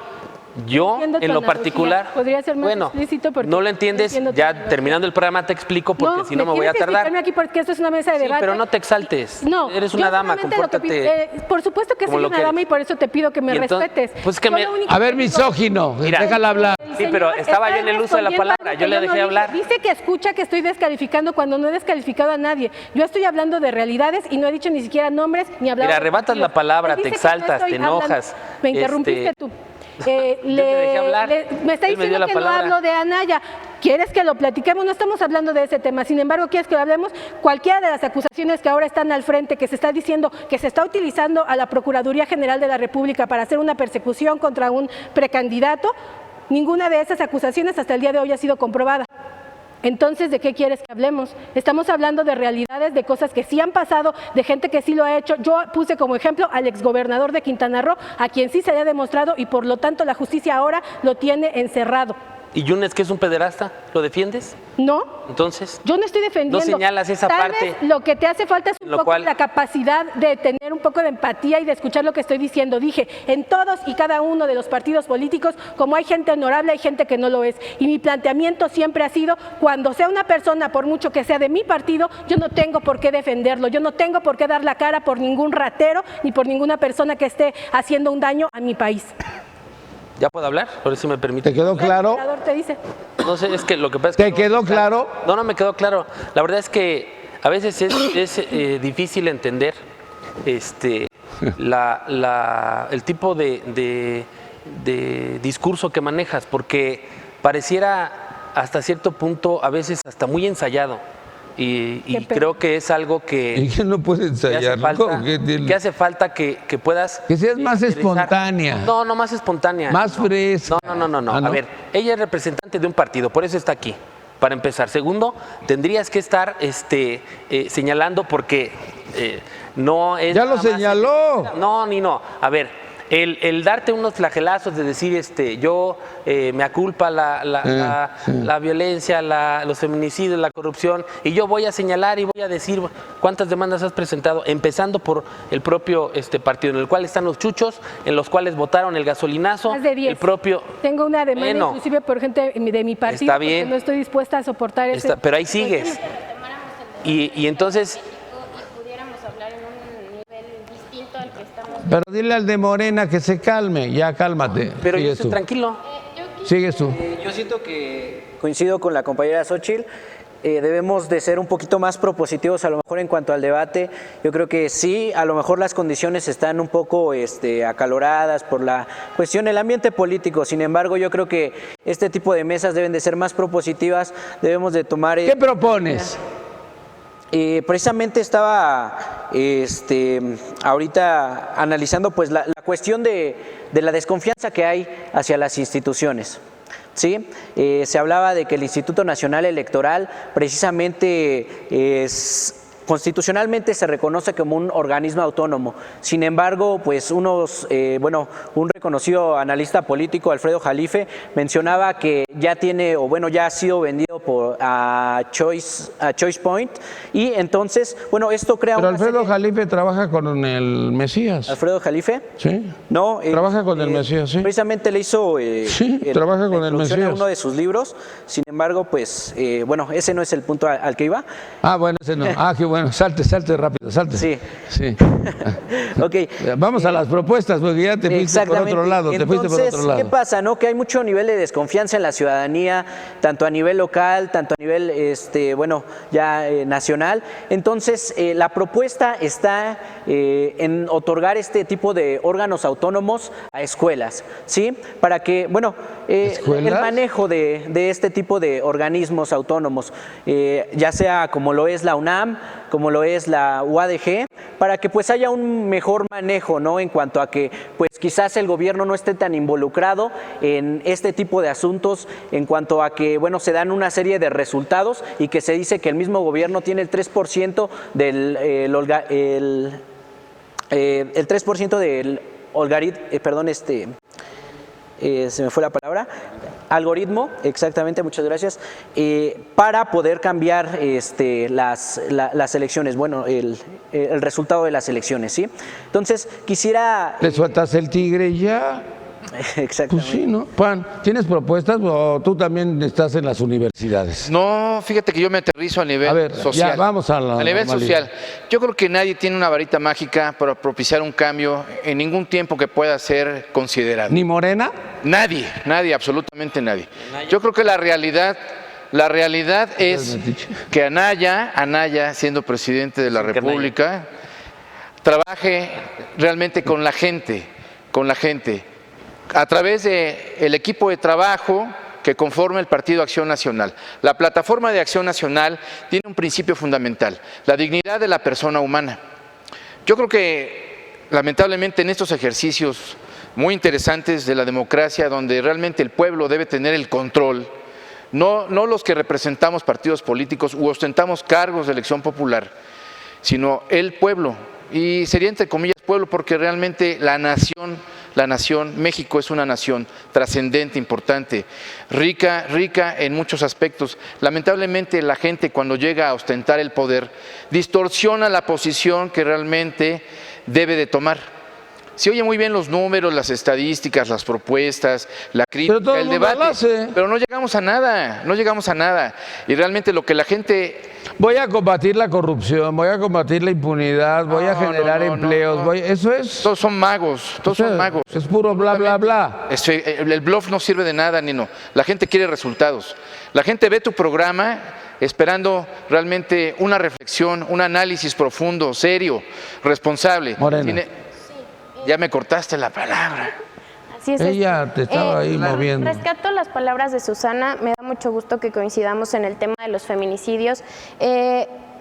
[SPEAKER 3] Yo,
[SPEAKER 8] Entiendo tu
[SPEAKER 3] en lo
[SPEAKER 8] analogía.
[SPEAKER 3] particular,
[SPEAKER 8] Podría ser más
[SPEAKER 3] bueno,
[SPEAKER 8] explícito porque
[SPEAKER 3] no lo entiendes,
[SPEAKER 8] entiendo tu
[SPEAKER 3] ya
[SPEAKER 8] analogía.
[SPEAKER 3] terminando el programa te explico porque si no me voy a
[SPEAKER 8] tienes que
[SPEAKER 3] tardar.
[SPEAKER 8] explicarme aquí porque esto es una mesa de
[SPEAKER 3] Sí,
[SPEAKER 8] debate.
[SPEAKER 3] pero no te exaltes.
[SPEAKER 8] No,
[SPEAKER 3] Eres
[SPEAKER 8] yo
[SPEAKER 3] una dama,
[SPEAKER 8] solamente lo que
[SPEAKER 3] compórtate
[SPEAKER 8] por supuesto que
[SPEAKER 3] como
[SPEAKER 8] soy
[SPEAKER 3] lo
[SPEAKER 8] una
[SPEAKER 3] que
[SPEAKER 8] dama y
[SPEAKER 3] eres.
[SPEAKER 8] por eso te pido que me
[SPEAKER 3] Y entonces,
[SPEAKER 8] respetes.
[SPEAKER 3] pues que
[SPEAKER 8] Yo
[SPEAKER 3] me-
[SPEAKER 8] lo único
[SPEAKER 2] A ver,
[SPEAKER 8] que digo-
[SPEAKER 2] misógino,
[SPEAKER 3] Mira.
[SPEAKER 2] déjala hablar.
[SPEAKER 8] El
[SPEAKER 3] Sí, pero
[SPEAKER 8] señor
[SPEAKER 3] estaba yo
[SPEAKER 8] está
[SPEAKER 3] en el uso de la
[SPEAKER 8] respondiendo
[SPEAKER 3] palabra,
[SPEAKER 8] algo
[SPEAKER 3] yo
[SPEAKER 8] que
[SPEAKER 3] le
[SPEAKER 8] no
[SPEAKER 3] dejé
[SPEAKER 8] dije.
[SPEAKER 3] hablar.
[SPEAKER 8] Dice que escucha que estoy descalificando cuando no he descalificado a nadie. Yo estoy hablando de realidades y no he dicho ni siquiera nombres ni hablado.
[SPEAKER 3] Mira,
[SPEAKER 8] de
[SPEAKER 3] arrebatas
[SPEAKER 8] partidos.
[SPEAKER 3] la palabra,
[SPEAKER 8] Él
[SPEAKER 3] te
[SPEAKER 8] dice que no
[SPEAKER 3] exaltas,
[SPEAKER 8] estoy
[SPEAKER 3] te
[SPEAKER 8] hablando.
[SPEAKER 3] enojas.
[SPEAKER 8] Me interrumpiste tú.
[SPEAKER 3] Yo te dejé hablar.
[SPEAKER 8] Me está
[SPEAKER 3] Él me dio
[SPEAKER 8] diciendo
[SPEAKER 3] la
[SPEAKER 8] que no
[SPEAKER 3] palabra.
[SPEAKER 8] hablo de Anaya. ¿Quieres que lo platiquemos? No estamos hablando de ese tema. Sin embargo, ¿quieres que lo hablemos? Cualquiera de las acusaciones que ahora están al frente, que se está diciendo que se está utilizando a la Procuraduría General de la República para hacer una persecución contra un precandidato, ninguna de esas acusaciones hasta el día de hoy ha sido comprobada. Entonces, ¿de qué quieres que hablemos? Estamos hablando de realidades, de cosas que sí han pasado, de gente que sí lo ha hecho. Yo puse como ejemplo al exgobernador de Quintana Roo, a quien sí se le ha demostrado y por lo tanto la justicia ahora lo tiene encerrado.
[SPEAKER 3] ¿Y Yunes, que es un pederasta, lo defiendes?
[SPEAKER 8] No,
[SPEAKER 3] Entonces,
[SPEAKER 8] yo no estoy defendiendo.
[SPEAKER 3] no señalas esa
[SPEAKER 8] Tal
[SPEAKER 3] parte.
[SPEAKER 8] vez lo que te hace falta es un
[SPEAKER 3] Lo
[SPEAKER 8] poco
[SPEAKER 3] cual-
[SPEAKER 8] la capacidad de tener un poco de empatía y de escuchar lo que estoy diciendo. Dije, en todos y cada uno de los partidos políticos, como hay gente honorable, hay gente que no lo es. Y mi planteamiento siempre ha sido, cuando sea una persona, por mucho que sea de mi partido, yo no tengo por qué defenderlo. Yo no tengo por qué dar la cara por ningún ratero ni por ninguna persona que esté haciendo un daño a mi país.
[SPEAKER 3] ¿Ya puedo hablar? Por eso me permite.
[SPEAKER 2] ¿Te quedó claro?
[SPEAKER 8] El senador te dice.
[SPEAKER 3] No sé, es que lo que pasa es que...
[SPEAKER 2] ¿Te quedó claro?
[SPEAKER 3] No, no me quedó claro. La verdad es que a veces es difícil entender el tipo de discurso que manejas, porque pareciera hasta cierto punto a veces hasta muy ensayado. Y creo que es algo que...
[SPEAKER 2] ¿Y que no puede ensayar?
[SPEAKER 3] que hace falta que puedas...
[SPEAKER 2] Que seas más
[SPEAKER 3] expresar.
[SPEAKER 2] espontánea.
[SPEAKER 3] No, no más espontánea.
[SPEAKER 2] Más fresca.
[SPEAKER 3] No.
[SPEAKER 2] Ah, ¿no?
[SPEAKER 3] A ver, ella es representante de un partido, por eso está aquí, para empezar. Segundo, tendrías que estar señalando porque no es...
[SPEAKER 2] ¡Ya lo
[SPEAKER 3] nada más-
[SPEAKER 2] señaló!
[SPEAKER 3] No, ni no. A ver, el darte unos flagelazos de decir, yo me aculpa la violencia, los feminicidios, la corrupción, y yo voy a señalar y voy a decir cuántas demandas has presentado, empezando por el propio partido, en el cual están los chuchos, en los cuales votaron el gasolinazo,
[SPEAKER 8] Más de 10.
[SPEAKER 3] el propio...
[SPEAKER 8] Tengo una demanda
[SPEAKER 3] Bueno,
[SPEAKER 8] inclusive por gente de mi partido,
[SPEAKER 3] está bien.
[SPEAKER 8] porque no estoy dispuesta a soportar ese...
[SPEAKER 3] pero ahí sigues. Y entonces...
[SPEAKER 6] pudiéramos hablar en un nivel distinto al que estamos.
[SPEAKER 2] Pero dile al de Morena que se calme. Ya, cálmate.
[SPEAKER 3] Pero yo
[SPEAKER 2] Sigues
[SPEAKER 3] estoy
[SPEAKER 2] tú.
[SPEAKER 3] tranquilo.
[SPEAKER 2] Sigues tú.
[SPEAKER 4] Yo siento que coincido con la compañera Xóchitl. Debemos de ser un poquito más propositivos a lo mejor en cuanto al debate. Yo creo que sí, a lo mejor las condiciones están un poco acaloradas por la cuestión del ambiente político. Sin embargo, yo creo que este tipo de mesas deben de ser más propositivas. Debemos de tomar...
[SPEAKER 2] ¿Qué propones?
[SPEAKER 4] Precisamente estaba ahorita analizando pues la cuestión de la desconfianza que hay hacia las instituciones. ¿Sí? Se hablaba de que el Instituto Nacional Electoral precisamente constitucionalmente se reconoce como un organismo autónomo. Sin embargo, pues un reconocido analista político, Alfredo Jalife, mencionaba que ya tiene, ya ha sido vendido a Choice Point, y entonces, esto crea
[SPEAKER 2] Pero
[SPEAKER 4] una
[SPEAKER 2] Alfredo
[SPEAKER 4] serie-
[SPEAKER 2] Jalife trabaja con el Mesías.
[SPEAKER 4] ¿Alfredo Jalife?
[SPEAKER 2] Sí.
[SPEAKER 4] No,
[SPEAKER 2] Trabaja con el Mesías, sí.
[SPEAKER 4] Precisamente le hizo
[SPEAKER 2] trabaja con
[SPEAKER 4] la
[SPEAKER 2] el
[SPEAKER 4] introducción a
[SPEAKER 2] Mesías.
[SPEAKER 4] uno de sus libros. Sin embargo, pues, ese no es el punto al que iba.
[SPEAKER 2] Ah, bueno, ese no. Ah, qué bueno. Salte rápido, salte.
[SPEAKER 4] Sí.
[SPEAKER 2] Sí.
[SPEAKER 4] Ok.
[SPEAKER 2] Vamos a las propuestas, porque ya te fuiste por otro lado.
[SPEAKER 4] Entonces, ¿qué pasa? Que hay mucho nivel de desconfianza en la ciudadanía, tanto a nivel local, tanto a nivel nacional. Entonces, la propuesta está en otorgar este tipo de órganos autónomos a escuelas, ¿sí? Para que, el
[SPEAKER 2] ¿Escuelas?
[SPEAKER 4] manejo de este tipo de organismos autónomos, ya sea como lo es la UNAM, como lo es la UADG, para que pues haya un mejor manejo, ¿no? En cuanto a que pues quizás el gobierno no esté tan involucrado en este tipo de asuntos, en cuanto a que se dan una serie de resultados y que se dice que el mismo gobierno tiene el 3% del el 3% del se me fue la palabra, algoritmo, exactamente, muchas gracias, para poder cambiar las elecciones, el resultado de las elecciones, ¿sí? Entonces, quisiera...
[SPEAKER 2] ¿Le sueltas el tigre y ya?
[SPEAKER 4] Exactamente.
[SPEAKER 2] Pues sí, ¿no? Juan, ¿tienes propuestas o tú también estás en las universidades?
[SPEAKER 5] No, fíjate que yo me aterrizo a nivel social.
[SPEAKER 2] Ya, vamos a la
[SPEAKER 5] nivel
[SPEAKER 2] normalidad.
[SPEAKER 5] social. Yo creo que nadie tiene una varita mágica para propiciar un cambio en ningún tiempo que pueda ser considerado.
[SPEAKER 2] ¿Ni Morena?
[SPEAKER 5] Nadie, absolutamente nadie. Yo creo que la realidad es que Anaya, siendo presidente de la República, trabaje realmente con la gente, a través del equipo de trabajo que conforma el Partido Acción Nacional. La plataforma de Acción Nacional tiene un principio fundamental, la dignidad de la persona humana. Yo creo que, lamentablemente, en estos ejercicios muy interesantes de la democracia, donde realmente el pueblo debe tener el control, no los que representamos partidos políticos u ostentamos cargos de elección popular, sino el pueblo. Y sería entre comillas pueblo porque realmente la nación, México es una nación trascendente, importante, rica en muchos aspectos. Lamentablemente la gente cuando llega a ostentar el poder distorsiona la posición que realmente debe de tomar. Se oye muy bien los números, las estadísticas, las propuestas, la crítica, el debate, pero no llegamos a nada, Y realmente lo que la gente...
[SPEAKER 2] Voy a combatir la corrupción, voy a combatir la impunidad, voy a generar empleos, eso es...
[SPEAKER 5] Todos son magos,
[SPEAKER 2] Es puro bla, bla, bla.
[SPEAKER 5] El bluff no sirve de nada, Nino. La gente quiere resultados. La gente ve tu programa esperando realmente una reflexión, un análisis profundo, serio, responsable.
[SPEAKER 2] Morena.
[SPEAKER 5] Ya me cortaste la palabra.
[SPEAKER 6] Así es.
[SPEAKER 2] Ella te estaba ahí moviendo.
[SPEAKER 6] Rescato las palabras de Susana, me da mucho gusto que coincidamos en el tema de los feminicidios.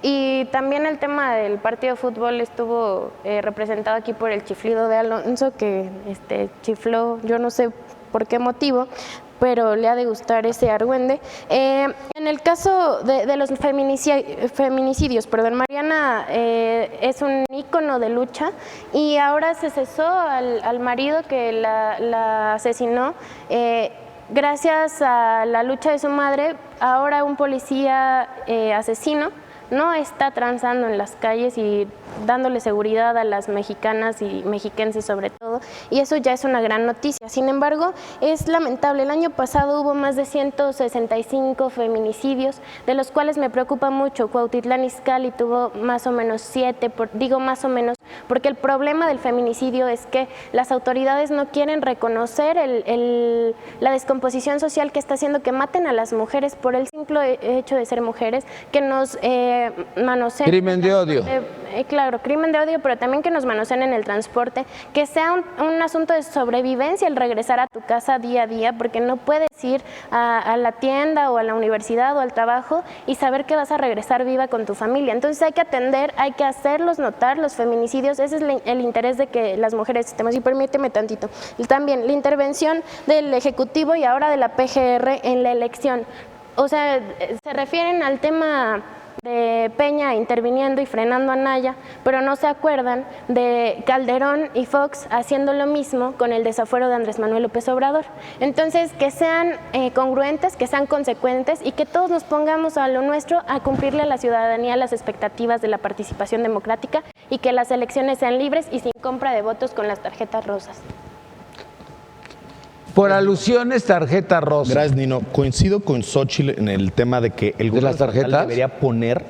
[SPEAKER 6] Y también el tema del partido de fútbol estuvo representado aquí por el chiflido de Alonso, que chifló, yo no sé por qué motivo, pero le ha de gustar ese argüende. En el caso de los feminicidios, Mariana es un ícono de lucha y ahora se cesó al marido que la asesinó. Gracias a la lucha de su madre, ahora un policía asesino no está transando en las calles y dándole seguridad a las mexicanas y mexiquenses sobre todo, y eso ya es una gran noticia. Sin embargo, es lamentable. El año pasado hubo más de 165 feminicidios, de los cuales me preocupa mucho. Cuautitlán Izcalli tuvo más o menos 7, digo más o menos, porque el problema del feminicidio es que las autoridades no quieren reconocer la descomposición social que está haciendo que maten a las mujeres por el simple hecho de ser mujeres, que nos manoseen.
[SPEAKER 2] Crimen de odio.
[SPEAKER 6] Claro, crimen de odio, pero también que nos manoseen en el transporte, que sea un asunto de sobrevivencia el regresar a tu casa día a día, porque no puedes ir a la tienda o a la universidad o al trabajo y saber que vas a regresar viva con tu familia. Entonces hay que atender, hay que hacerlos notar los feminicidios. Ese es el interés de que las mujeres estemos. Y permíteme tantito. También la intervención del Ejecutivo y ahora de la PGR en la elección. O sea, se refieren al tema de Peña interviniendo y frenando a Naya, pero no se acuerdan de Calderón y Fox haciendo lo mismo con el desafuero de Andrés Manuel López Obrador. Entonces, que sean congruentes, que sean consecuentes y que todos nos pongamos a lo nuestro, a cumplirle a la ciudadanía las expectativas de la participación democrática y que las elecciones sean libres y sin compra de votos con las tarjetas rosas.
[SPEAKER 2] Por alusiones, tarjeta rosa.
[SPEAKER 7] Gracias, Nino. Coincido con Xóchitl en el tema de que el gobierno
[SPEAKER 2] las tarjetas
[SPEAKER 7] debería poner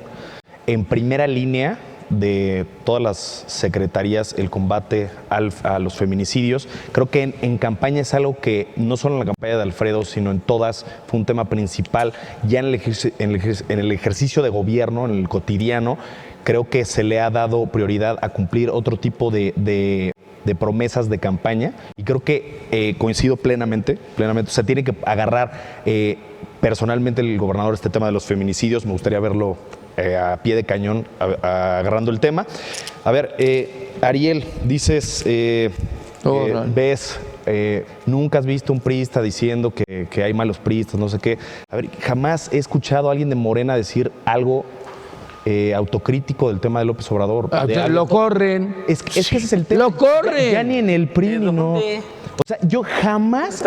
[SPEAKER 7] en primera línea de todas las secretarías el combate a los feminicidios. Creo que en campaña es algo que no solo en la campaña de Alfredo, sino en todas fue un tema principal. Ya en el ejercicio de gobierno, en el cotidiano, creo que se le ha dado prioridad a cumplir otro tipo de promesas de campaña, y creo que coincido plenamente, o sea, tiene que agarrar personalmente el gobernador este tema de los feminicidios. Me gustaría verlo a pie de cañón agarrando el tema. A ver, Ariel, dices, ves, nunca has visto un priista diciendo que hay malos priistas, no sé qué. A ver, jamás he escuchado a alguien de Morena decir algo autocrítico del tema de López Obrador.
[SPEAKER 2] Lo corren.
[SPEAKER 7] Es que ese es el tema.
[SPEAKER 2] ¡Lo corren!
[SPEAKER 7] Ya ni en el PRI, no. O sea, yo jamás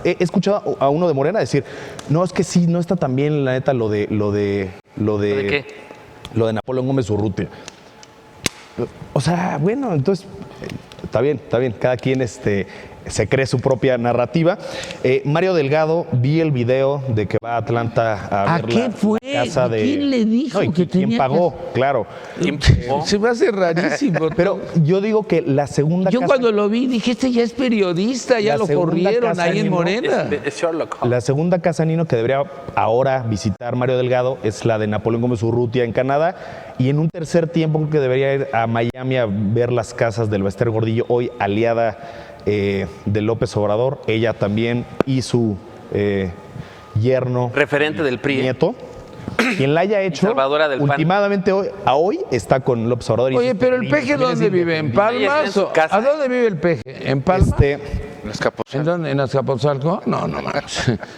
[SPEAKER 7] he escuchado a uno de Morena decir, no, es que sí, no está tan bien, la neta, lo de
[SPEAKER 3] qué?
[SPEAKER 7] Lo de Napoleón Gómez Urrutia. O sea, bueno, entonces, está bien, cada quien se cree su propia narrativa. Mario Delgado, vi el video de que va a Atlanta a ver
[SPEAKER 2] qué fue?
[SPEAKER 7] Casa de...
[SPEAKER 2] ¿Quién le dijo que
[SPEAKER 7] quién pagó? Claro.
[SPEAKER 2] Se me hace rarísimo.
[SPEAKER 7] Pero yo digo que la segunda
[SPEAKER 2] Yo
[SPEAKER 7] casa...
[SPEAKER 2] cuando lo vi dije, este ya es periodista, ya
[SPEAKER 7] La
[SPEAKER 2] lo
[SPEAKER 7] segunda
[SPEAKER 2] corrieron
[SPEAKER 7] casa,
[SPEAKER 2] ahí en
[SPEAKER 7] Nino,
[SPEAKER 2] Morena.
[SPEAKER 3] Es Sherlock Holmes.
[SPEAKER 7] La segunda casa, Nino, que debería ahora visitar Mario Delgado es la de Napoleón Gómez Urrutia en Canadá. Y en un tercer tiempo creo que debería ir a Miami a ver las casas del Bester Gordillo, hoy aliada de López Obrador. Ella también y su yerno.
[SPEAKER 3] Referente del PRI.
[SPEAKER 7] Nieto. Quien la haya hecho,
[SPEAKER 3] Salvadora del PAN.
[SPEAKER 7] últimamente hoy está con López Obrador.
[SPEAKER 2] Oye, pero el Peje, ¿dónde vive? ¿En Palmas?
[SPEAKER 3] en su casa.
[SPEAKER 2] ¿A dónde vive el Peje? ¿En Palmas? ¿En dónde? ¿En Azcapotzalco? No, no,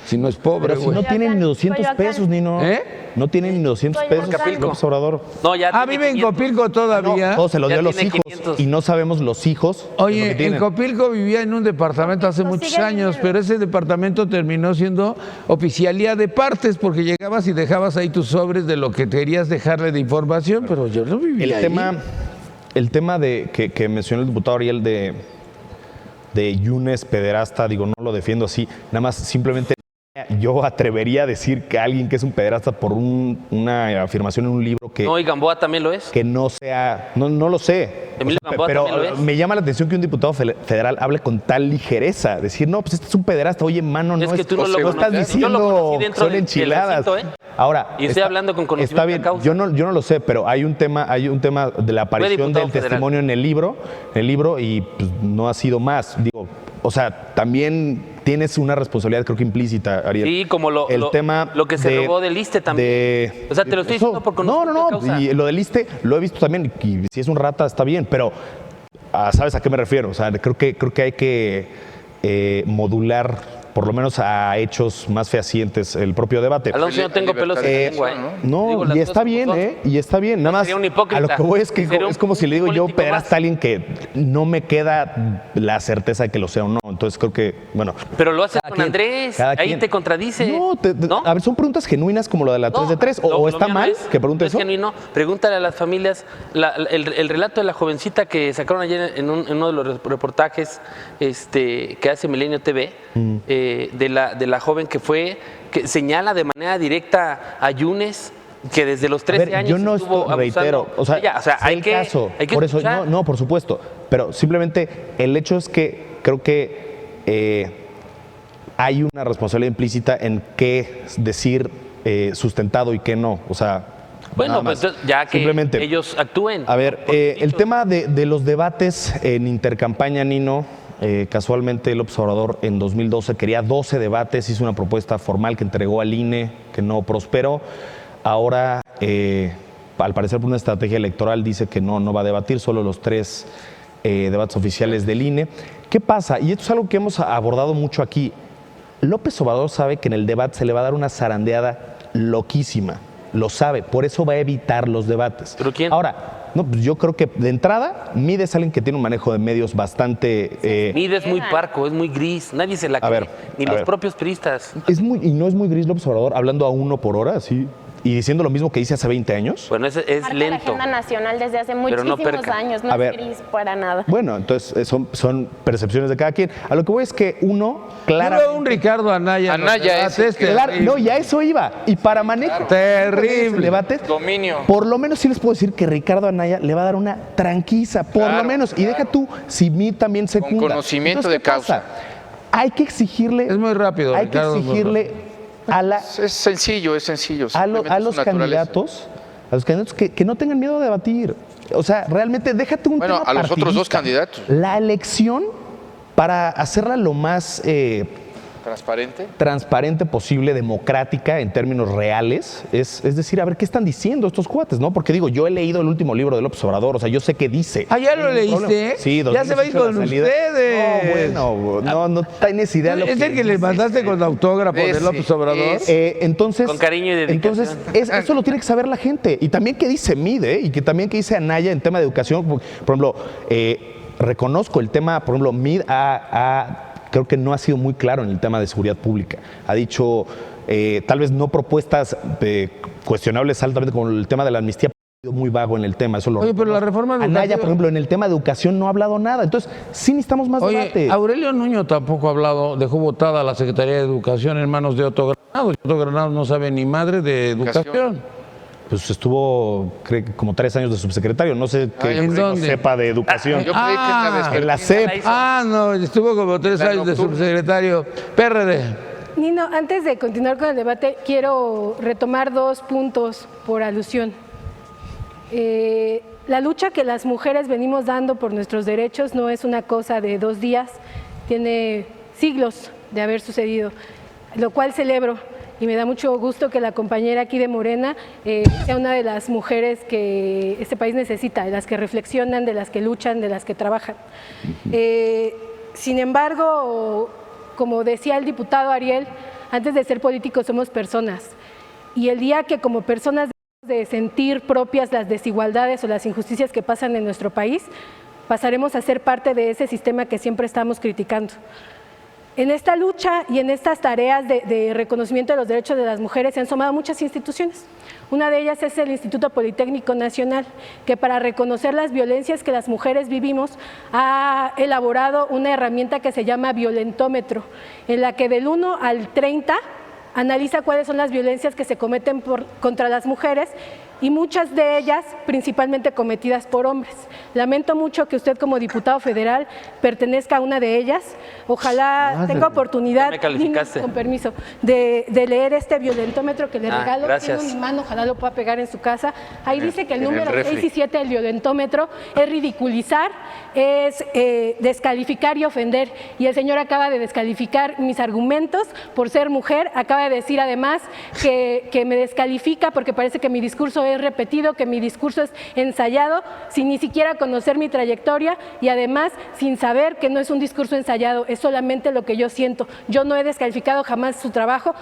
[SPEAKER 2] si no es pobre,
[SPEAKER 7] Pero si
[SPEAKER 2] güey.
[SPEAKER 7] no tienen ni 200
[SPEAKER 6] Coyoacán.
[SPEAKER 7] pesos, Nino.
[SPEAKER 2] ¿Eh?
[SPEAKER 7] No tienen ni 200 pesos.
[SPEAKER 6] Coyoacán.
[SPEAKER 7] López Obrador.
[SPEAKER 3] No, ya
[SPEAKER 2] Ah,
[SPEAKER 3] tiene
[SPEAKER 2] vive en
[SPEAKER 3] 500.
[SPEAKER 2] Copilco todavía.
[SPEAKER 7] Todo se lo
[SPEAKER 3] Ya
[SPEAKER 7] dio a los
[SPEAKER 3] tiene
[SPEAKER 7] hijos
[SPEAKER 3] 500.
[SPEAKER 7] y no sabemos los hijos. de lo
[SPEAKER 2] Oye,
[SPEAKER 7] que
[SPEAKER 2] en
[SPEAKER 7] tienen.
[SPEAKER 2] Copilco vivía en un departamento hace
[SPEAKER 6] Copilco
[SPEAKER 2] muchos
[SPEAKER 6] sigue
[SPEAKER 2] años,
[SPEAKER 6] viviendo.
[SPEAKER 2] pero ese departamento terminó siendo oficialía de partes porque llegabas y dejabas ahí tus sobres de lo que querías dejarle de información, pero yo no vivía
[SPEAKER 7] El
[SPEAKER 2] ahí.
[SPEAKER 7] tema de que mencionó el diputado Ariel de Yunes pederasta, digo, no lo defiendo así, nada más simplemente yo atrevería a decir que alguien que es un pederasta por una afirmación en un libro que,
[SPEAKER 3] No, y Gamboa también lo es.
[SPEAKER 7] que no sea, no lo sé.
[SPEAKER 3] Emilio Gamboa
[SPEAKER 7] pero
[SPEAKER 3] también lo es.
[SPEAKER 7] me llama la atención que un diputado federal hable con tal ligereza, decir, no, pues este es un pederasta, oye, mano, no
[SPEAKER 3] Es que tú no lo
[SPEAKER 7] estás
[SPEAKER 3] conoces. Yo lo
[SPEAKER 7] diciendo,
[SPEAKER 3] conocí dentro
[SPEAKER 7] son
[SPEAKER 3] del
[SPEAKER 7] enchiladas.
[SPEAKER 3] recinto, ¿eh?
[SPEAKER 7] Ahora,
[SPEAKER 3] Y estoy hablando con conocimiento
[SPEAKER 7] está bien,
[SPEAKER 3] de causa.
[SPEAKER 7] yo no lo sé, pero hay un tema de la aparición
[SPEAKER 3] diputado
[SPEAKER 7] del
[SPEAKER 3] federal.
[SPEAKER 7] testimonio en el libro y pues, no ha sido más. Digo, o sea, también tienes una responsabilidad, creo que implícita, Ariel.
[SPEAKER 3] Sí, como lo que se robó del ISSSTE también. O sea, te lo estoy diciendo por conocimiento de causa.
[SPEAKER 7] Y lo del ISSSTE lo he visto también, y si es un rata está bien, pero ¿sabes a qué me refiero? O sea, creo que hay que modular por lo menos a hechos más fehacientes el propio debate.
[SPEAKER 3] Alonso, yo no tengo pelos en la lengua, ¿eh?
[SPEAKER 7] No,
[SPEAKER 3] Digo las
[SPEAKER 7] y
[SPEAKER 3] cosas
[SPEAKER 7] está
[SPEAKER 3] como
[SPEAKER 7] bien,
[SPEAKER 3] son.
[SPEAKER 7] Y está bien. Nada más,
[SPEAKER 3] Sería un hipócrita.
[SPEAKER 7] a lo que voy es que
[SPEAKER 3] Sería un
[SPEAKER 7] es como si le digo yo
[SPEAKER 3] político
[SPEAKER 7] pederasta
[SPEAKER 3] más.
[SPEAKER 7] a alguien que no me queda la certeza de que lo sea o no. Entonces creo que, bueno.
[SPEAKER 3] Pero lo haces
[SPEAKER 7] cada
[SPEAKER 3] con
[SPEAKER 7] quien,
[SPEAKER 3] Andrés,
[SPEAKER 7] cada
[SPEAKER 3] ahí
[SPEAKER 7] quien.
[SPEAKER 3] te contradice.
[SPEAKER 7] No,
[SPEAKER 3] ¿no?
[SPEAKER 7] A ver, son preguntas genuinas como lo de la 3 de 3. ¿O
[SPEAKER 3] Lo
[SPEAKER 7] está
[SPEAKER 3] mío
[SPEAKER 7] mal
[SPEAKER 3] no es-
[SPEAKER 7] que pregunte
[SPEAKER 3] no
[SPEAKER 7] eso?
[SPEAKER 3] Es genuino. Pregúntale a las familias el relato de la jovencita que sacaron ayer en uno de los reportajes que hace Milenio TV, de la joven que señala de manera directa a Yunes, que desde los 13
[SPEAKER 7] A ver,
[SPEAKER 3] años
[SPEAKER 7] yo no
[SPEAKER 3] estuvo
[SPEAKER 7] estoy, reitero,
[SPEAKER 3] abusando
[SPEAKER 7] o sea,
[SPEAKER 3] de ella. O sea,
[SPEAKER 7] sé
[SPEAKER 3] hay
[SPEAKER 7] el
[SPEAKER 3] que,
[SPEAKER 7] caso,
[SPEAKER 3] hay que
[SPEAKER 7] por eso,
[SPEAKER 3] escuchar.
[SPEAKER 7] no, por supuesto, pero simplemente el hecho es que creo que hay una responsabilidad implícita en qué decir sustentado y qué no, o sea,
[SPEAKER 3] Bueno,
[SPEAKER 7] nada
[SPEAKER 3] pues
[SPEAKER 7] más.
[SPEAKER 3] entonces, ya que
[SPEAKER 7] Simplemente,
[SPEAKER 3] ellos actúen.
[SPEAKER 7] a ver,
[SPEAKER 3] por sus
[SPEAKER 7] el
[SPEAKER 3] dichos.
[SPEAKER 7] tema de los debates en intercampaña, Nino, casualmente López Obrador en 2012 quería 12 debates, hizo una propuesta formal que entregó al INE, que no prosperó. Ahora, al parecer por una estrategia electoral, dice que no va a debatir, solo los 3 debates oficiales del INE. ¿Qué pasa? Y esto es algo que hemos abordado mucho aquí. López Obrador sabe que en el debate se le va a dar una zarandeada loquísima. Lo sabe, por eso va a evitar los debates.
[SPEAKER 3] ¿Pero quién?
[SPEAKER 7] Ahora, no, pues yo creo que de entrada, Mide es alguien que tiene un manejo de medios bastante...
[SPEAKER 3] Mide es muy parco, es muy gris, nadie se la cree,
[SPEAKER 7] ver,
[SPEAKER 3] ni
[SPEAKER 7] a
[SPEAKER 3] los
[SPEAKER 7] ver.
[SPEAKER 3] propios priistas.
[SPEAKER 7] y no es muy gris López Obrador, hablando a 1 por hora, así, y diciendo lo mismo que dice hace 20 años.
[SPEAKER 3] Bueno, es
[SPEAKER 6] Marca la
[SPEAKER 3] lento.
[SPEAKER 6] agenda nacional desde hace
[SPEAKER 3] Pero no
[SPEAKER 6] muchísimos
[SPEAKER 3] perca.
[SPEAKER 6] años, no
[SPEAKER 7] A
[SPEAKER 6] es
[SPEAKER 7] ver.
[SPEAKER 6] gris para nada.
[SPEAKER 7] Bueno, entonces son percepciones de cada quien. A lo que voy es que uno,
[SPEAKER 2] Yo
[SPEAKER 7] claramente...
[SPEAKER 2] veo un Ricardo Anaya. en los
[SPEAKER 5] Anaya es
[SPEAKER 2] debates,
[SPEAKER 7] Claro,
[SPEAKER 2] terrible.
[SPEAKER 7] no, ya eso iba. Y para manejo
[SPEAKER 2] Terrible.
[SPEAKER 7] debates,
[SPEAKER 5] Dominio.
[SPEAKER 7] por lo menos sí les puedo decir que Ricardo Anaya le va a dar una tranquiza, por
[SPEAKER 5] Claro,
[SPEAKER 7] lo menos. Y deja tú, si Mid también secunda.
[SPEAKER 5] conocimiento
[SPEAKER 7] Entonces,
[SPEAKER 5] de
[SPEAKER 7] ¿qué pasa? Hay que exigirle...
[SPEAKER 2] Es muy rápido,
[SPEAKER 7] Hay
[SPEAKER 2] Ricardo,
[SPEAKER 7] que
[SPEAKER 2] es muy
[SPEAKER 7] exigirle a
[SPEAKER 5] Es sencillo, es sencillo. Simplemente
[SPEAKER 7] a
[SPEAKER 5] es
[SPEAKER 7] los
[SPEAKER 5] su naturaleza.
[SPEAKER 7] candidatos que no tengan miedo de debatir. O sea, realmente déjate un
[SPEAKER 5] Bueno,
[SPEAKER 7] tema
[SPEAKER 5] a los otros dos
[SPEAKER 7] partidista.
[SPEAKER 5] candidatos.
[SPEAKER 7] La elección, para hacerla lo más
[SPEAKER 5] Transparente.
[SPEAKER 7] transparente posible, democrática en términos reales, es decir, a ver qué están diciendo estos cuates, ¿no? Porque digo, yo he leído el último libro de López Obrador, o sea, yo sé qué dice.
[SPEAKER 2] Ah, ¿ya lo
[SPEAKER 7] No hay ningún
[SPEAKER 2] leíste?
[SPEAKER 7] problema. Sí,
[SPEAKER 2] Ya se va a ir
[SPEAKER 7] 2018
[SPEAKER 2] con
[SPEAKER 7] la salida.
[SPEAKER 2] ustedes.
[SPEAKER 7] No, bueno, no tienes idea lo
[SPEAKER 2] Es el que le
[SPEAKER 7] dice.
[SPEAKER 2] mandaste con autógrafo de
[SPEAKER 5] Ese,
[SPEAKER 2] López Obrador.
[SPEAKER 7] Entonces,
[SPEAKER 3] Con cariño y dedicación.
[SPEAKER 7] entonces eso lo tiene que saber la gente. Y también qué dice Mide, y que también qué dice Anaya en tema de educación. Por ejemplo, reconozco el tema, por ejemplo, Mid creo que no ha sido muy claro en el tema de seguridad pública. Ha dicho, tal vez no propuestas cuestionables altamente, como el tema de la amnistía, ha sido muy vago en el tema. Eso lo
[SPEAKER 2] Oye, pero la reforma
[SPEAKER 7] Anaya,
[SPEAKER 2] educativa-
[SPEAKER 7] por ejemplo, en el tema de educación no ha hablado nada. Entonces, sí necesitamos más
[SPEAKER 2] Oye,
[SPEAKER 7] debate.
[SPEAKER 2] Aurelio Nuño tampoco ha hablado, dejó votada la Secretaría de Educación en manos de Otto Granados. Otto Granados no sabe ni madre de educación.
[SPEAKER 7] Pues estuvo, creo que como 3 años de subsecretario. No sé qué
[SPEAKER 2] ¿en
[SPEAKER 7] no
[SPEAKER 2] dónde?
[SPEAKER 7] sepa de educación.
[SPEAKER 5] Yo creí que la
[SPEAKER 2] Ah,
[SPEAKER 5] vespertina
[SPEAKER 7] en la CEP.
[SPEAKER 2] Ah, no, estuvo como 3
[SPEAKER 5] La
[SPEAKER 2] años de
[SPEAKER 5] nocturna.
[SPEAKER 2] subsecretario. PRD.
[SPEAKER 8] Nino, antes de continuar con el debate, quiero retomar 2 puntos por alusión. La lucha que las mujeres venimos dando por nuestros derechos no es una cosa de 2 días, tiene siglos de haber sucedido, lo cual celebro. Y me da mucho gusto que la compañera aquí de Morena sea una de las mujeres que este país necesita, de las que reflexionan, de las que luchan, de las que trabajan. Sin embargo, como decía el diputado Ariel, antes de ser políticos somos personas. Y el día que como personas de sentir propias las desigualdades o las injusticias que pasan en nuestro país, pasaremos a ser parte de ese sistema que siempre estamos criticando. En esta lucha y en estas tareas de reconocimiento de los derechos de las mujeres se han sumado muchas instituciones. Una de ellas es el Instituto Politécnico Nacional, que para reconocer las violencias que las mujeres vivimos ha elaborado una herramienta que se llama violentómetro, en la que del 1 al 30 analiza cuáles son las violencias que se cometen contra las mujeres y muchas de ellas principalmente cometidas por hombres. Lamento mucho que usted como diputado federal pertenezca a una de ellas. Ojalá tenga oportunidad, con permiso, de leer este violentómetro que le regalo.
[SPEAKER 3] Gracias.
[SPEAKER 8] Tiene un imán, ojalá lo pueda pegar en su casa. Ahí dice que el número 6 y 7 del violentómetro es ridiculizar, es descalificar y ofender. Y el señor acaba de descalificar mis argumentos por ser mujer. Acaba de decir además que me descalifica porque parece que mi discurso es repetido, que mi discurso es ensayado, sin ni siquiera conocer mi trayectoria y además sin saber que no es un discurso ensayado, es solamente lo que yo siento. Yo no he descalificado jamás su trabajo.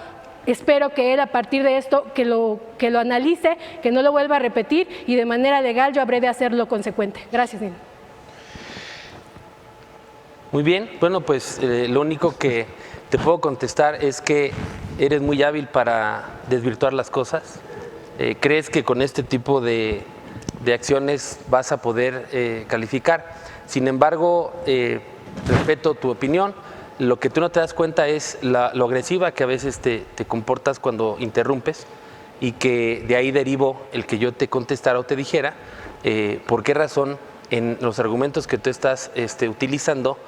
[SPEAKER 8] Espero que él a partir de esto que lo analice, que no lo vuelva a repetir y de manera legal yo habré de hacerlo consecuente. Gracias, Nino.
[SPEAKER 3] Muy bien, bueno, pues lo único que te puedo contestar es que eres muy hábil para desvirtuar las cosas. ¿Crees que con este tipo de acciones vas a poder calificar? Sin embargo, respeto tu opinión. Lo que tú no te das cuenta es lo agresiva que a veces te comportas cuando interrumpes y que de ahí derivo el que yo te contestara o te dijera por qué razón en los argumentos que tú estás utilizando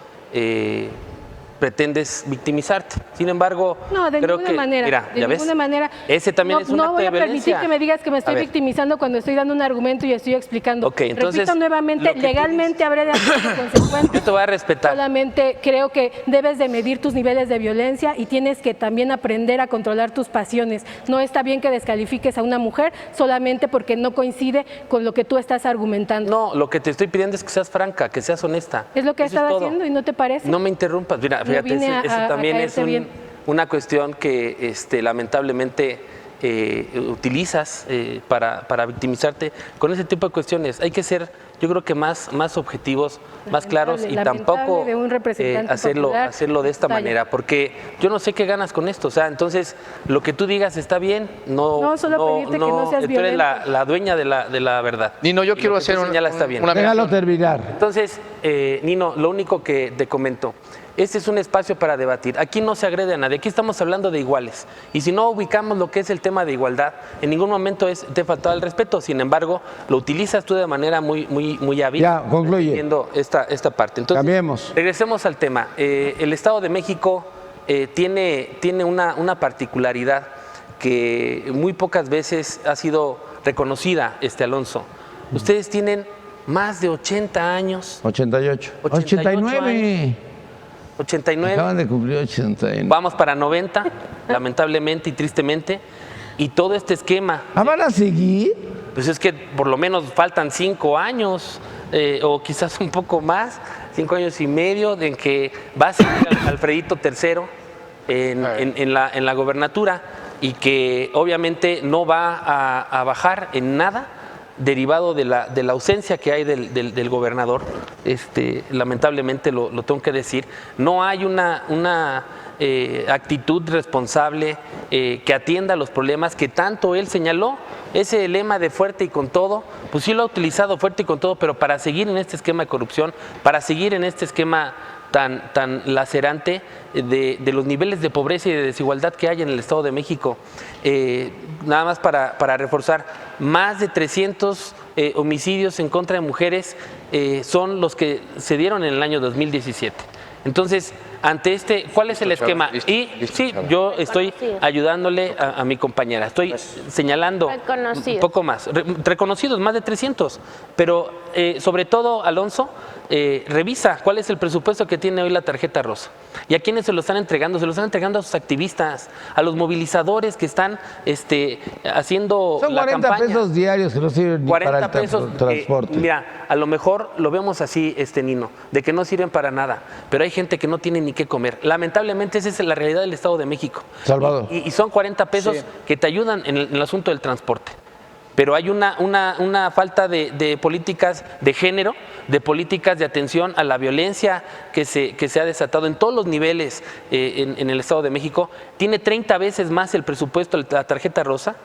[SPEAKER 3] pretendes victimizarte. Sin embargo,
[SPEAKER 8] no, de
[SPEAKER 3] creo
[SPEAKER 8] ninguna
[SPEAKER 3] que,
[SPEAKER 8] manera,
[SPEAKER 3] mira,
[SPEAKER 8] de
[SPEAKER 3] ¿ya
[SPEAKER 8] ninguna
[SPEAKER 3] ves?
[SPEAKER 8] manera.
[SPEAKER 3] Ese también es un acto de
[SPEAKER 8] No voy a permitir
[SPEAKER 3] violencia.
[SPEAKER 8] que me digas que me estoy
[SPEAKER 3] A ver.
[SPEAKER 8] victimizando cuando estoy dando un argumento y estoy explicando.
[SPEAKER 3] Ok, entonces,
[SPEAKER 8] repito nuevamente,
[SPEAKER 3] lo que tú
[SPEAKER 8] legalmente
[SPEAKER 3] dices.
[SPEAKER 8] habré de hacer consecuente.
[SPEAKER 3] Yo te voy a respetar.
[SPEAKER 8] Solamente creo que debes de medir tus niveles de violencia y tienes que también aprender a controlar tus pasiones. No está bien que descalifiques a una mujer solamente porque no coincide con lo que tú estás argumentando.
[SPEAKER 3] No, lo que te estoy pidiendo es que seas franca, que seas honesta.
[SPEAKER 8] Es lo que he
[SPEAKER 3] Eso
[SPEAKER 8] estado
[SPEAKER 3] todo.
[SPEAKER 8] haciendo y no te parece.
[SPEAKER 3] No me interrumpas. Mira,
[SPEAKER 8] No
[SPEAKER 3] fíjate,
[SPEAKER 8] vine
[SPEAKER 3] eso
[SPEAKER 8] a
[SPEAKER 3] también es
[SPEAKER 8] caerte bien.
[SPEAKER 3] una cuestión que lamentablemente utilizas para victimizarte con ese tipo de cuestiones. Hay que ser, yo creo que más objetivos, más claros y tampoco
[SPEAKER 8] de un representante popular
[SPEAKER 3] hacerlo de esta
[SPEAKER 8] talla.
[SPEAKER 3] manera, porque yo no sé qué ganas con esto. O sea, entonces lo que tú digas está bien,
[SPEAKER 8] No, solo pedirte que no seas
[SPEAKER 3] tú eres
[SPEAKER 8] violento.
[SPEAKER 3] la dueña de la verdad.
[SPEAKER 5] Nino, yo
[SPEAKER 3] Y
[SPEAKER 5] quiero
[SPEAKER 3] lo que
[SPEAKER 5] hacer
[SPEAKER 3] tú
[SPEAKER 5] una
[SPEAKER 3] señalas está bien.
[SPEAKER 2] Déjalo terminar.
[SPEAKER 3] Entonces, Nino, lo único que te comento, este es un espacio para debatir. Aquí no se agrede a nadie, aquí estamos hablando de iguales. Y si no ubicamos lo que es el tema de igualdad, en ningún momento te faltado el respeto. Sin embargo, lo utilizas tú de manera muy hábil.
[SPEAKER 2] Ya, concluye.
[SPEAKER 3] Defendiendo esta parte. Entonces,
[SPEAKER 2] Cambiemos.
[SPEAKER 3] regresemos al tema. El Estado de México tiene una particularidad que muy pocas veces ha sido reconocida, Alonso. Ustedes tienen más de 80 años.
[SPEAKER 2] 88.
[SPEAKER 3] 89. 89.
[SPEAKER 2] Acaban de cumplir 89.
[SPEAKER 3] Vamos para 90, lamentablemente y tristemente. Y todo este esquema,
[SPEAKER 2] ¿Van a seguir?
[SPEAKER 3] pues es que por lo menos faltan 5 años, o quizás un poco más, 5 años y medio, en que va a seguir Alfredito III en la gobernatura y que obviamente no va a bajar en nada, derivado de la ausencia que hay del gobernador. Lamentablemente lo tengo que decir. No hay una actitud responsable que atienda los problemas que tanto él señaló. Ese lema de fuerte y con todo, pues sí lo ha utilizado fuerte y con todo, pero para seguir en este esquema de corrupción, para seguir en este esquema tan lacerante de los niveles de pobreza y de desigualdad que hay en el Estado de México. Nada más para reforzar, más de 300 homicidios en contra de mujeres son los que se dieron en el año 2017. Entonces, ante ¿cuál es el
[SPEAKER 5] Listo,
[SPEAKER 3] esquema?
[SPEAKER 5] Chava, listo,
[SPEAKER 3] Y
[SPEAKER 5] listo,
[SPEAKER 3] sí,
[SPEAKER 5] Chava.
[SPEAKER 3] yo estoy
[SPEAKER 6] Reconocido.
[SPEAKER 3] ayudándole a mi compañera, estoy señalando
[SPEAKER 6] Reconocidos.
[SPEAKER 3] un poco más, reconocidos, más de 300, pero sobre todo, Alonso, revisa cuál es el presupuesto que tiene hoy la tarjeta rosa. ¿Y a quiénes se lo están entregando? Se lo están entregando a sus activistas, a los movilizadores que están haciendo
[SPEAKER 2] Son
[SPEAKER 3] la
[SPEAKER 2] 40
[SPEAKER 3] campaña.
[SPEAKER 2] pesos diarios que no sirven ni
[SPEAKER 3] 40
[SPEAKER 2] para el
[SPEAKER 3] pesos,
[SPEAKER 2] transporte.
[SPEAKER 3] mira, a lo mejor lo vemos así, Nino, de que no sirven para nada, pero hay gente que no tiene ni qué comer. Lamentablemente esa es la realidad del Estado de México.
[SPEAKER 2] Salvador.
[SPEAKER 3] Y son 40 pesos que te ayudan en el asunto del transporte. Pero hay una falta de políticas de género, de políticas de atención a la violencia que se ha desatado en todos los niveles en el Estado de México. Tiene 30 veces más el presupuesto de la tarjeta rosa,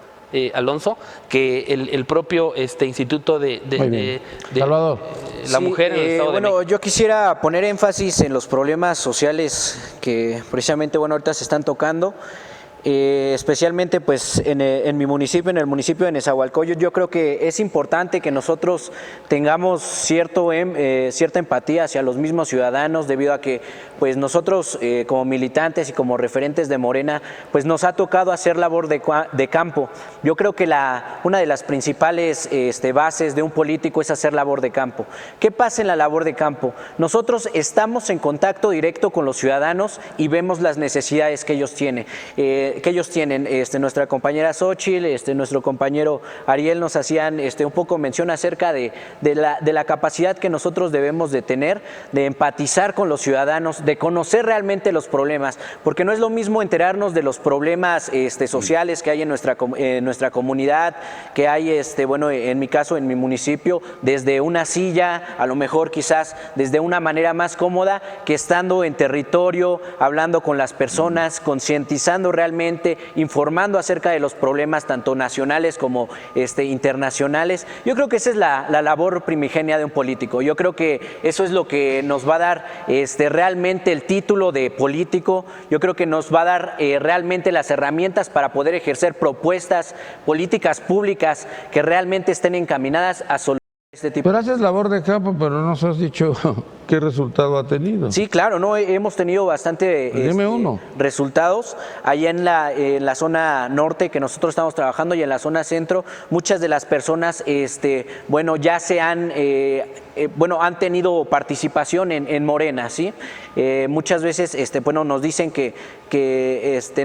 [SPEAKER 3] Alonso, que el propio Instituto
[SPEAKER 2] Muy bien. Salvador.
[SPEAKER 3] la mujer en el Estado de México.
[SPEAKER 4] Yo quisiera poner énfasis en los problemas sociales que precisamente ahorita se están tocando. Especialmente pues en mi municipio, en el municipio de Nezahualcóyotl. Yo creo que es importante que nosotros tengamos cierta empatía hacia los mismos ciudadanos, debido a que pues nosotros como militantes y como referentes de Morena pues nos ha tocado hacer labor de campo. Yo creo que una de las principales bases de un político es hacer labor de campo. ¿Qué pasa en la labor de campo? Nosotros estamos en contacto directo con los ciudadanos y vemos las necesidades que ellos tienen. Nuestra compañera Xochitl, nuestro compañero Ariel nos hacían un poco mención acerca de la capacidad que nosotros debemos de tener, de empatizar con los ciudadanos, de conocer realmente los problemas, porque no es lo mismo enterarnos de los problemas sociales que hay en nuestra comunidad, que hay, en mi caso, en mi municipio, desde una silla, a lo mejor quizás desde una manera más cómoda, que estando en territorio, hablando con las personas, concientizando realmente, informando acerca de los problemas tanto nacionales como internacionales. Yo creo que esa es la labor primigenia de un político. Yo creo que eso es lo que nos va a dar realmente el título de político. Yo creo que nos va a dar realmente las herramientas para poder ejercer propuestas, políticas públicas que realmente estén encaminadas a solucionar este tipo.
[SPEAKER 2] Pero haces labor de campo, pero no nos has dicho qué resultado ha tenido.
[SPEAKER 4] Sí, claro, no hemos tenido bastante
[SPEAKER 2] Dime uno.
[SPEAKER 4] resultados allá en la zona norte que nosotros estamos trabajando, y en la zona centro muchas de las personas ya se han tenido participación en Morena, ¿sí? Muchas veces nos dicen que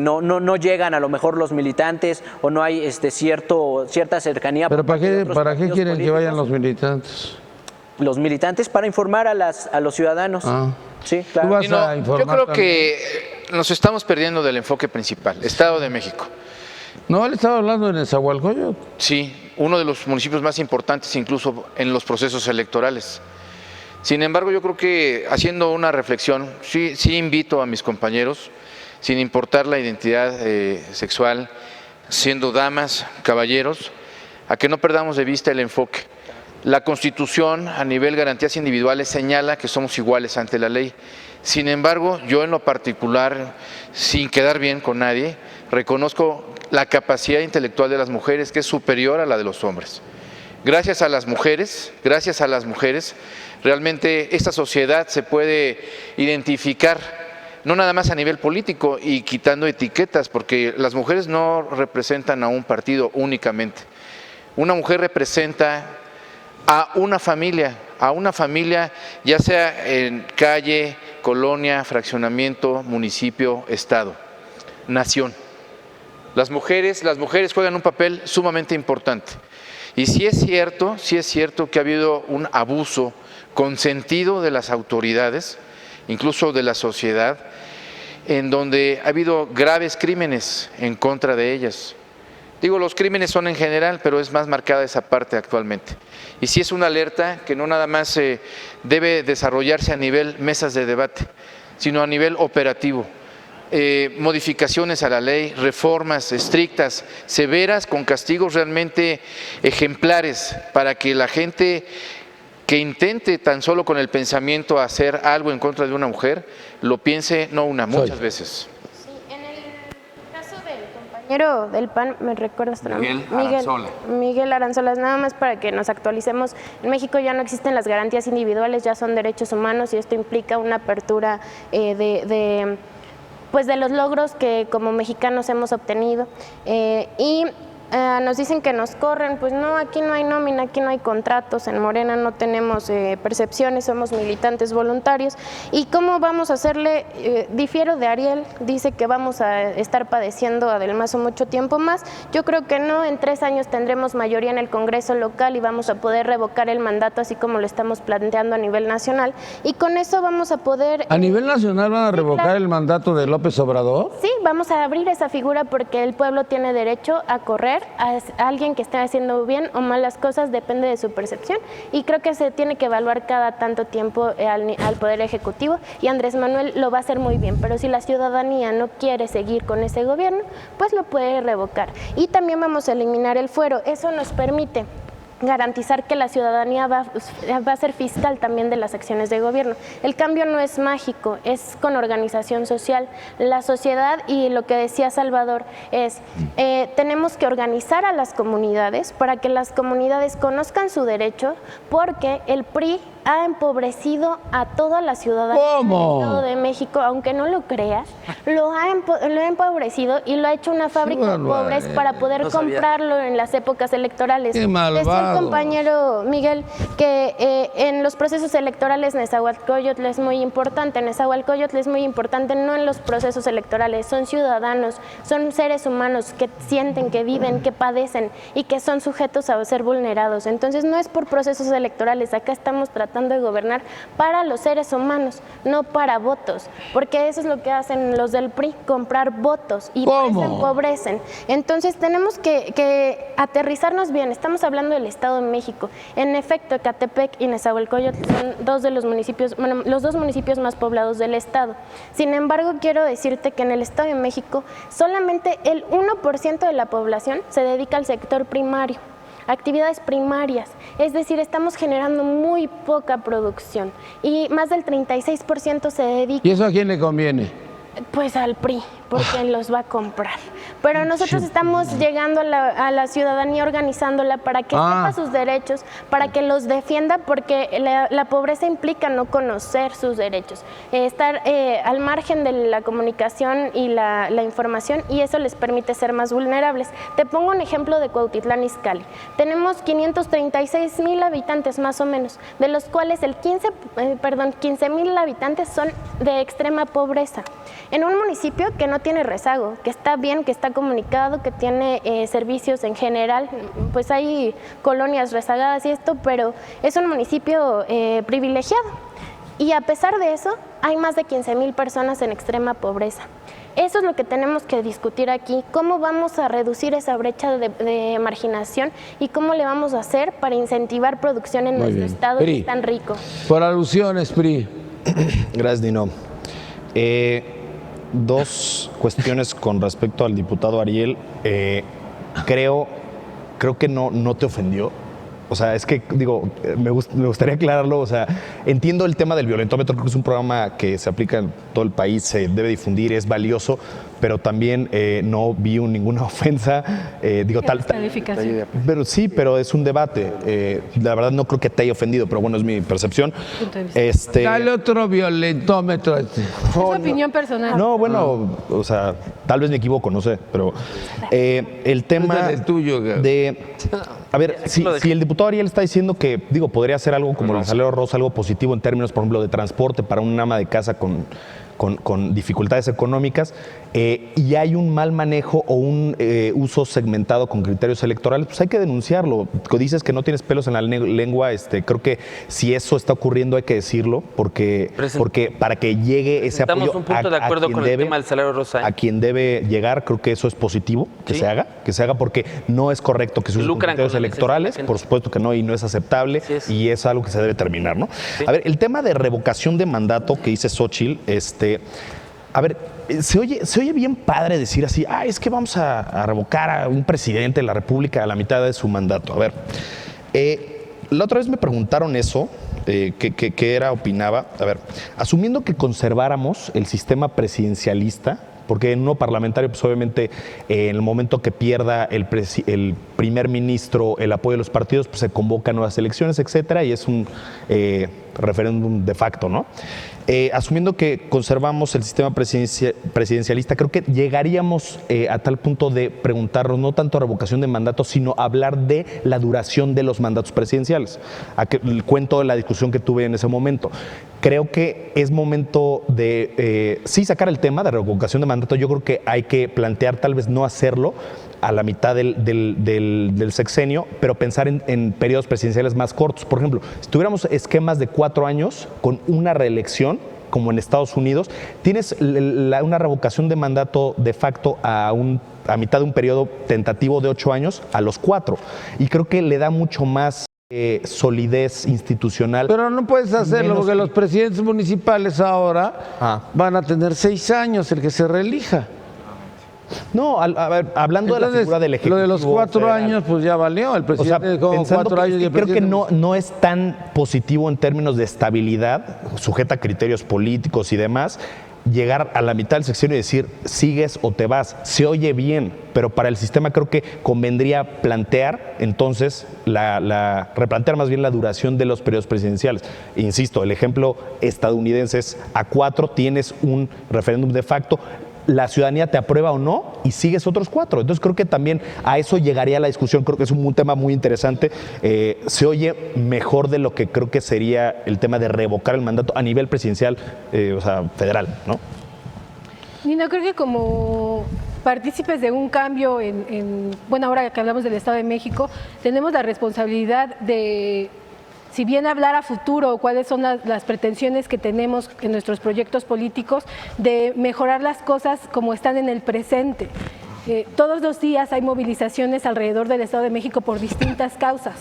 [SPEAKER 4] no llegan a lo mejor los militantes, o no hay cierta cercanía.
[SPEAKER 2] Pero ¿para qué
[SPEAKER 4] partidos
[SPEAKER 2] quieren que vayan
[SPEAKER 4] políticos.
[SPEAKER 2] los militantes?
[SPEAKER 4] Los militantes para informar a los ciudadanos. Sí, claro.
[SPEAKER 2] Tú vas
[SPEAKER 5] No,
[SPEAKER 2] a informar
[SPEAKER 5] yo creo
[SPEAKER 2] también.
[SPEAKER 5] que nos estamos perdiendo del enfoque principal, Estado de México.
[SPEAKER 2] No, él estaba hablando en Nezahualcóyotl.
[SPEAKER 5] Sí, uno de los municipios más importantes incluso en los procesos electorales. Sin embargo, yo creo que haciendo una reflexión, sí invito a mis compañeros, sin importar la identidad sexual, siendo damas, caballeros, a que no perdamos de vista el enfoque. La Constitución, a nivel garantías individuales, señala que somos iguales ante la ley. Sin embargo, yo en lo particular, sin quedar bien con nadie, reconozco la capacidad intelectual de las mujeres, que es superior a la de los hombres. Gracias a las mujeres, realmente esta sociedad se puede identificar, no nada más a nivel político y quitando etiquetas, porque las mujeres no representan a un partido únicamente. Una mujer representa a una familia, ya sea en calle, colonia, fraccionamiento, municipio, estado, nación. Las mujeres juegan un papel sumamente importante. Y sí es cierto que ha habido un abuso consentido de las autoridades, incluso de la sociedad, en donde ha habido graves crímenes en contra de ellas. Digo, los crímenes son en general, pero es más marcada esa parte actualmente. Y sí es una alerta que no nada más debe desarrollarse a nivel mesas de debate, sino a nivel operativo. Modificaciones a la ley, reformas estrictas, severas, con castigos realmente ejemplares, para que la gente que intente tan solo con el pensamiento hacer algo en contra de una mujer, lo piense no una, muchas veces.
[SPEAKER 6] Sí, en el caso del compañero del PAN, ¿me recuerdas tu nombre? Miguel Aranzola, nada más para que nos actualicemos. En México ya no existen las garantías individuales, ya son derechos humanos y esto implica una apertura pues de los logros que como mexicanos hemos obtenido. Nos dicen que nos corren, pues no, aquí no hay nómina, aquí no hay contratos, en Morena no tenemos percepciones, somos militantes voluntarios. ¿Y cómo vamos a hacerle? Difiero de Ariel, dice que vamos a estar padeciendo a Del Mazo mucho tiempo más. Yo creo que no, en 3 años tendremos mayoría en el Congreso local y vamos a poder revocar el mandato así como lo estamos planteando a nivel nacional. Y con eso vamos a poder...
[SPEAKER 2] ¿A nivel nacional van a revocar el mandato de López Obrador?
[SPEAKER 6] Sí, vamos a abrir esa figura porque el pueblo tiene derecho a correr a alguien que esté haciendo bien o malas cosas, depende de su percepción, y creo que se tiene que evaluar cada tanto tiempo al Poder Ejecutivo, y Andrés Manuel lo va a hacer muy bien, pero si la ciudadanía no quiere seguir con ese gobierno, pues lo puede revocar. Y también vamos a eliminar el fuero, eso nos permite garantizar que la ciudadanía va a ser fiscal también de las acciones de gobierno. El cambio no es mágico, es con organización social. La sociedad, y lo que decía Salvador, es tenemos que organizar a las comunidades para que las comunidades conozcan su derecho, porque el PRI ha empobrecido a toda la ciudadanía del Estado de México, aunque no lo creas, lo ha empobrecido y lo ha hecho una fábrica de pobres para poder comprarlo en las épocas electorales.
[SPEAKER 2] ¡Qué malvado!
[SPEAKER 6] Decía el compañero Miguel que en los procesos electorales Nezahualcóyotl es muy importante. Nezahualcóyotl es muy importante no en los procesos electorales, son ciudadanos, son seres humanos que sienten, que viven, que padecen y que son sujetos a ser vulnerados. Entonces no es por procesos electorales, acá estamos tratando de gobernar para los seres humanos, no para votos, porque eso es lo que hacen los del PRI, comprar votos, y por eso empobrecen. Entonces tenemos que aterrizarnos bien, estamos hablando del Estado de México. En efecto, Ecatepec y Nezahualcóyotl son dos de los municipios, bueno, los 2 municipios más poblados del Estado. Sin embargo, quiero decirte que en el Estado de México solamente el 1% de la población se dedica al sector primario, actividades primarias, es decir, estamos generando muy poca producción y más del 36% se dedica...
[SPEAKER 2] ¿Y eso a quién le conviene?
[SPEAKER 6] Pues al PRI, porque los va a comprar. Pero nosotros estamos llegando a la ciudadanía, organizándola para que sepa sus derechos, para que los defienda, porque la pobreza implica no conocer sus derechos, estar al margen de la comunicación y la información, y eso les permite ser más vulnerables. Te pongo un ejemplo de Cuautitlán Izcalli. Tenemos 536,000 habitantes más o menos, de los cuales el 15,000 habitantes son de extrema pobreza. En un municipio que no tiene rezago, que está bien, que está comunicado, que tiene servicios en general, pues hay colonias rezagadas y esto, pero es un municipio privilegiado. Y a pesar de eso, hay más de 15,000 personas en extrema pobreza. Eso es lo que tenemos que discutir aquí, cómo vamos a reducir esa brecha de marginación y cómo le vamos a hacer para incentivar producción en nuestro estado que es tan rico.
[SPEAKER 2] Por alusiones, PRI.
[SPEAKER 7] Gracias, Dino. 2 cuestiones con respecto al diputado Ariel. Creo que no te ofendió. O sea, es que, digo, me gustaría aclararlo. O sea, entiendo el tema del violentómetro, creo que es un programa que se aplica en todo el país, se debe difundir, es valioso, pero también no vi ninguna ofensa. Pero sí, pero es un debate. La verdad no creo que te haya ofendido, pero bueno, es mi percepción.
[SPEAKER 2] Dale otro violentómetro.
[SPEAKER 8] Es opinión personal.
[SPEAKER 7] No, bueno, o sea, tal vez me equivoco, no sé, pero el tema
[SPEAKER 2] es el tuyo,
[SPEAKER 7] de... A ver, si el diputado Ariel está diciendo que, digo, podría hacer algo como el salario rosa, algo positivo en términos, por ejemplo, de transporte para una ama de casa con dificultades económicas, y hay un mal manejo o un uso segmentado con criterios electorales, pues hay que denunciarlo. Dices que no tienes pelos en la lengua, creo que si eso está ocurriendo hay que decirlo, porque para que llegue ese apoyo
[SPEAKER 3] estamos un punto de acuerdo con el tema del salario rosa,
[SPEAKER 7] a quien debe llegar, creo que eso es positivo, que se haga, porque no es correcto que se usen criterios electorales, por supuesto que no, y no es aceptable, y es algo que se debe terminar, ¿no? Sí. A ver, el tema de revocación de mandato que dice Xóchitl, a ver, se oye bien padre decir así, es que vamos a revocar a un presidente de la República a la mitad de su mandato. A ver, la otra vez me preguntaron eso, ¿qué opinaba? A ver, asumiendo que conserváramos el sistema presidencialista, porque en uno parlamentario, pues obviamente en el momento que pierda el primer ministro el apoyo de los partidos, pues se convocan nuevas elecciones, etcétera, y es un referéndum de facto, ¿no? Asumiendo que conservamos el sistema presidencialista, creo que llegaríamos a tal punto de preguntarnos no tanto a revocación de mandatos, sino hablar de la duración de los mandatos presidenciales. El cuento de la discusión que tuve en ese momento. Creo que es momento de sí sacar el tema de revocación de mandato. Yo creo que hay que plantear tal vez no hacerlo a la mitad del sexenio, pero pensar en periodos presidenciales más cortos. Por ejemplo, si tuviéramos esquemas de 4 años con una reelección, como en Estados Unidos, tienes una revocación de mandato de facto a mitad de un periodo tentativo de 8 años a los 4. Y creo que le da mucho más solidez institucional.
[SPEAKER 2] Pero no puedes hacerlo porque los presidentes municipales ahora van a tener 6 años el que se reelija.
[SPEAKER 7] No, a ver, hablando de la figura del Ejecutivo.
[SPEAKER 2] Lo de los 4
[SPEAKER 7] federal,
[SPEAKER 2] años, pues ya valió. El presidente como 4 años. Y el
[SPEAKER 7] creo que
[SPEAKER 2] presidente...
[SPEAKER 7] no es tan positivo en términos de estabilidad, sujeta a criterios políticos y demás, llegar a la mitad del sexenio y decir sigues o te vas. Se oye bien, pero para el sistema creo que convendría plantear entonces replantear más bien la duración de los periodos presidenciales. Insisto, el ejemplo estadounidense es a 4 tienes un referéndum de facto, la ciudadanía te aprueba o no y sigues otros 4. Entonces creo que también a eso llegaría la discusión. Creo que es un tema muy interesante. Se oye mejor de lo que creo que sería el tema de revocar el mandato a nivel presidencial, o sea, federal, ¿no?
[SPEAKER 8] Nino, creo que como partícipes de un cambio bueno, ahora que hablamos del Estado de México, tenemos la responsabilidad de, si bien hablar a futuro, cuáles son las pretensiones que tenemos en nuestros proyectos políticos, de mejorar las cosas como están en el presente. Todos los días hay movilizaciones alrededor del Estado de México por distintas causas.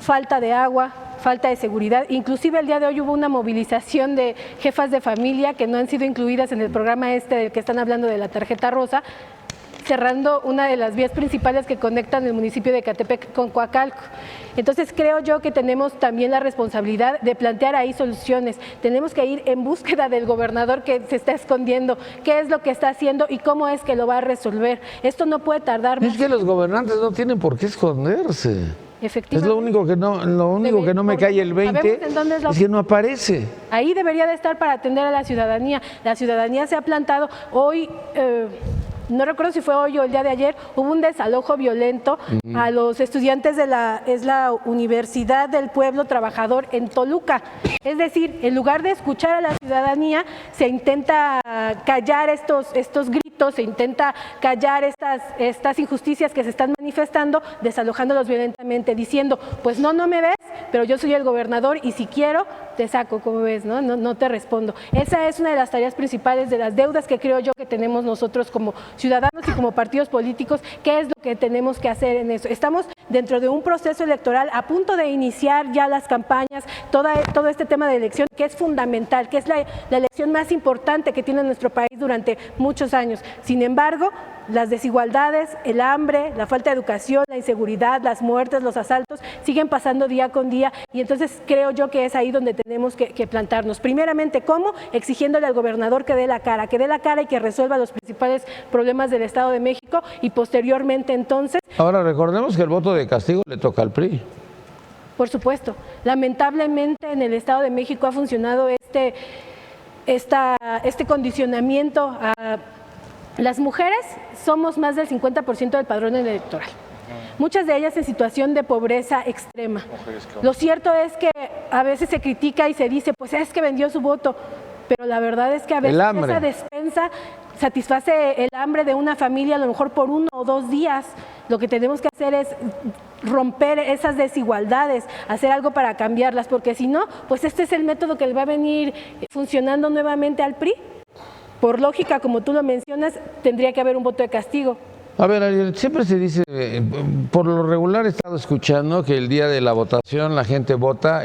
[SPEAKER 8] Falta de agua, falta de seguridad. Inclusive el día de hoy hubo una movilización de jefas de familia que no han sido incluidas en el programa del que están hablando de la tarjeta rosa, cerrando una de las vías principales que conectan el municipio de Ecatepec con Coacalco. Entonces creo yo que tenemos también la responsabilidad de plantear ahí soluciones. Tenemos que ir en búsqueda del gobernador que se está escondiendo, qué es lo que está haciendo y cómo es que lo va a resolver. Esto no puede tardar más.
[SPEAKER 2] Es que los gobernantes no tienen por qué esconderse. Es lo único que no me cae el 20, es que no aparece.
[SPEAKER 8] Ahí debería de estar para atender a la ciudadanía. La ciudadanía se ha plantado hoy. No recuerdo si fue hoy o el día de ayer, hubo un desalojo violento a los estudiantes de la Universidad del Pueblo Trabajador en Toluca. Es decir, en lugar de escuchar a la ciudadanía, se intenta callar estos gritos, se intenta callar estas injusticias que se están manifestando, desalojándolos violentamente, diciendo, pues no me ves, pero yo soy el gobernador y si quiero, te saco, como ves, no te respondo. Esa es una de las tareas principales de las deudas que creo yo que tenemos nosotros como ciudadanos y como partidos políticos. ¿Qué es lo que tenemos que hacer en eso? Estamos dentro de un proceso electoral a punto de iniciar ya las campañas, todo este tema de elección que es fundamental, que es la elección más importante que tiene nuestro país durante muchos años. Sin embargo, las desigualdades, el hambre, la falta de educación, la inseguridad, las muertes, los asaltos siguen pasando día con día y entonces creo yo que es ahí donde tenemos que plantarnos. Primeramente, ¿cómo? Exigiéndole al gobernador que dé la cara y que resuelva los principales problemas del Estado de México y posteriormente entonces...
[SPEAKER 2] Ahora recordemos que el voto de castigo le toca al PRI.
[SPEAKER 8] Por supuesto. Lamentablemente en el Estado de México ha funcionado este condicionamiento a... Las mujeres somos más del 50% del padrón electoral, muchas de ellas en situación de pobreza extrema. Lo cierto es que a veces se critica y se dice, pues es que vendió su voto, pero la verdad es que a veces esa despensa satisface el hambre de una familia a lo mejor por 1 o 2 días. Lo que tenemos que hacer es romper esas desigualdades, hacer algo para cambiarlas, porque si no, pues este es el método que le va a venir funcionando nuevamente al PRI. Por lógica, como tú lo mencionas, tendría que haber un voto de castigo.
[SPEAKER 2] A ver, Ariel, siempre se dice, por lo regular he estado escuchando que el día de la votación la gente vota,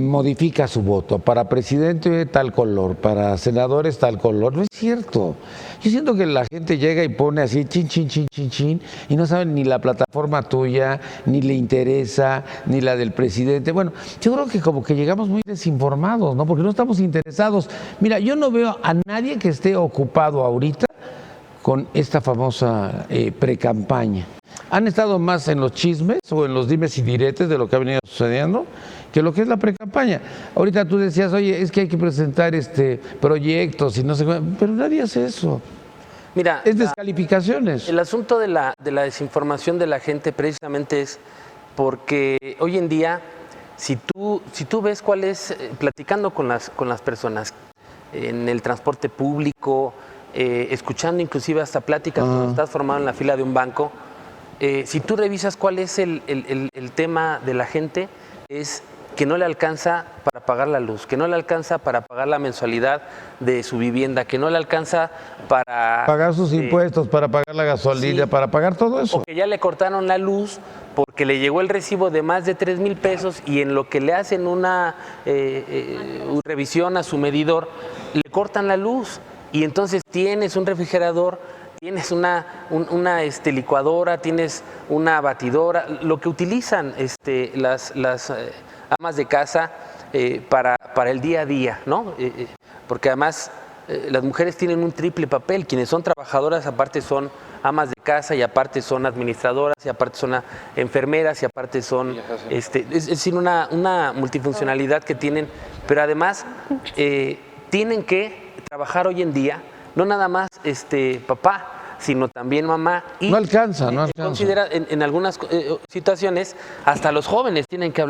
[SPEAKER 2] modifica su voto. Para presidente tal color, para senadores tal color. No es cierto. Yo siento que la gente llega y pone así chin, chin, chin, chin, chin, y no saben ni la plataforma tuya, ni le interesa, ni la del presidente. Bueno, yo creo que como que llegamos muy desinformados, ¿no? Porque no estamos interesados. Mira, yo no veo a nadie que esté ocupado ahorita con esta famosa precampaña. Han estado más en los chismes o en los dimes y diretes de lo que ha venido sucediendo que lo que es la precampaña. Ahorita tú decías, oye, es que hay que presentar proyectos y no sé qué, pero nadie hace eso.
[SPEAKER 3] Mira,
[SPEAKER 2] Es descalificaciones.
[SPEAKER 3] el asunto de la desinformación de la gente precisamente es porque hoy en día, si tú ves cuál es, platicando con las personas en el transporte público, escuchando inclusive hasta pláticas cuando estás formado en la fila de un banco, si tú revisas cuál es el tema de la gente, es que no le alcanza para pagar la luz, que no le alcanza para pagar la mensualidad de su vivienda, que no le alcanza para
[SPEAKER 2] Pagar sus impuestos, para pagar la gasolina,
[SPEAKER 3] sí.
[SPEAKER 2] para pagar todo eso.
[SPEAKER 3] O que ya le cortaron la luz porque le llegó el recibo de más de 3,000 pesos y en lo que le hacen una revisión a su medidor, le cortan la luz. Y entonces tienes un refrigerador, tienes una licuadora, tienes una batidora, lo que utilizan las amas de casa para el día a día, ¿no? Porque además las mujeres tienen un triple papel, quienes son trabajadoras aparte son amas de casa y aparte son administradoras y aparte son enfermeras y aparte son, es decir, una multifuncionalidad que tienen, pero además tienen que trabajar hoy en día, no nada más papá, sino también mamá. Y
[SPEAKER 2] No alcanza.
[SPEAKER 3] considera en algunas situaciones, hasta los jóvenes tienen que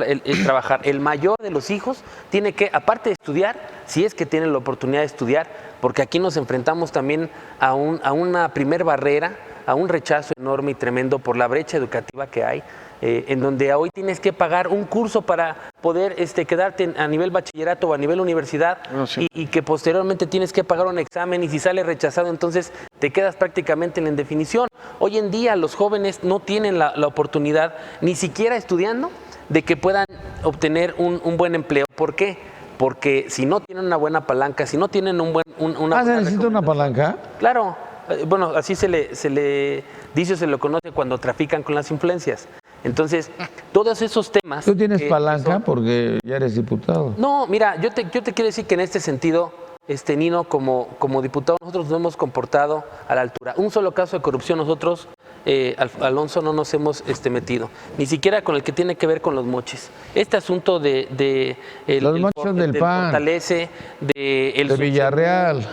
[SPEAKER 3] trabajar. El mayor de los hijos tiene que, aparte de estudiar, si es que tienen la oportunidad de estudiar, porque aquí nos enfrentamos también a una primer barrera, a un rechazo enorme y tremendo por la brecha educativa que hay, en donde hoy tienes que pagar un curso para poder quedarte a nivel bachillerato o a nivel universidad, y que posteriormente tienes que pagar un examen y si sale rechazado entonces te quedas prácticamente en la indefinición. Hoy en día los jóvenes no tienen la oportunidad, ni siquiera estudiando, de que puedan obtener un buen empleo. ¿Por qué? Porque si no tienen una buena palanca, si no tienen una
[SPEAKER 2] ¿Se necesita una palanca?
[SPEAKER 3] Claro, bueno, así se le dice, se lo conoce cuando trafican con las influencias. Entonces, todos esos temas...
[SPEAKER 2] ¿Tú tienes palanca porque ya eres diputado?
[SPEAKER 3] No, mira, yo te quiero decir que en este sentido, Nino, como diputado, nosotros nos hemos comportado a la altura. Un solo caso de corrupción nosotros, Alonso, no nos hemos metido, ni siquiera con el que tiene que ver con los moches. Este asunto
[SPEAKER 2] los moches del PAN,
[SPEAKER 3] Fortalece, de
[SPEAKER 2] Villarreal,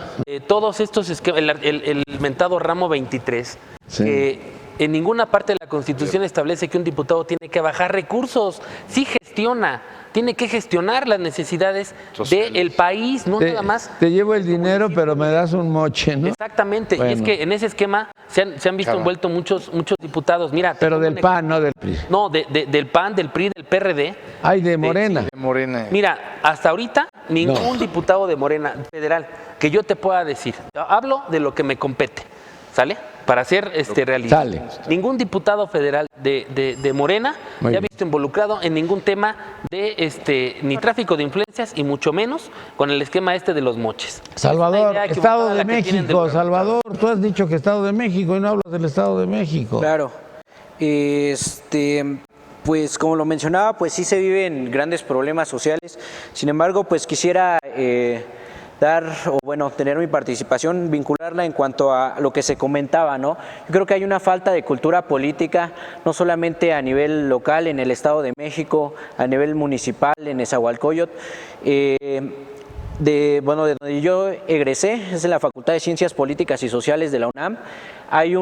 [SPEAKER 3] todos estos esquemas, el mentado ramo 23,
[SPEAKER 2] sí.
[SPEAKER 3] que en ninguna parte de la Constitución establece que un diputado tiene que bajar recursos. Sí gestiona, tiene que gestionar las necesidades del país, no nada más.
[SPEAKER 2] Te llevo el dinero, pero me das un moche, ¿no?
[SPEAKER 3] Exactamente,
[SPEAKER 2] Bueno.
[SPEAKER 3] y es que en ese esquema se han visto envueltos muchos diputados. Mira,
[SPEAKER 2] Pero del PAN, no del PRI.
[SPEAKER 3] No, del PAN, del PRI, del PRD.
[SPEAKER 2] Ay, de Morena.
[SPEAKER 5] De Morena.
[SPEAKER 3] Mira, hasta ahorita ningún diputado de Morena federal que yo te pueda decir, hablo de lo que me compete, ¿sale? Para ser realista.
[SPEAKER 2] Sale.
[SPEAKER 3] Ningún diputado federal de Morena
[SPEAKER 2] Muy
[SPEAKER 3] se ha
[SPEAKER 2] bien.
[SPEAKER 3] visto involucrado en ningún tema de ni tráfico de influencias y mucho menos con el esquema de los moches.
[SPEAKER 2] Salvador,
[SPEAKER 3] Es una idea
[SPEAKER 2] Estado
[SPEAKER 3] equivocada
[SPEAKER 2] de
[SPEAKER 3] la que tienen
[SPEAKER 2] México,
[SPEAKER 3] del-
[SPEAKER 2] Salvador, tú has dicho que Estado de México y no hablas del Estado de México.
[SPEAKER 4] Claro. Pues como lo mencionaba, pues sí se viven grandes problemas sociales. Sin embargo, pues quisiera tener mi participación, vincularla en cuanto a lo que se comentaba, ¿no? Yo creo que hay una falta de cultura política, no solamente a nivel local en el Estado de México, a nivel municipal en Nezahualcóyotl. De donde yo egresé, es en la Facultad de Ciencias Políticas y Sociales de la UNAM. Hay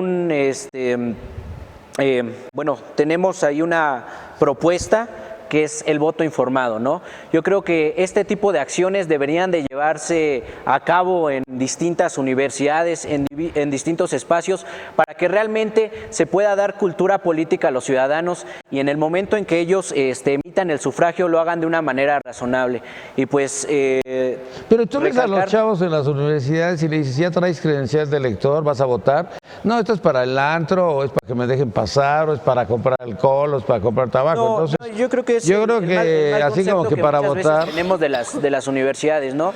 [SPEAKER 4] tenemos ahí una propuesta que es el voto informado, ¿no? Yo creo que este tipo de acciones deberían de llevarse a cabo en distintas universidades, en distintos espacios, para que realmente se pueda dar cultura política a los ciudadanos y en el momento en que ellos emitan emitan el sufragio lo hagan de una manera razonable. Y pues...
[SPEAKER 2] Pero tú ves a los
[SPEAKER 4] recalcar-
[SPEAKER 2] chavos en las universidades y le dices, ¿ya traes credencial de lector? ¿Vas a votar? No, esto es para el antro, o es para que me dejen pasar, o es para comprar alcohol, o es para comprar tabaco.
[SPEAKER 4] No,
[SPEAKER 2] Entonces,
[SPEAKER 4] no, yo creo que es
[SPEAKER 2] yo creo
[SPEAKER 4] el
[SPEAKER 2] que
[SPEAKER 4] mal
[SPEAKER 2] así como
[SPEAKER 4] concepto
[SPEAKER 2] que para
[SPEAKER 4] muchas veces
[SPEAKER 2] votar.
[SPEAKER 4] tenemos de las universidades, ¿no?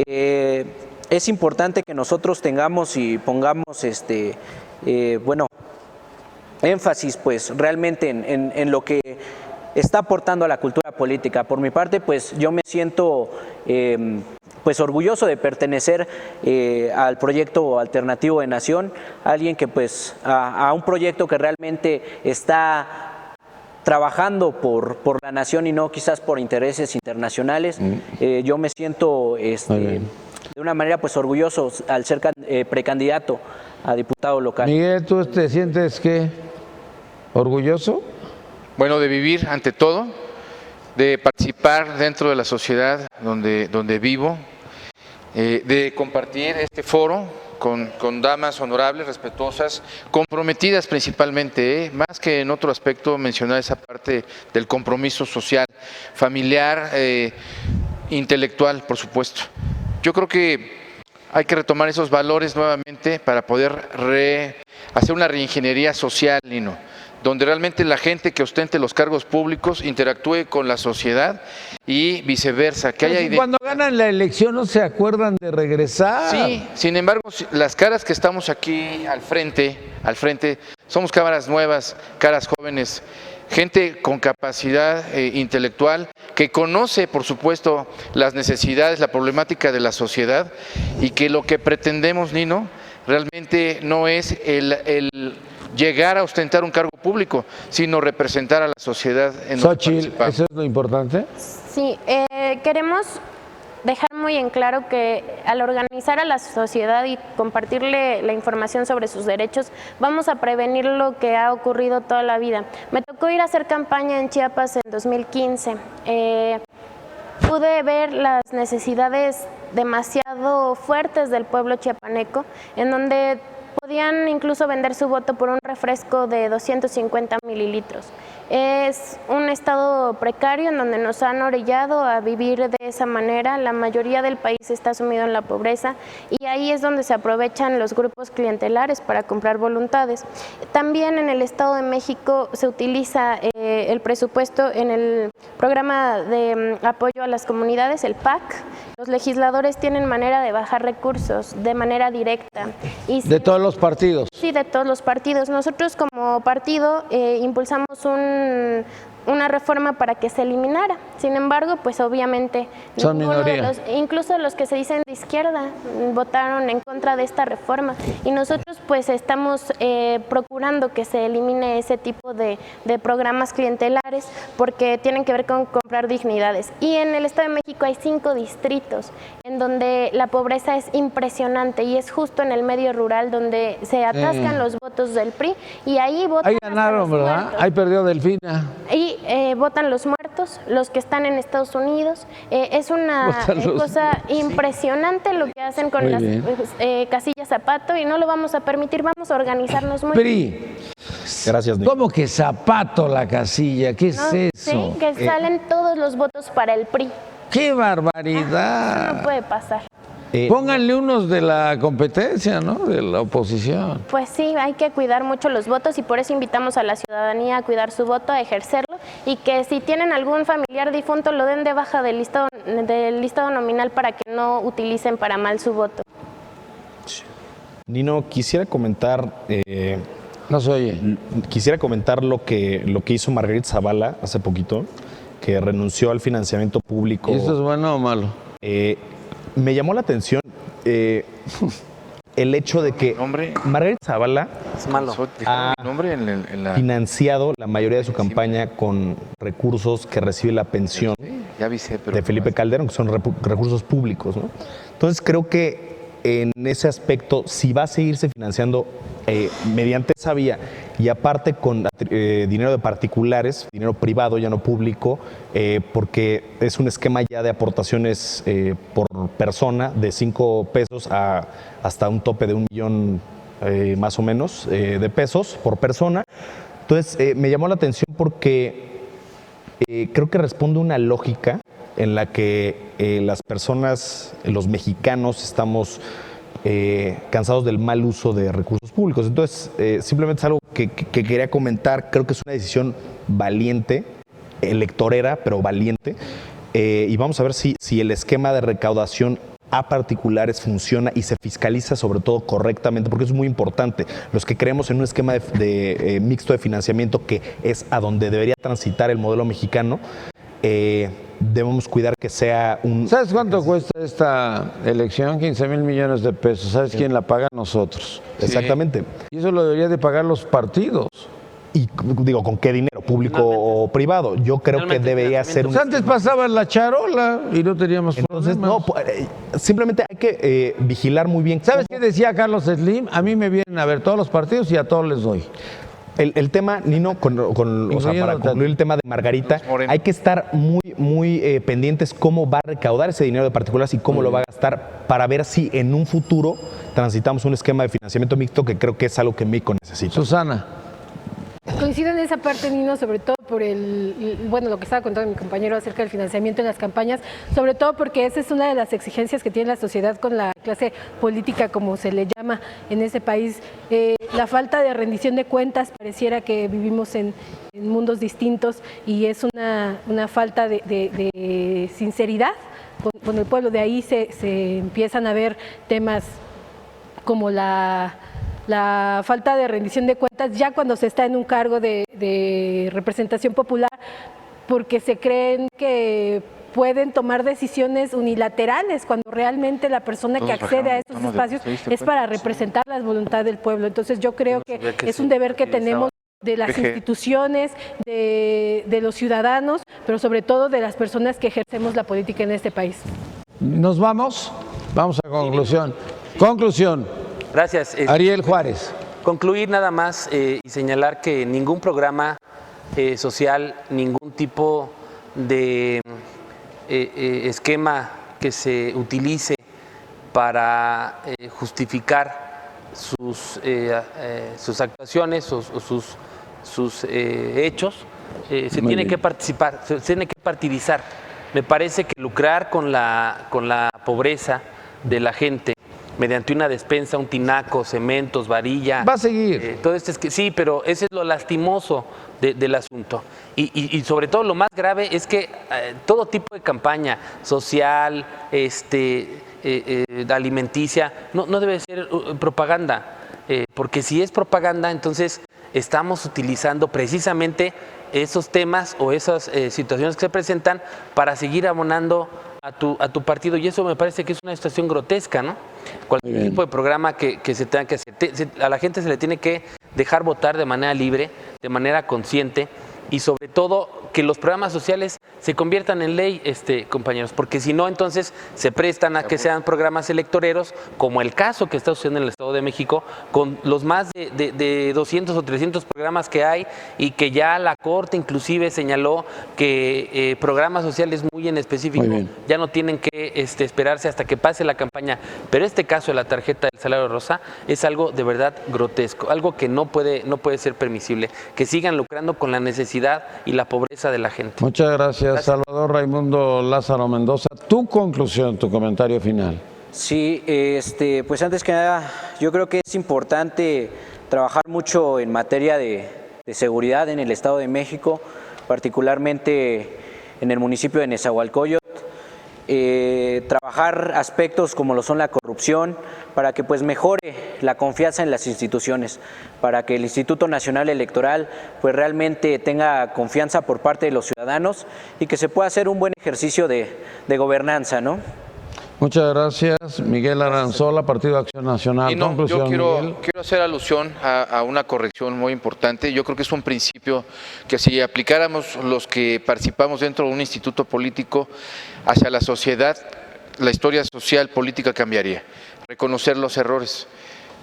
[SPEAKER 4] Es importante que nosotros tengamos y pongamos bueno, énfasis pues realmente en lo que está aportando a la cultura política. Por mi parte, pues yo me siento pues orgulloso de pertenecer al proyecto alternativo de Nación, alguien que pues a un proyecto que realmente está trabajando por la nación y no quizás por intereses internacionales. Yo me siento de una manera pues orgulloso al ser precandidato a diputado local.
[SPEAKER 2] Miguel, ¿tú te sientes qué? ¿Orgulloso?
[SPEAKER 5] Bueno, de vivir ante todo, de participar dentro de la sociedad donde vivo, de compartir este foro con damas honorables, respetuosas, comprometidas principalmente, más que en otro aspecto mencionar esa parte del compromiso social, familiar, intelectual, por supuesto. Yo creo que hay que retomar esos valores nuevamente para poder hacer una reingeniería social, Lino, donde realmente la gente que ostente los cargos públicos interactúe con la sociedad y viceversa. Que haya
[SPEAKER 2] Pero si cuando ganan la elección no se acuerdan de regresar.
[SPEAKER 5] Sí, sin embargo, las caras que estamos aquí al frente, somos cámaras nuevas, caras jóvenes, gente con capacidad intelectual, que conoce, por supuesto, las necesidades, la problemática de la sociedad, y que lo que pretendemos, Nino, realmente no es el llegar a ostentar un cargo público, sino representar a la sociedad en donde
[SPEAKER 2] Xochitl,
[SPEAKER 5] participamos.
[SPEAKER 2] ¿eso es lo importante?
[SPEAKER 6] Sí, queremos dejar muy en claro que al organizar a la sociedad y compartirle la información sobre sus derechos, vamos a prevenir lo que ha ocurrido toda la vida. Me tocó ir a hacer campaña en Chiapas en 2015. Pude ver las necesidades demasiado fuertes del pueblo chiapaneco, en donde podían incluso vender su voto por un refresco de 250 mililitros. Es un estado precario en donde nos han orillado a vivir de esa manera. La mayoría del país está sumido en la pobreza y ahí es donde se aprovechan los grupos clientelares para comprar voluntades. También en el Estado de México se utiliza el presupuesto en el programa de apoyo a las comunidades, el PAC. Los legisladores tienen manera de bajar recursos de manera directa.
[SPEAKER 2] De todos los partidos.
[SPEAKER 6] Sí, de todos los partidos. Nosotros como partido impulsamos una reforma para que se eliminara. Sin embargo, pues obviamente
[SPEAKER 2] Son minoría.
[SPEAKER 6] incluso los que se dicen de izquierda votaron en contra de esta reforma, y nosotros pues estamos procurando que se elimine ese tipo de programas clientelares porque tienen que ver con comprar dignidades. Y en el Estado de México hay 5 distritos en donde la pobreza es impresionante, y es justo en el medio rural donde se atascan los votos del PRI, y ahí votan
[SPEAKER 2] Ahí
[SPEAKER 6] hasta
[SPEAKER 2] ganaron,
[SPEAKER 6] los
[SPEAKER 2] ¿verdad?
[SPEAKER 6] muertos.
[SPEAKER 2] Ahí perdió Delfina.
[SPEAKER 6] Y votan los muertos, los que están en Estados Unidos. Es una
[SPEAKER 2] Votan los
[SPEAKER 6] cosa
[SPEAKER 2] muertos.
[SPEAKER 6] impresionante lo que hacen con
[SPEAKER 2] Muy
[SPEAKER 6] las
[SPEAKER 2] bien.
[SPEAKER 6] casillas Zapato, y no lo vamos a permitir. Vamos a organizarnos muy
[SPEAKER 2] PRI.
[SPEAKER 7] Gracias, Nick.
[SPEAKER 2] ¿Cómo que zapato la casilla? ¿Qué es
[SPEAKER 6] ¿no?
[SPEAKER 2] eso?
[SPEAKER 6] Sí, que salen todos los votos para el PRI.
[SPEAKER 2] ¡Qué
[SPEAKER 6] Eso
[SPEAKER 2] barbaridad!
[SPEAKER 6] no puede pasar.
[SPEAKER 2] Pónganle unos de la competencia, ¿no? De la oposición.
[SPEAKER 6] Pues sí, hay que cuidar mucho los votos, y por eso invitamos a la ciudadanía a cuidar su voto, a ejercerlo, y que si tienen algún familiar difunto lo den de baja del listado nominal para que no utilicen para mal su voto.
[SPEAKER 7] Nino, quisiera comentar
[SPEAKER 2] No se oye.
[SPEAKER 7] lo que hizo Margarita Zavala hace poquito, que renunció al financiamiento público.
[SPEAKER 2] ¿Y esto es bueno o malo?
[SPEAKER 7] Me llamó la atención el hecho de que
[SPEAKER 5] Nombre.
[SPEAKER 7] Margarita Zavala
[SPEAKER 4] Es malo.
[SPEAKER 7] Ah.
[SPEAKER 5] Mi nombre en la...
[SPEAKER 7] financiado la mayoría de su campaña con recursos que recibe la pensión
[SPEAKER 5] Ya avisé, pero...
[SPEAKER 7] de Felipe Calderón, que son recursos públicos, ¿no? Entonces creo que en ese aspecto, si va a seguirse financiando mediante esa vía y aparte con dinero de particulares, dinero privado, ya no público, porque es un esquema ya de aportaciones por persona de 5 pesos hasta un tope de 1 millón más o menos de pesos por persona. Entonces me llamó la atención porque creo que responde a una lógica en la que las personas, los mexicanos, estamos cansados del mal uso de recursos públicos. Entonces, simplemente es algo que quería comentar. Creo que es una decisión valiente, electorera, pero valiente. Y vamos a ver si el esquema de recaudación a particulares funciona y se fiscaliza sobre todo correctamente, porque eso es muy importante. Los que creemos en un esquema de mixto de financiamiento, que es a donde debería transitar el modelo mexicano, debemos cuidar que sea un...
[SPEAKER 2] ¿Sabes cuánto cuesta esta elección? 15,000 millones de pesos. ¿Sabes quién la paga? Nosotros.
[SPEAKER 7] Exactamente.
[SPEAKER 2] Y eso lo deberían de pagar los partidos.
[SPEAKER 7] Y digo, ¿con qué dinero? ¿Público o privado? Yo creo que debería ser un...
[SPEAKER 2] Pues antes pasaban la charola y no teníamos
[SPEAKER 7] Entonces,
[SPEAKER 2] problemas.
[SPEAKER 7] no, simplemente hay que vigilar muy bien.
[SPEAKER 2] ¿Sabes qué decía Carlos Slim? A mí me vienen a ver todos los partidos y a todos les doy.
[SPEAKER 7] El tema, Nino, o sea, para concluir el tema de Margarita, hay que estar muy pendientes cómo va a recaudar ese dinero de particulares y cómo lo va a gastar, para ver si en un futuro transitamos un esquema de financiamiento mixto, que creo que es algo que México necesita.
[SPEAKER 2] Susana.
[SPEAKER 8] Coincido en esa parte, Nino, sobre todo por lo que estaba contando mi compañero acerca del financiamiento en las campañas, sobre todo porque esa es una de las exigencias que tiene la sociedad con la clase política, como se le llama en ese país. La falta de rendición de cuentas, pareciera que vivimos en mundos distintos, y es una falta de sinceridad con el pueblo. De ahí se empiezan a ver temas como la falta de rendición de cuentas ya cuando se está en un cargo de representación popular, porque se creen que pueden tomar decisiones unilaterales cuando realmente la persona que accede a esos espacios es para representar la voluntad del pueblo. Entonces yo creo que es un deber que tenemos de las instituciones, de los ciudadanos, pero sobre todo de las personas que ejercemos la política en este país.
[SPEAKER 2] ¿Nos vamos? Vamos a conclusión. Conclusión.
[SPEAKER 3] Gracias.
[SPEAKER 2] Ariel Juárez.
[SPEAKER 3] Concluir nada más y señalar que ningún programa social, ningún tipo de esquema que se utilice para justificar sus actuaciones o sus hechos, se tiene que participar, se tiene que partidizar. Me parece que lucrar con la pobreza de la gente mediante una despensa, un tinaco, cementos, varilla.
[SPEAKER 2] Va a seguir.
[SPEAKER 3] Todo esto sí, pero ese es lo lastimoso del asunto. Y sobre todo lo más grave es que todo tipo de campaña social, alimenticia, no debe ser propaganda. Porque si es propaganda, entonces estamos utilizando precisamente esos temas o esas situaciones que se presentan para seguir abonando a tu partido, y eso me parece que es una situación grotesca, ¿no? Cualquier tipo de programa que se tenga que hacer, a la gente se le tiene que dejar votar de manera libre, de manera consciente, y sobre todo que los programas sociales se conviertan en ley, compañeros, porque si no, entonces se prestan a que sean programas electoreros, como el caso que está sucediendo en el Estado de México, con los más de 200 o 300 programas que hay, y que ya la Corte inclusive señaló que programas sociales muy en específico ya no tienen que esperarse hasta que pase la campaña. Pero este caso de la tarjeta del salario rosa es algo de verdad grotesco, algo que no puede ser permisible, que sigan lucrando con la necesidad y la pobreza de la gente.
[SPEAKER 2] Muchas gracias, Salvador Raimundo Lázaro Mendoza. Tu conclusión, tu comentario final.
[SPEAKER 4] Sí, pues antes que nada, yo creo que es importante trabajar mucho en materia de seguridad en el Estado de México, particularmente en el municipio de Nezahualcóyotl. Trabajar aspectos como lo son la corrupción, para que pues mejore la confianza en las instituciones, para que el Instituto Nacional Electoral pues realmente tenga confianza por parte de los ciudadanos y que se pueda hacer un buen ejercicio de gobernanza, ¿no?
[SPEAKER 2] Muchas gracias, Miguel Aranzola, Partido Acción Nacional.
[SPEAKER 5] Y no,
[SPEAKER 2] Conclusión,
[SPEAKER 5] yo quiero
[SPEAKER 2] Miguel.
[SPEAKER 5] hacer alusión a una corrección muy importante. Yo creo que es un principio que si aplicáramos los que participamos dentro de un instituto político hacia la sociedad, la historia social política cambiaría. Reconocer los errores.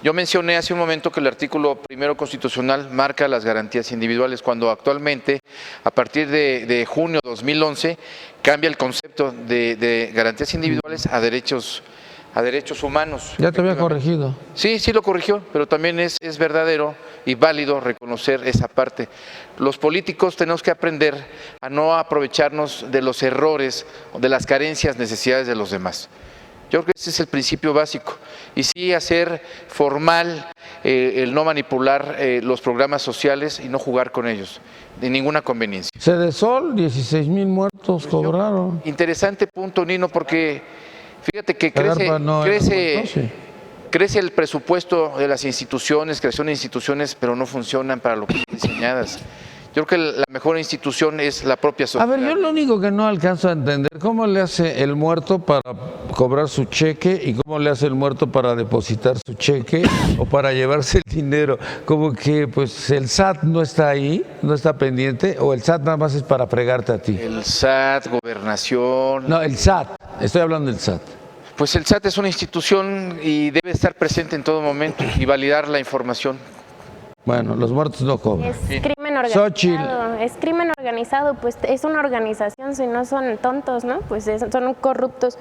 [SPEAKER 5] Yo mencioné hace un momento que el artículo 1 constitucional marca las garantías individuales, cuando actualmente, a partir de junio de 2011, cambia el concepto de garantías individuales a derechos humanos.
[SPEAKER 2] Ya te había corregido.
[SPEAKER 5] Sí, lo corrigió, pero también es verdadero y válido reconocer esa parte. Los políticos tenemos que aprender a no aprovecharnos de los errores, de las carencias, necesidades de los demás. Yo creo que ese es el principio básico. Y sí hacer formal el no manipular los programas sociales y no jugar con ellos, de ninguna conveniencia.
[SPEAKER 2] Cedesol, 16,000 muertos cobraron.
[SPEAKER 5] Interesante punto, Nino, porque fíjate que
[SPEAKER 2] no,
[SPEAKER 5] crece el presupuesto de las instituciones, creación de instituciones, pero no funcionan para lo que están diseñadas. Yo creo que la mejor institución es la propia sociedad.
[SPEAKER 2] A ver, yo lo único que no alcanzo a entender, ¿cómo le hace el muerto para cobrar su cheque y cómo le hace el muerto para depositar su cheque o para llevarse el dinero? Como que pues el SAT no está ahí, no está pendiente, o el SAT nada más es para fregarte a ti.
[SPEAKER 5] El SAT, gobernación.
[SPEAKER 2] No, el SAT, estoy hablando del SAT.
[SPEAKER 5] Pues el SAT es una institución y debe estar presente en todo momento y validar la información.
[SPEAKER 2] Bueno, los muertos no cobran.
[SPEAKER 6] Es crimen organizado.
[SPEAKER 2] Xochitl.
[SPEAKER 6] Es crimen organizado, pues es una organización, si no son tontos, ¿no? Pues son corruptos.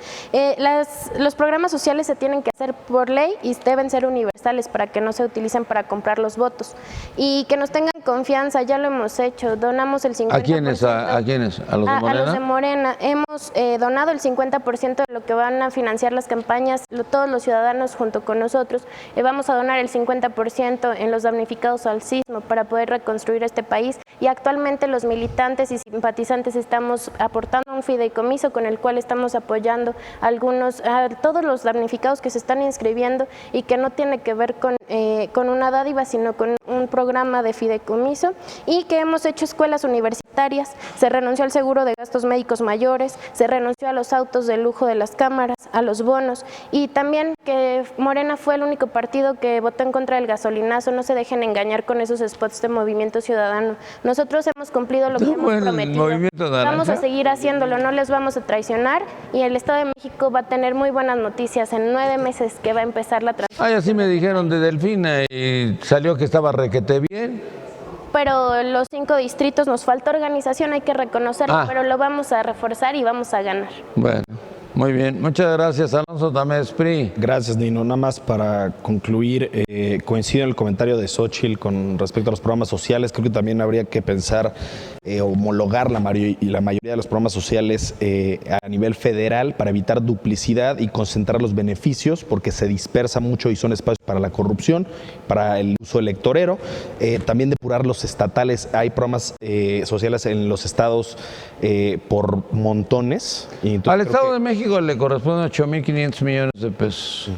[SPEAKER 6] Los programas sociales se tienen que hacer por ley y deben ser universales para que no se utilicen para comprar los votos. Y que nos tengan confianza, ya lo hemos hecho, donamos el 50%.
[SPEAKER 2] ¿A quiénes? ¿A quiénes? ¿A los de Morena?
[SPEAKER 6] A los de Morena. Hemos donado el 50% de lo que van a financiar las campañas, todos los ciudadanos junto con nosotros. Vamos a donar el 50% en los damnificados al sismo para poder reconstruir este país, y actualmente los militantes y simpatizantes estamos aportando un fideicomiso con el cual estamos apoyando a todos los damnificados que se están inscribiendo y que no tiene que ver con una dádiva, sino con un programa de fideicomiso, y que hemos hecho escuelas universitarias, se renunció al seguro de gastos médicos mayores, se renunció a los autos de lujo de las cámaras, a los bonos, y también que Morena fue el único partido que votó en contra del gasolinazo. No se dejen engañar con esos spots de Movimiento Ciudadano. Nosotros hemos cumplido lo que hemos prometido. Vamos a seguir haciéndolo, no les vamos a traicionar, y el Estado de México va a tener muy buenas noticias en 9 meses que va a empezar la transformación.
[SPEAKER 2] Así me dijeron de Delfina y salió que estaba requete bien.
[SPEAKER 6] Pero los 5 distritos nos falta organización, hay que reconocerlo, pero lo vamos a reforzar y vamos a ganar.
[SPEAKER 2] Bueno. Muy bien, muchas gracias, Alonso Tamés, PRI.
[SPEAKER 7] Gracias, Nino. Nada más para concluir, coincido en el comentario de Xochitl con respecto a los programas sociales. Creo que también habría que pensar homologar la mayoría de los programas sociales a nivel federal para evitar duplicidad y concentrar los beneficios, porque se dispersa mucho y son espacios para la corrupción, para el uso electorero. También depurar los estatales. Hay programas sociales en los estados por montones. Y
[SPEAKER 2] al Estado de México le corresponden 8,500 millones de pesos.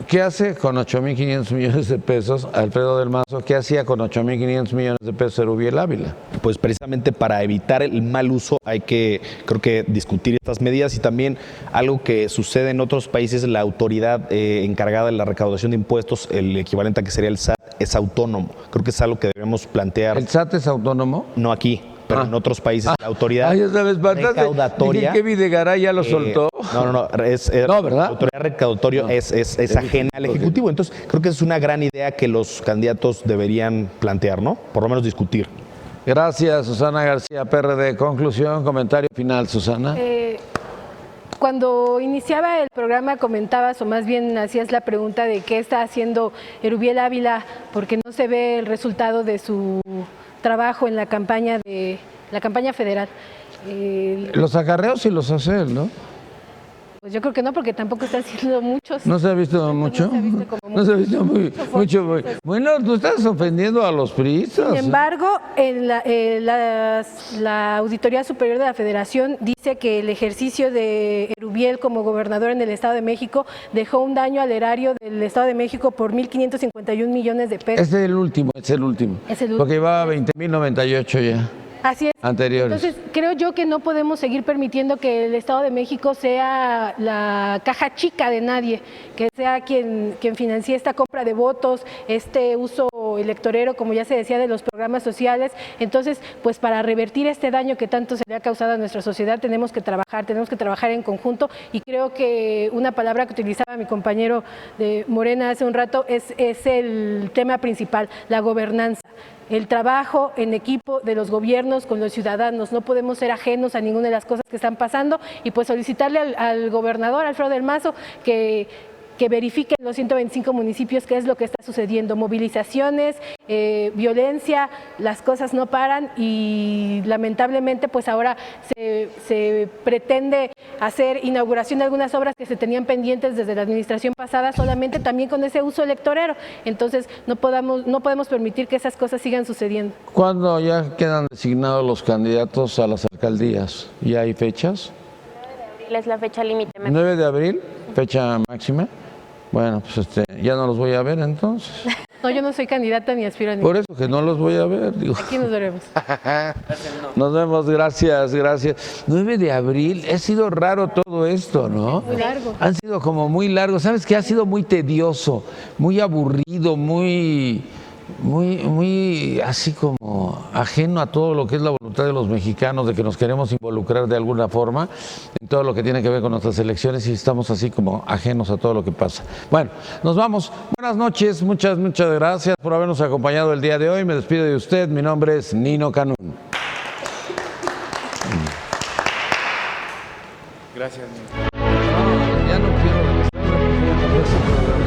[SPEAKER 2] ¿Qué hace con 8,500 millones de pesos Alfredo del Mazo? ¿Qué hacía con 8,500 millones de pesos Erubiel Ávila?
[SPEAKER 7] Pues precisamente para evitar el mal uso hay que, creo que, discutir estas medidas, y también algo que sucede en otros países: la autoridad encargada de la recaudación de impuestos, el equivalente a que sería el SAT, es autónomo. Creo que es algo que debemos plantear.
[SPEAKER 2] ¿El SAT es autónomo?
[SPEAKER 7] No aquí, pero en otros países la autoridad
[SPEAKER 2] ya sabes,
[SPEAKER 7] recaudatoria.
[SPEAKER 2] Dije que Videgaray ya lo soltó.
[SPEAKER 7] No, ¿verdad? La autoridad recaudatoria es ajena al Ejecutivo. Entonces, creo que es una gran idea que los candidatos deberían plantear, ¿no? Por lo menos discutir.
[SPEAKER 2] Gracias, Susana García, PRD. Conclusión, comentario final, Susana.
[SPEAKER 8] Cuando iniciaba el programa comentabas, o más bien hacías la pregunta de qué está haciendo Erubiel Ávila, porque no se ve el resultado de su trabajo en la campaña federal.
[SPEAKER 2] Los acarreos sí los hace él, ¿no?
[SPEAKER 8] Pues yo creo que no, porque tampoco están siendo muchos.
[SPEAKER 2] ¿No se ha visto mucho? No se ha visto mucho. Bueno, tú estás ofendiendo a los priistas.
[SPEAKER 8] Sin embargo, la Auditoría Superior de la Federación dice que el ejercicio de Erubiel como gobernador en el Estado de México dejó un daño al erario del Estado de México por 1,551 millones de pesos.
[SPEAKER 2] Es el último. Porque llevaba 20,098 ya.
[SPEAKER 8] Así es.
[SPEAKER 2] Anteriores.
[SPEAKER 8] Entonces, creo yo que no podemos seguir permitiendo que el Estado de México sea la caja chica de nadie, que sea quien financie esta compra de votos, este uso electorero, como ya se decía, de los programas sociales. Entonces, pues para revertir este daño que tanto se le ha causado a nuestra sociedad, tenemos que trabajar en conjunto, y creo que una palabra que utilizaba mi compañero de Morena hace un rato es el tema principal, la gobernanza. El trabajo en equipo de los gobiernos con los ciudadanos. No podemos ser ajenos a ninguna de las cosas que están pasando, y pues solicitarle al gobernador Alfredo del Mazo que que verifiquen los 125 municipios qué es lo que está sucediendo, movilizaciones, violencia, las cosas no paran y lamentablemente pues ahora se pretende hacer inauguración de algunas obras que se tenían pendientes desde la administración pasada, solamente también con ese uso electorero. Entonces no podemos permitir que esas cosas sigan sucediendo.
[SPEAKER 2] ¿Cuándo ya quedan designados los candidatos a las alcaldías? ¿Ya hay fechas?
[SPEAKER 6] 9 de abril es la fecha límite.
[SPEAKER 2] 9 de abril, fecha máxima. Bueno, pues ya no los voy a ver entonces.
[SPEAKER 8] No, yo no soy candidata ni aspiro a ni.
[SPEAKER 2] Por eso que no los voy a ver. Digo.
[SPEAKER 8] Aquí nos veremos.
[SPEAKER 2] Nos vemos, gracias, gracias. 9 de abril, ha sido raro todo esto, ¿no?
[SPEAKER 8] Muy largo.
[SPEAKER 2] Han sido como muy largos. ¿Sabes qué? Ha sido muy tedioso, muy aburrido, muy así como ajeno a todo lo que es la voluntad de los mexicanos, de que nos queremos involucrar de alguna forma en todo lo que tiene que ver con nuestras elecciones y estamos así como ajenos a todo lo que pasa. Bueno, nos vamos. Buenas noches, muchas gracias por habernos acompañado el día de hoy. Me despido de usted. Mi nombre es Nino Canún.
[SPEAKER 5] Gracias, Nino.
[SPEAKER 2] Ya no quiero regresar ese programa.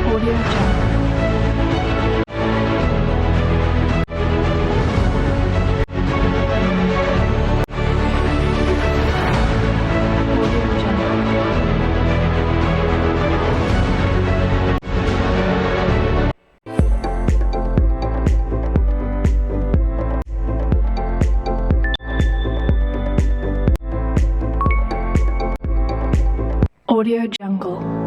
[SPEAKER 1] Audio Jungle. Audio Jungle. Audio Jungle.